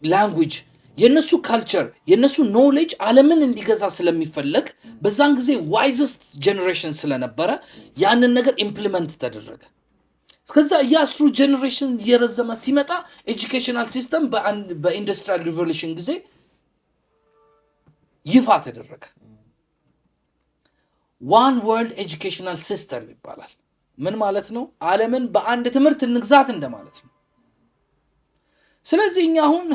ላንጉጅ የነሱ ካልቸር የነሱ ኖሌጅ ዓለምን እንዲገዛ ስለሚፈለግ በዛን ጊዜ ዋይዘስት ጄኔሬሽን ስለነበረ ያንን ነገር ኢምፕሊመንት ተደረገ። ከዛ ያስሩ ጄኔሬሽን እየረዘመ ሲመጣ ኤጁኬሽናል ሲስተም በኢንዱስትሪያል ሪቮሉሽን ጊዜ ይፋ ተደረገ። ዋን ወርልድ ኤጁኬሽናል ሲስተም ይባላል። ምን ማለት ነው? ዓለምን በአንድ ትምህርት እንግዛት እንደማለት ነው። ስለዚህ እኛ አሁን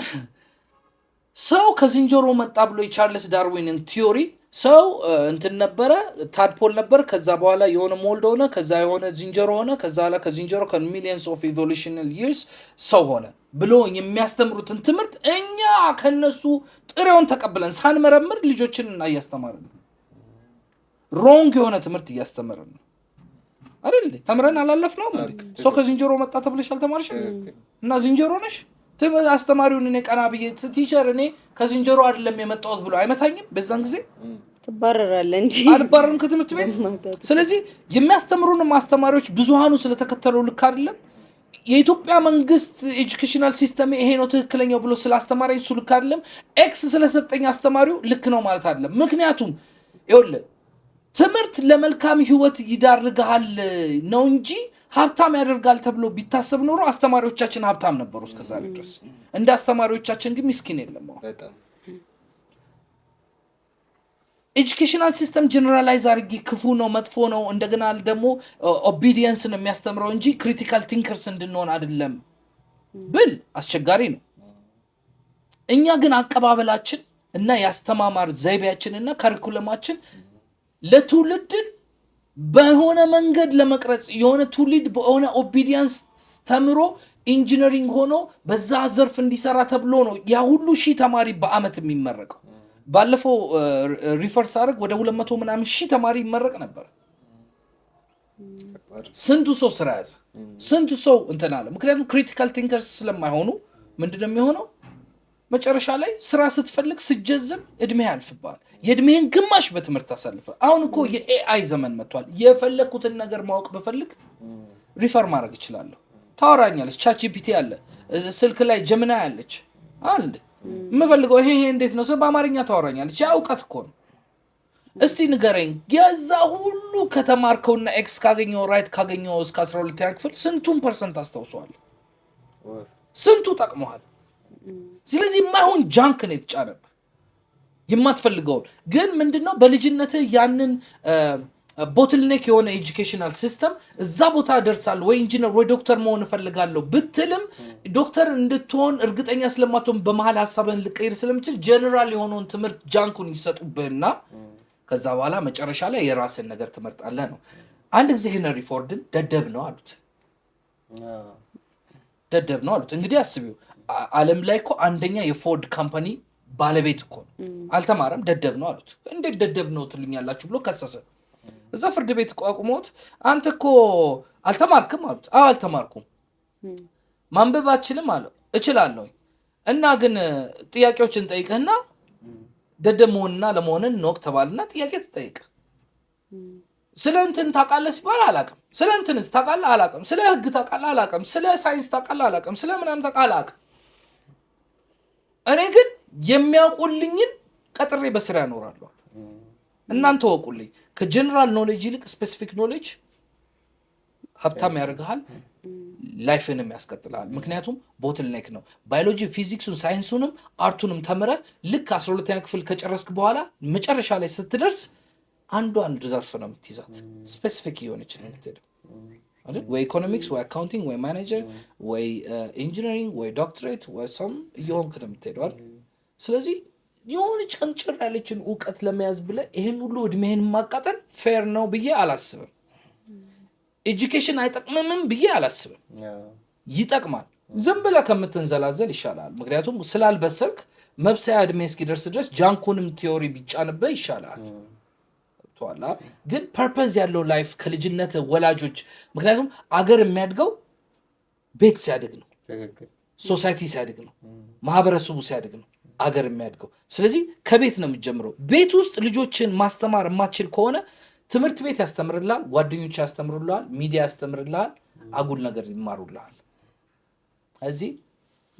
ሰው ከዝንጀሮ መጣ ብሎ የቻርልስ ዳርዊንን ቲዮሪ ሰው እንትን ነበረ ታድፖል ነበር፣ ከዛ በኋላ የሆነ ሞልድ ሆነ፣ ከዛ የሆነ ዝንጀሮ ሆነ፣ ከዛ በኋላ ከዝንጀሮ ከሚሊየንስ ኦፍ ኢቮሉሽናል ይርስ ሰው ሆነ ብሎ የሚያስተምሩትን ትምህርት እኛ ከነሱ ጥሬውን ተቀብለን ሳንመረምር ልጆችን እያስተማርን ነው። ሮንግ የሆነ ትምህርት እያስተማርን ነው አይደል? ተምረን አላለፍነውም። ሰው ከዝንጀሮ መጣ ተብለሽ አልተማርሽም እና ዝንጀሮ ነሽ። አስተማሪውን እኔ ቀና ብዬ ቲቸር እኔ ከዝንጀሮ አይደለም የመጣሁት ብሎ አይመታኝም። በዛን ጊዜ ትባረራለህ እንጂ አልባረርም ከትምህርት ቤት። ስለዚህ የሚያስተምሩን አስተማሪዎች ብዙሃኑ ስለተከተሉ ልክ አይደለም። የኢትዮጵያ መንግስት ኤጁኬሽናል ሲስተም ይሄ ነው ትክክለኛው ብሎ ስላስተማረኝ እሱ ልክ አይደለም። ኤክስ ስለሰጠኝ አስተማሪው ልክ ነው ማለት አይደለም። ምክንያቱም ይኸውልህ ትምህርት ለመልካም ህይወት ይዳርጋል ነው እንጂ ሀብታም ያደርጋል ተብሎ ቢታሰብ ኖሮ አስተማሪዎቻችን ሀብታም ነበሩ እስከዛሬ ድረስ። እንደ አስተማሪዎቻችን ግን ምስኪን የለም። ኤጁኬሽናል ሲስተም ጀነራላይዝ አድርጊ ክፉ ነው መጥፎ ነው እንደገና ደግሞ ኦቢዲየንስ ነው የሚያስተምረው እንጂ ክሪቲካል ቲንከርስ እንድንሆን አይደለም ብል አስቸጋሪ ነው። እኛ ግን አቀባበላችን እና ያስተማማር ዘይቤያችን እና ካሪኩለማችን ለትውልድን በሆነ መንገድ ለመቅረጽ የሆነ ትውልድ በሆነ ኦቢዲየንስ ተምሮ ኢንጂነሪንግ ሆኖ በዛ ዘርፍ እንዲሰራ ተብሎ ነው ያ ሁሉ ሺህ ተማሪ በአመት የሚመረቀው። ባለፈው ሪፈርስ አድርግ ወደ 200 ምናምን ሺህ ተማሪ ይመረቅ ነበር። ስንቱ ሰው ስራ ያዘ? ስንቱ ሰው እንትን አለ? ምክንያቱም ክሪቲካል ቲንከርስ ስለማይሆኑ ምንድነው የሚሆነው? መጨረሻ ላይ ስራ ስትፈልግ ስጀዝም እድሜ ያልፍባል። የእድሜን ግማሽ በትምህርት ታሳልፈ። አሁን እኮ የኤአይ ዘመን መጥቷል። የፈለኩትን ነገር ማወቅ በፈልግ ሪፈር ማድረግ እችላለሁ። ታወራኛለች፣ ቻትጂፒቲ አለ፣ ስልክ ላይ ጀምና ያለች አንድ የምፈልገው ይሄ እንዴት ነው በአማርኛ ታወራኛለች። ያ እውቀት እኮ ነው። እስቲ ንገረኝ፣ የዛ ሁሉ ከተማርከውና ኤክስ ካገኘው ራይት ካገኘው እስከ 12ኛ ክፍል ስንቱን ፐርሰንት አስታውሰዋል? ስንቱ ጠቅመዋል? ስለዚህ የማይሆን ጃንክ ነው የተጫነብህ የማትፈልገውን። ግን ምንድነው በልጅነትህ ያንን ቦትልኔክ የሆነ ኤጁኬሽናል ሲስተም እዛ ቦታ ደርሳለሁ ወይ ኢንጂነር ወይ ዶክተር መሆን እፈልጋለሁ ብትልም ዶክተር እንድትሆን እርግጠኛ ስለማትሆን በመሀል ሀሳብህን ልቀይር ስለምችል ጀነራል የሆነውን ትምህርት ጃንኩን ይሰጡብህና ከዛ በኋላ መጨረሻ ላይ የራስን ነገር ትመርጣለህ ነው። አንድ ጊዜ ሄነሪ ፎርድን ደደብ ነው አሉት። ደደብ ነው አሉት። እንግዲህ አስቢው፣ ዓለም ላይ እኮ አንደኛ የፎርድ ካምፓኒ ባለቤት እኮ ነው። አልተማረም፣ ደደብ ነው አሉት። እንዴት ደደብ ነው ትሉኛላችሁ ብሎ ከሰሰ። እዛ ፍርድ ቤት ቋቁሞት አንተ እኮ አልተማርክም አሉት። አዎ አልተማርኩም። ማንበብ አትችልም አለው። እችላለሁ እና ግን ጥያቄዎችን ጠይቅህና ደደብ መሆንና ለመሆንን እንወቅ ተባልና ጥያቄ ትጠይቅ። ስለ እንትን ታውቃለህ ሲባል አላውቅም። ስለ እንትንስ ታውቃለህ? አላውቅም። ስለ ህግ ታውቃለህ? አላውቅም። ስለ ሳይንስ ታውቃለህ? አላውቅም። ስለ ምናምን ታውቃለህ? አላውቅም። እኔ ግን የሚያውቁልኝን ቀጥሬ በስራ ያኖራለሁ። እናንተ ወቁልኝ። ከጀነራል ኖሌጅ ይልቅ ስፔሲፊክ ኖሌጅ ሀብታም ያደርግሃል፣ ላይፍንም ያስቀጥላል። ምክንያቱም ቦትልኔክ ነው። ባዮሎጂ፣ ፊዚክሱን፣ ሳይንሱንም አርቱንም ተምረህ ልክ 12ኛ ክፍል ከጨረስክ በኋላ መጨረሻ ላይ ስትደርስ አንዷን ዘርፍ ነው የምትይዛት። ስፔሲፊክ የሆነች ነው የምትሄደው። ወይ ኢኮኖሚክስ ወይ አካውንቲንግ ወይ ማኔጀር ወይ ኢንጂነሪንግ ወይ ዶክትሬት ወይ ሰም እየሆንክ ነው የምትሄደው አይደል? ስለዚህ የሆነች ቀንጭር ያለችን እውቀት ለመያዝ ብለህ ይህን ሁሉ እድሜህን ማቃጠል ፌር ነው ብዬ አላስብም። ኤጁኬሽን አይጠቅምምም ብዬ አላስብም። ይጠቅማል። ዝም ብለህ ከምትንዘላዘል ይሻላል። ምክንያቱም ስላልበሰልክ መብሰያ እድሜ እስኪደርስ ድረስ ጃንኩንም ቲዮሪ ቢጫንብህ ይሻላል። ግን ፐርፐዝ ያለው ላይፍ ከልጅነት ወላጆች፣ ምክንያቱም አገር የሚያድገው ቤት ሲያድግ ነው፣ ሶሳይቲ ሲያድግ ነው፣ ማህበረሰቡ ሲያድግ ነው አገር የሚያድገው። ስለዚህ ከቤት ነው የሚጀምረው። ቤት ውስጥ ልጆችን ማስተማር የማትችል ከሆነ ትምህርት ቤት ያስተምርልሃል፣ ጓደኞች ያስተምሩልሃል፣ ሚዲያ ያስተምርልሃል፣ አጉል ነገር ይማሩልሃል። እዚህ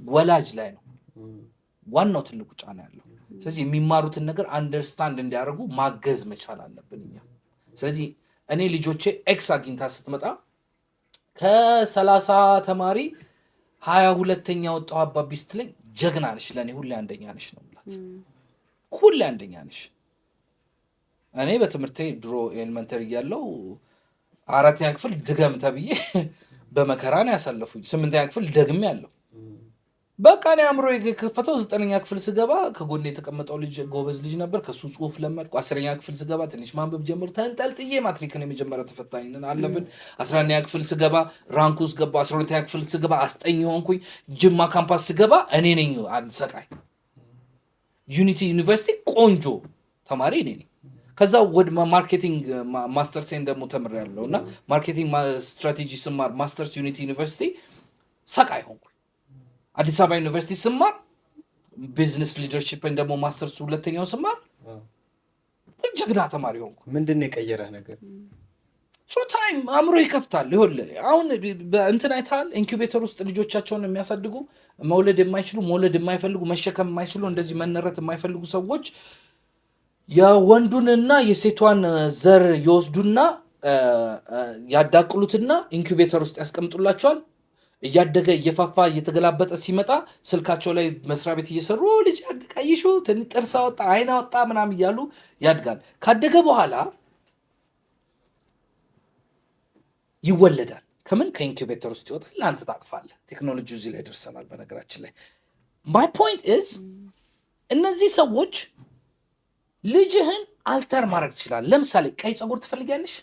ወላጅ ላይ ነው ዋናው ትልቁ ጫና ያለው። ስለዚህ የሚማሩትን ነገር አንደርስታንድ እንዲያደርጉ ማገዝ መቻል አለብን እኛ። ስለዚህ እኔ ልጆቼ ኤክስ አግኝታ ስትመጣ ከ30 ተማሪ 22ኛ ወጣው አባቢ ስትለኝ ጀግና ነሽ፣ ለእኔ ሁሌ አንደኛ ነሽ ነው የምላት። ሁሌ አንደኛ ነሽ። እኔ በትምህርቴ ድሮ ኤሌመንተሪ እያለሁ 4ኛ ክፍል ድገም ተብዬ በመከራ ነው ያሳለፉኝ። 8ኛ ክፍል ደግሜ ያለው በቃ እኔ አእምሮ የከፈተው 9ኛ ክፍል ስገባ ከጎኔ የተቀመጠው ልጅ ጎበዝ ልጅ ነበር። ከሱ ጽሁፍ ለመድኩ። 10ኛ ክፍል ስገባ ትንሽ ማንበብ ጀመርኩ። ተንጠልጥዬ ማትሪክን የመጀመሪያ ተፈታኝን አለፍን። 11ኛ ክፍል ስገባ ራንክ ውስጥ ገባ። 12ኛ ክፍል ስገባ አስጠኝ ሆንኩኝ። ጅማ ካምፓስ ስገባ እኔ ነኝ አንድ ሰቃይ። ዩኒቲ ዩኒቨርሲቲ ቆንጆ ተማሪ እኔ ነኝ። ከዛ ወደ ማርኬቲንግ ማስተርሴን ደግሞ ተምሬያለሁ እና ማርኬቲንግ ስትራቴጂ ስማር ማስተርስ ዩኒቲ ዩኒቨርሲቲ ሰቃይ ሆንኩ። አዲስ አበባ ዩኒቨርሲቲ ስማር ቢዝነስ ሊደርሺፕን ደግሞ ማስተርስ ሁለተኛው ስማር ጀግና ተማሪ ሆንኩ። ምንድን ነው የቀየረህ ነገር? ታይም አእምሮ ይከፍታል። ይኸውልህ አሁን እንትን አይተሃል፣ ኢንኩቤተር ውስጥ ልጆቻቸውን የሚያሳድጉ መውለድ የማይችሉ መውለድ የማይፈልጉ መሸከም የማይችሉ እንደዚህ መነረት የማይፈልጉ ሰዎች የወንዱንና የሴቷን ዘር ይወስዱና ያዳቅሉትና ኢንኩቤተር ውስጥ ያስቀምጡላቸዋል። እያደገ እየፋፋ እየተገላበጠ ሲመጣ ስልካቸው ላይ መስሪያ ቤት እየሰሩ ልጅ ያድጋ ይሹ ጥርስ አወጣ አይን አወጣ ምናምን እያሉ ያድጋል። ካደገ በኋላ ይወለዳል። ከምን ከኢንኩቤተር ውስጥ ይወጣል። ለአንተ ታቅፋለህ። ቴክኖሎጂ እዚህ ላይ ደርሰናል። በነገራችን ላይ ማይ ፖይንት ኢዝ እነዚህ ሰዎች ልጅህን አልተር ማድረግ ትችላለህ። ለምሳሌ ቀይ ፀጉር ትፈልጊያለሽ፣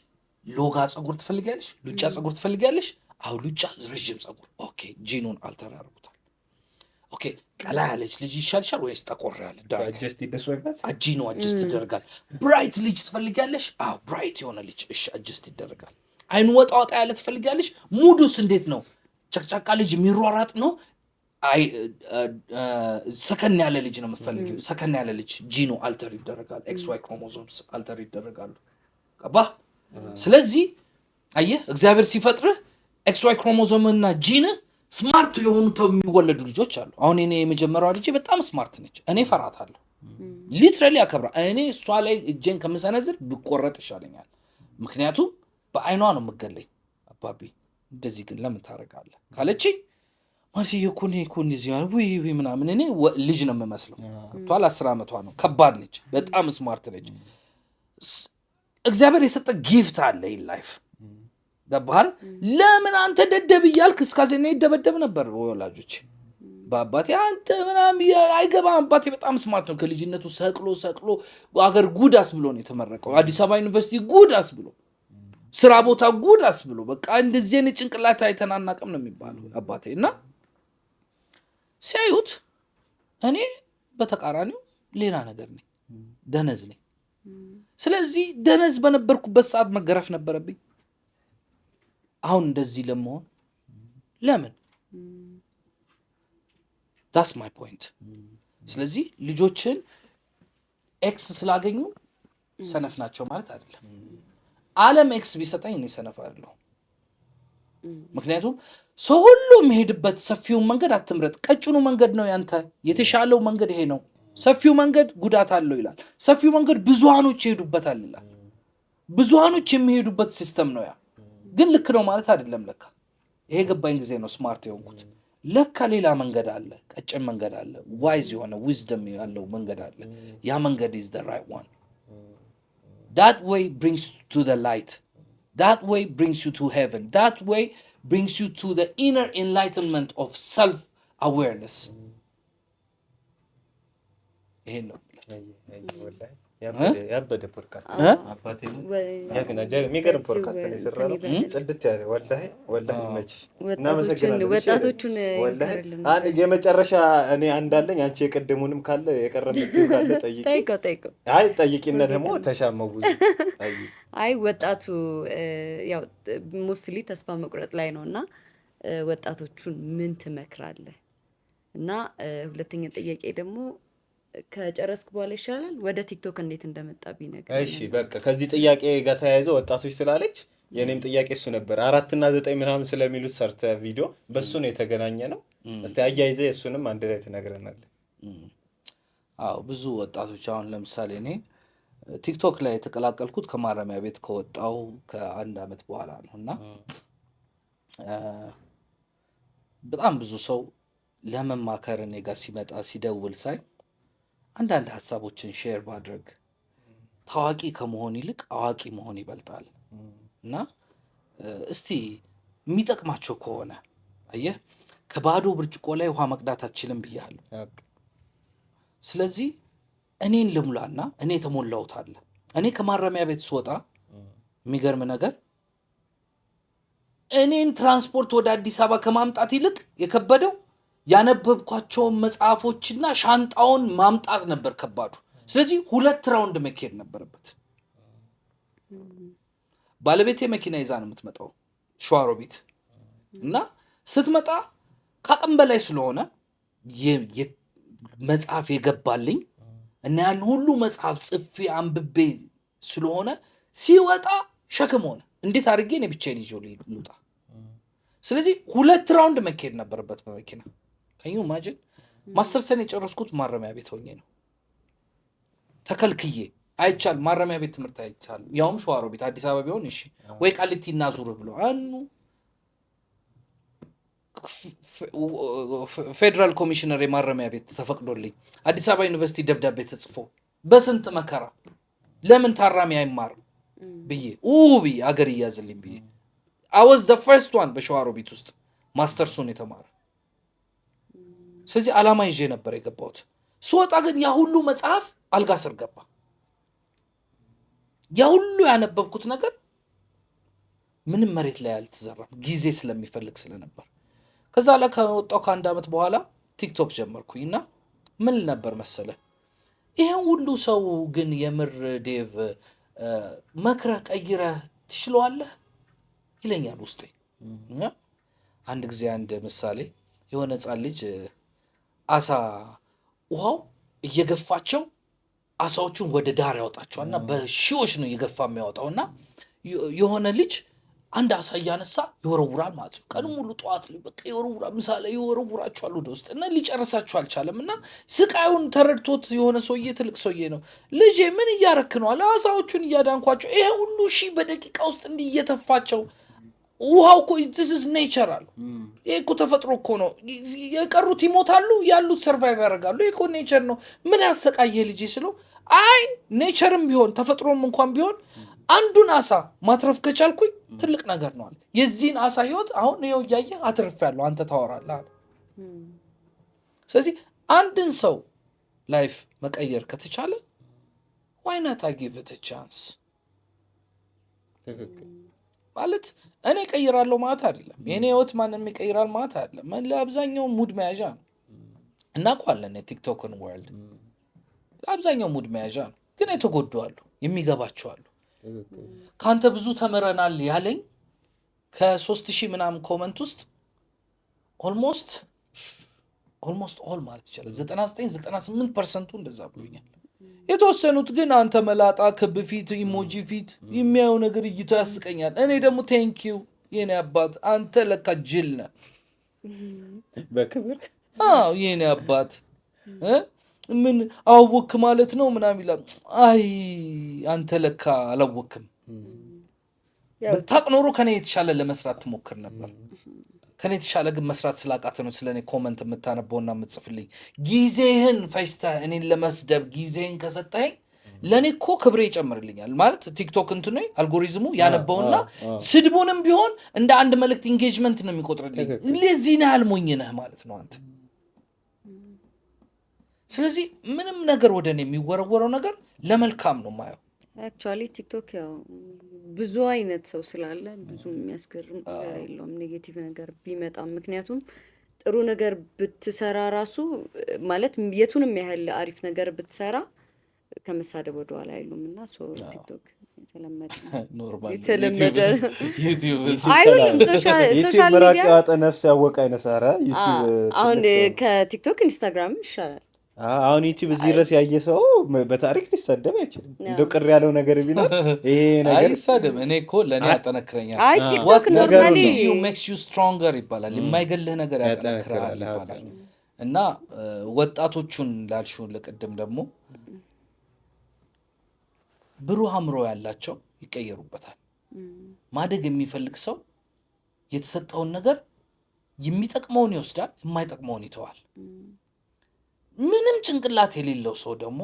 ሎጋ ፀጉር ትፈልጊያለሽ፣ ሉጫ ፀጉር ትፈልጊያለሽ። አሁን ሉጫ ረዥም ፀጉር ኦኬ፣ ጂኑን አልተር ያደርጉታል። ኦኬ ቀላ ያለች ልጅ ይሻልሻል ወይስ ጠቆር ያለ? አጀስት ይደረጋል። ጂኑ አጀስት ይደረጋል። ብራይት ልጅ ትፈልጊያለሽ? አዎ ብራይት የሆነ ልጅ እሺ፣ አጀስት ይደረጋል። አይኑ ወጣ ወጣ ያለ ትፈልጊያለሽ? ሙዱስ እንዴት ነው? ጨቅጫቃ ልጅ የሚሯራጥ ነው ሰከን ያለ ልጅ ነው የምትፈልጊው። ሰከን ያለ ልጅ ጂኑ አልተር ይደረጋል፣ ኤክስ ዋይ ክሮሞዞምስ አልተር ይደረጋሉ። ገባህ? ስለዚህ አየህ እግዚአብሔር ሲፈጥርህ ኤክስ ዋይ ክሮሞዞምና ጂን ስማርት የሆኑ የሚወለዱ ልጆች አሉ። አሁን እኔ የመጀመሪያዋ ልጄ በጣም ስማርት ነች። እኔ ፈራታለሁ፣ ሊትራሊ አከብራ። እኔ እሷ ላይ እጄን ከምሰነዝር ብቆረጥ ይሻለኛል። ምክንያቱም በአይኗ ነው የምገለኝ። አባቢ እንደዚህ ግን ለምን ታደርጋለህ ካለችኝ ማርሲዬ እኮ እዚህ ወይ ምናምን እኔ ልጅ ነው የምመስለው። ገብቶሃል? 10 ዓመቷ ነው። ከባድ ነች፣ በጣም ስማርት ነች። እግዚአብሔር የሰጠ ጊፍት አለ ይህ ላይፍ። ገባሃል? ለምን አንተ ደደብ እያልክ እስካዜና ይደበደብ ነበር ወላጆች በአባቴ አንተ ምናምን አይገባም። አባቴ በጣም ስማርት ነው። ከልጅነቱ ሰቅሎ አገር ጉዳስ ብሎ ነው የተመረቀው። አዲስ አበባ ዩኒቨርሲቲ ጉዳስ ብሎ፣ ስራ ቦታ ጉዳስ ብሎ፣ በቃ እንደዚህ አይነት ጭንቅላት አይተናናቅም ነው የሚባለው አባቴ። እና ሲያዩት እኔ በተቃራኒው ሌላ ነገር ነኝ፣ ደነዝ ነኝ። ስለዚህ ደነዝ በነበርኩበት ሰዓት መገረፍ ነበረብኝ። አሁን እንደዚህ ለመሆን ለምን? ዳስ ማይ ፖይንት። ስለዚህ ልጆችን ኤክስ ስላገኙ ሰነፍ ናቸው ማለት አይደለም። ዓለም ኤክስ ቢሰጠኝ እኔ ሰነፍ አይደለሁ። ምክንያቱም ሰው ሁሉ የሚሄድበት ሰፊውን መንገድ አትምረጥ፣ ቀጭኑ መንገድ ነው ያንተ፣ የተሻለው መንገድ ይሄ ነው። ሰፊው መንገድ ጉዳት አለው ይላል። ሰፊው መንገድ ብዙሃኖች ይሄዱበታል ይላል። ብዙሃኖች የሚሄዱበት ሲስተም ነው ያ። ግን ልክ ነው ማለት አይደለም። ለካ ይሄ ገባኝ ጊዜ ነው ስማርት የሆንኩት። ለካ ሌላ መንገድ አለ፣ ቀጭን መንገድ አለ፣ ዋይዝ የሆነ ዊዝደም ያለው መንገድ አለ። ያ መንገድ is the right one. That way brings you to the light. That way brings you to heaven. That way brings you to the inner enlightenment of self awareness. ይሄ ነው ያበደ ፖድካስት አባቴ የሚገርም ፖድካስት ነው የሰራነው። ጽድት ያለ ወላሂ መች እናመሰግናለን። ወጣቶቹን የመጨረሻ እኔ አንዳለኝ አንቺ የቀደሙንም ካለ የቀረበው ካለ ጠይቂ። አይ ጠይቂና ደግሞ ተሻመው ብዙ አይ ወጣቱ ያው ሞስሊ ተስፋ መቁረጥ ላይ ነውና ወጣቶቹን ምን ትመክራለህ? እና ሁለተኛ ጥያቄ ደግሞ ከጨረስክ በኋላ ይሻላል ወደ ቲክቶክ እንዴት እንደመጣብኝ ነገር። እሺ በቃ ከዚህ ጥያቄ ጋር ተያይዞ ወጣቶች ስላለች የኔም ጥያቄ እሱ ነበር። 4 እና 9 ምናምን ስለሚሉት ሰርተ ቪዲዮ በሱ ነው የተገናኘ ነው። እስቲ አያይዘ እሱንም አንድ ላይ ትነግረናለህ። አዎ ብዙ ወጣቶች አሁን ለምሳሌ እኔ ቲክቶክ ላይ የተቀላቀልኩት ከማረሚያ ቤት ከወጣው ከ1 ዓመት በኋላ ነው እና በጣም ብዙ ሰው ለመማከር እኔ ጋር ሲመጣ ሲደውል ሳይ አንዳንድ ሀሳቦችን ሼር ማድረግ ታዋቂ ከመሆን ይልቅ አዋቂ መሆን ይበልጣል እና እስቲ የሚጠቅማቸው ከሆነ አየህ ከባዶ ብርጭቆ ላይ ውሃ መቅዳት አትችልም ብያለሁ። ስለዚህ እኔን ልሙላና እኔ ተሞላሁት አለ። እኔ ከማረሚያ ቤት ስወጣ የሚገርም ነገር እኔን ትራንስፖርት ወደ አዲስ አበባ ከማምጣት ይልቅ የከበደው ያነበብኳቸውን መጽሐፎችና ሻንጣውን ማምጣት ነበር ከባዱ። ስለዚህ 2 ራውንድ መካሄድ ነበረበት። ባለቤቴ መኪና ይዛ ነው የምትመጣው ሸዋሮቢት እና ስትመጣ ከአቅም በላይ ስለሆነ መጽሐፍ የገባልኝ እና ያን ሁሉ መጽሐፍ ጽፌ አንብቤ ስለሆነ ሲወጣ ሸክም ሆነ። እንዴት አድርጌ እኔ ብቻዬን ይዤው ልውጣ? ስለዚህ 2 ራውንድ መካሄድ ነበረበት በመኪና። ከዩ ማጅን ማስተርሰን የጨረስኩት ማረሚያ ቤት ሆኜ ነው። ተከልክዬ አይቻል ማረሚያ ቤት ትምህርት አይቻል። ያውም ሸዋሮቢት አዲስ አበባ ቢሆን እሺ ወይ ቃሊቲ እና ዙር ብሎ አኑ ፌደራል ኮሚሽነር የማረሚያ ቤት ተፈቅዶልኝ አዲስ አበባ ዩኒቨርሲቲ ደብዳቤ ተጽፎ በስንት መከራ ለምን ታራሚ አይማርም ብዬ ብዬ አገር እያዝልኝ ብዬ I was the first one በሸዋሮቢት ውስጥ ማስተርሱን የተማረ። ስለዚህ ዓላማ ይዤ ነበር የገባሁት። ስወጣ ግን ያ ሁሉ መጽሐፍ አልጋ ስር ገባ። ያ ሁሉ ያነበብኩት ነገር ምንም መሬት ላይ አልተዘራም፣ ጊዜ ስለሚፈልግ ስለነበር። ከዛ ላይ ከወጣሁ ከ1 ዓመት በኋላ ቲክቶክ ጀመርኩኝና ምን ነበር መሰለ ይሄን ሁሉ ሰው ግን የምር ዴቭ መክረህ ቀይረህ ትችለዋለህ ይለኛል ውስጤ። አንድ ጊዜ አንድ ምሳሌ የሆነ ህፃን ልጅ አሳ ውሃው እየገፋቸው አሳዎቹን ወደ ዳር ያወጣቸዋል እና በሺዎች ነው እየገፋ የሚያወጣው እና የሆነ ልጅ አንድ አሳ እያነሳ ይወረውራል ማለት ነው። ቀኑ ሙሉ ጠዋት ላይ በቃ ይወረውራል፣ ምሳ ላይ ይወረውራቸዋል ወደ ውስጥ እና ሊጨርሳቸው አልቻለም። እና ስቃዩን ተረድቶት የሆነ ሰውዬ ትልቅ ሰውዬ ነው ልጄ ምን እያረክ ነው አለ። አሳዎቹን እያዳንኳቸው ይሄ ሁሉ ሺህ በደቂቃ ውስጥ እንዲህ እየተፋቸው ውሃው እኮ this is nature አሉ። ይሄ እኮ ተፈጥሮ እኮ ነው። የቀሩት ይሞታሉ፣ ያሉት ሰርቫይቭ ያደርጋሉ። ይሄ እኮ ኔቸር ነው። ምን ያሰቃየ ልጄ ስለው አይ ኔቸርም ቢሆን ተፈጥሮም እንኳን ቢሆን አንዱን አሳ ማትረፍ ከቻልኩኝ ትልቅ ነገር ነው አለ። የዚህን አሳ ህይወት አሁን ይኸው እያየህ አትርፌያለሁ አንተ ታወራለህ አለ። ስለዚህ አንድን ሰው ላይፍ መቀየር ከተቻለ why not I give it a chance ማለት እኔ ቀይራለሁ ማለት አይደለም። የኔ ህይወት ማንንም ይቀይራል ማለት አይደለም። ለአብዛኛው ሙድ መያዣ ነው። እናውቀዋለን የቲክቶክን ወርልድ ለአብዛኛው ሙድ መያዣ ነው። ግን የተጎዱ አሉ፣ የሚገባቸው አሉ። ካንተ ብዙ ተምረናል ያለኝ ከ3000 ምናምን ኮመንት ውስጥ ኦልሞስት ኦል ማለት ይቻላል 99-98% እንደዛ ብሎኛል። የተወሰኑት ግን አንተ መላጣ ክብ ፊት ኢሞጂ ፊት የሚያየው ነገር እይቶ ያስቀኛል። እኔ ደግሞ ቴንኪው የኔ አባት አንተ ለካ ጅል ነህ በክብር የኔ አባት ምን አወክ ማለት ነው ምናምን ይላል። አይ አንተ ለካ አላወክም። ብታቅ ኖሮ ከኔ የተሻለ ለመስራት ትሞክር ነበር። ከኔ የተሻለ ግን መስራት ስላቃተ ነው ስለኔ ኮመንት የምታነበውና የምትጽፍልኝ። ጊዜህን ፈጅተህ እኔን ለመስደብ ጊዜህን ከሰጠኸኝ ለእኔ እኮ ክብሬ ይጨምርልኛል። ማለት ቲክቶክ እንትኑ አልጎሪዝሙ ያነበውና ስድቡንም ቢሆን እንደ አንድ መልእክት ኢንጌጅመንት ነው የሚቆጥርልኝ። ለዚህ ነው ያልሞኝ ነህ ማለት ነው አንተ። ስለዚህ ምንም ነገር ወደ እኔ የሚወረወረው ነገር ለመልካም ነው ማየው። አክቹዋሊ ቲክቶክ ያው ብዙ አይነት ሰው ስላለ ብዙ የሚያስገርም ነገር የለውም ኔጌቲቭ ነገር ቢመጣም። ምክንያቱም ጥሩ ነገር ብትሰራ ራሱ ማለት የቱንም ያህል አሪፍ ነገር ብትሰራ ከመሳደብ ወደ ኋላ አይሉም እና ቲክቶክ የተለመደ አይሁንም። ሶሻል ሚዲያ ያጠ ነፍስ ያወቀ አይነሳራ አሁን ከቲክቶክ ኢንስታግራም ይሻላል። አሁን ዩቲዩብ እዚህ ድረስ ያየ ሰው በታሪክ ሊሰደብ አይችልም። እንደው ቅር ያለው ነገር ቢኖር ይሄ ነገር አይሳደብ። እኔ እኮ ለኔ ያጠነክረኛል። አይ ቲክቶክ ኖርማሊ you makes you stronger ይባላል። የማይገልህ ነገር ያጠነክራል ይባላል። እና ወጣቶቹን ላልሽው ለቀደም ደግሞ ብሩህ አእምሮ ያላቸው ይቀየሩበታል። ማደግ የሚፈልግ ሰው የተሰጠውን ነገር የሚጠቅመውን ይወስዳል፣ የማይጠቅመውን ይተዋል። ምንም ጭንቅላት የሌለው ሰው ደግሞ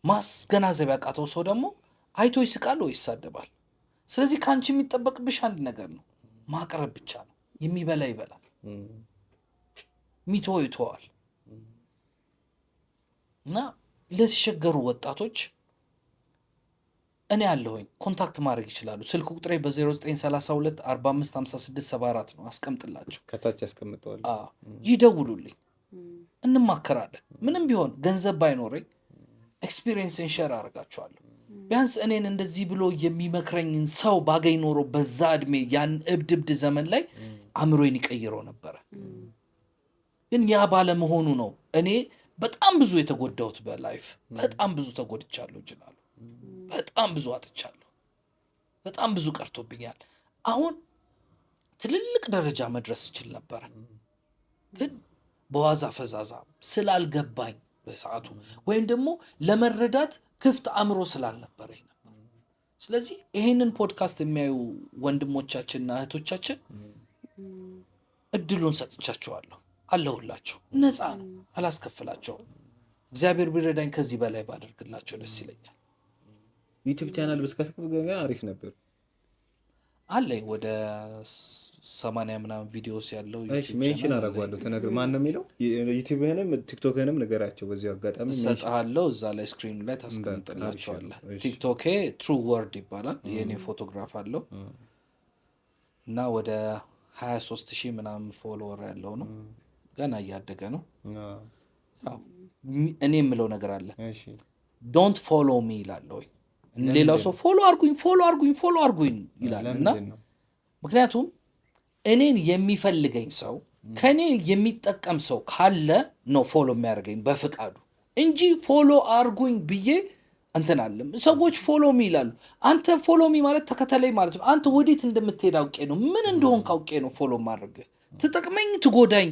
ማስገናዘብ ያቃተው ሰው ደግሞ አይቶ ይስቃል ወይ ይሳደባል። ስለዚህ ከአንቺ የሚጠበቅብሽ አንድ ነገር ነው፣ ማቅረብ ብቻ ነው። የሚበላ ይበላል፣ ሚተው ይተዋል። እና ለተቸገሩ ወጣቶች እኔ ያለሁኝ ኮንታክት ማድረግ ይችላሉ። ስልክ ቁጥሬ በ0932 45 56 74 ነው። አስቀምጥላቸው፣ ከታች ያስቀምጠዋል። ይደውሉልኝ፣ እንማከራለን። ምንም ቢሆን ገንዘብ ባይኖረኝ ኤክስፒሪየንስን ሼር አደርጋቸዋለሁ። ቢያንስ እኔን እንደዚህ ብሎ የሚመክረኝን ሰው ባገኝ ኖሮ በዛ እድሜ ያን እብድ ዘመን ላይ አእምሮዬን ይቀይረው ነበረ። ግን ያ ባለመሆኑ ነው እኔ በጣም ብዙ የተጎዳሁት። በላይፍ በጣም ብዙ ተጎድቻለሁ፣ እችላለሁ፣ በጣም ብዙ አጥቻለሁ፣ በጣም ብዙ ቀርቶብኛል። አሁን ትልልቅ ደረጃ መድረስ እችል ነበረ፣ ግን በዋዛ ፈዛዛ ስላልገባኝ በሰዓቱ ወይም ደግሞ ለመረዳት ክፍት አእምሮ ስላልነበረኝ ነበር። ስለዚህ ይሄንን ፖድካስት የሚያዩ ወንድሞቻችንና እህቶቻችን እድሉን ሰጥቻቸዋለሁ፣ አለሁላቸው። ነፃ ነው፣ አላስከፍላቸውም። እግዚአብሔር ቢረዳኝ ከዚህ በላይ ባደርግላቸው ደስ ይለኛል። ዩቲዩብ ቻናል ብትከፍት አሪፍ ነበር አለኝ። ወደ 80 ምናምን ቪዲዮስ ያለው ዩቲዩብ ሜንሽን አደርጋለሁ። ተነግር ማን ነው የሚለው? ዩቲዩብህንም ቲክቶክህንም ንገራቸው። በዚህ አጋጣሚ እሰጥሃለሁ፣ እዛ ላይ ስክሪኑ ላይ ታስቀምጥላቸዋለህ። ቲክቶኬ ትሩ ወርድ ይባላል። የኔ ፎቶግራፍ አለው እና ወደ 23,000 ምናምን ፎሎወር ያለው ነው። ገና እያደገ ነው። እኔ የምለው ነገር አለ፣ ዶንት ፎሎ ሚ ይላለሁ። ሌላው ሰው ፎሎ አርጉኝ ይላል እና ምክንያቱም እኔን የሚፈልገኝ ሰው ከኔ የሚጠቀም ሰው ካለ ነው ፎሎ የሚያደርገኝ በፍቃዱ እንጂ ፎሎ አርጉኝ ብዬ እንትን አለም። ሰዎች ፎሎ ሚ ይላሉ። አንተ ፎሎ ሚ ማለት ተከተለኝ ማለት ነው። አንተ ወዴት እንደምትሄድ አውቄ ነው፣ ምን እንደሆን ካውቄ ነው ፎሎ ማድረግ። ትጠቅመኝ፣ ትጎዳኝ፣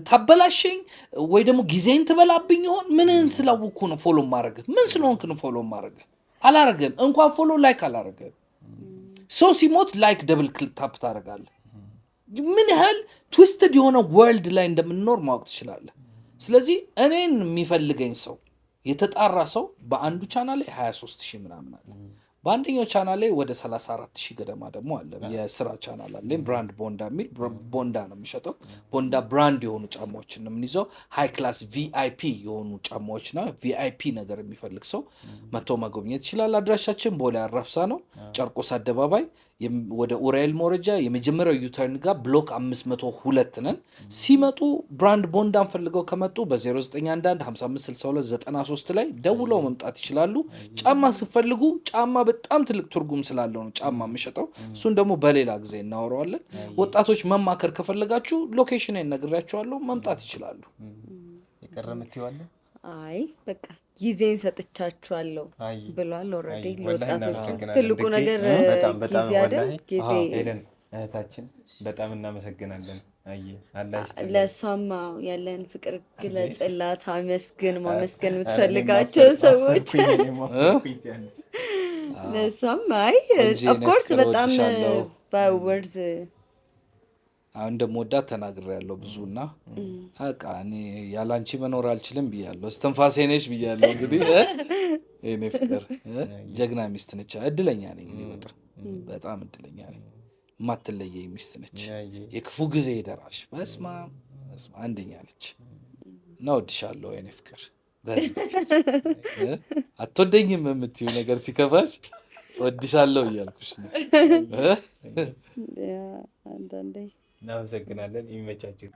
ታበላሸኝ ወይ ደግሞ ጊዜን ትበላብኝ ይሆን? ምንን ስላወኩ ነው ፎሎ ማድረግ? ምን ስለሆንክ ነው ፎሎ ማድረግ? አላረገም። እንኳን ፎሎ ላይክ አላረገም። ሰው ሲሞት ላይክ ደብል ታፕ ታደርጋለህ። ምን ያህል ትዊስትድ የሆነ ወርልድ ላይ እንደምንኖር ማወቅ ትችላለህ። ስለዚህ እኔን የሚፈልገኝ ሰው የተጣራ ሰው በአንዱ ቻናል ላይ 23,000 ምናምን አለ። በአንደኛው ቻናል ላይ ወደ 34,000 ገደማ ደግሞ አለ። የስራ ቻናል አለ ብራንድ ቦንዳ የሚል ቦንዳ ነው የሚሸጠው። ቦንዳ ብራንድ የሆኑ ጫማዎችን ነው የምንይዘው። ሃይ ክላስ ቪአይፒ የሆኑ ጫማዎች ነው። ቪአይፒ ነገር የሚፈልግ ሰው መጥቶ መጎብኘት ይችላል። አድራሻችን ቦሌ አራብሳ ነው፣ ጨርቆስ አደባባይ ወደ ኡራኤል መውረጃ የመጀመሪያው ዩተርን ጋር ብሎክ 502 ነን። ሲመጡ ብራንድ ቦንዳን ፈልገው ከመጡ በ0911 556293 ላይ ደውለው መምጣት ይችላሉ። ጫማ እስክፈልጉ ጫማ በጣም ትልቅ ትርጉም ስላለው ነው ጫማ የምሸጠው። እሱን ደግሞ በሌላ ጊዜ እናወራዋለን። ወጣቶች መማከር ከፈለጋችሁ ሎኬሽን ነግሬያቸዋለሁ፣ መምጣት ይችላሉ። የቀረምትዋለ አይ በቃ ጊዜን ሰጥቻችኋለሁ ብሏል። ኦልሬዲ ለወጣቶች ትልቁ ነገር ጊዜ አይደል? ጊዜ ሄለን እህታችን በጣም እናመሰግናለን። ለሷማ ያለን ፍቅር ግለጽላት፣ አመስግን። ማመስገን የምትፈልጋቸው ሰዎች ለሷም አይ ኦፍኮርስ በጣም በወርዝ አሁን እንደምወዳት ተናግሬያለሁ ብዙና በቃ እኔ ያላንቺ መኖር አልችልም ብያለሁ። እስትንፋሴ ነሽ ብያለሁ። እንግዲህ እኔ ፍቅር ጀግና ሚስት ነች። እድለኛ ነኝ እኔ በጣም እድለኛ ነኝ። የማትለየኝ ሚስት ነች። የክፉ ጊዜ ደራሽ በስማ አንደኛ ነች እና እወድሻለሁ የኔ ፍቅር። አትወደኝም የምትይው ነገር ሲከፋሽ እወድሻለሁ እያልኩሽ ነው። እናመሰግናለን። ይመቻችሁ።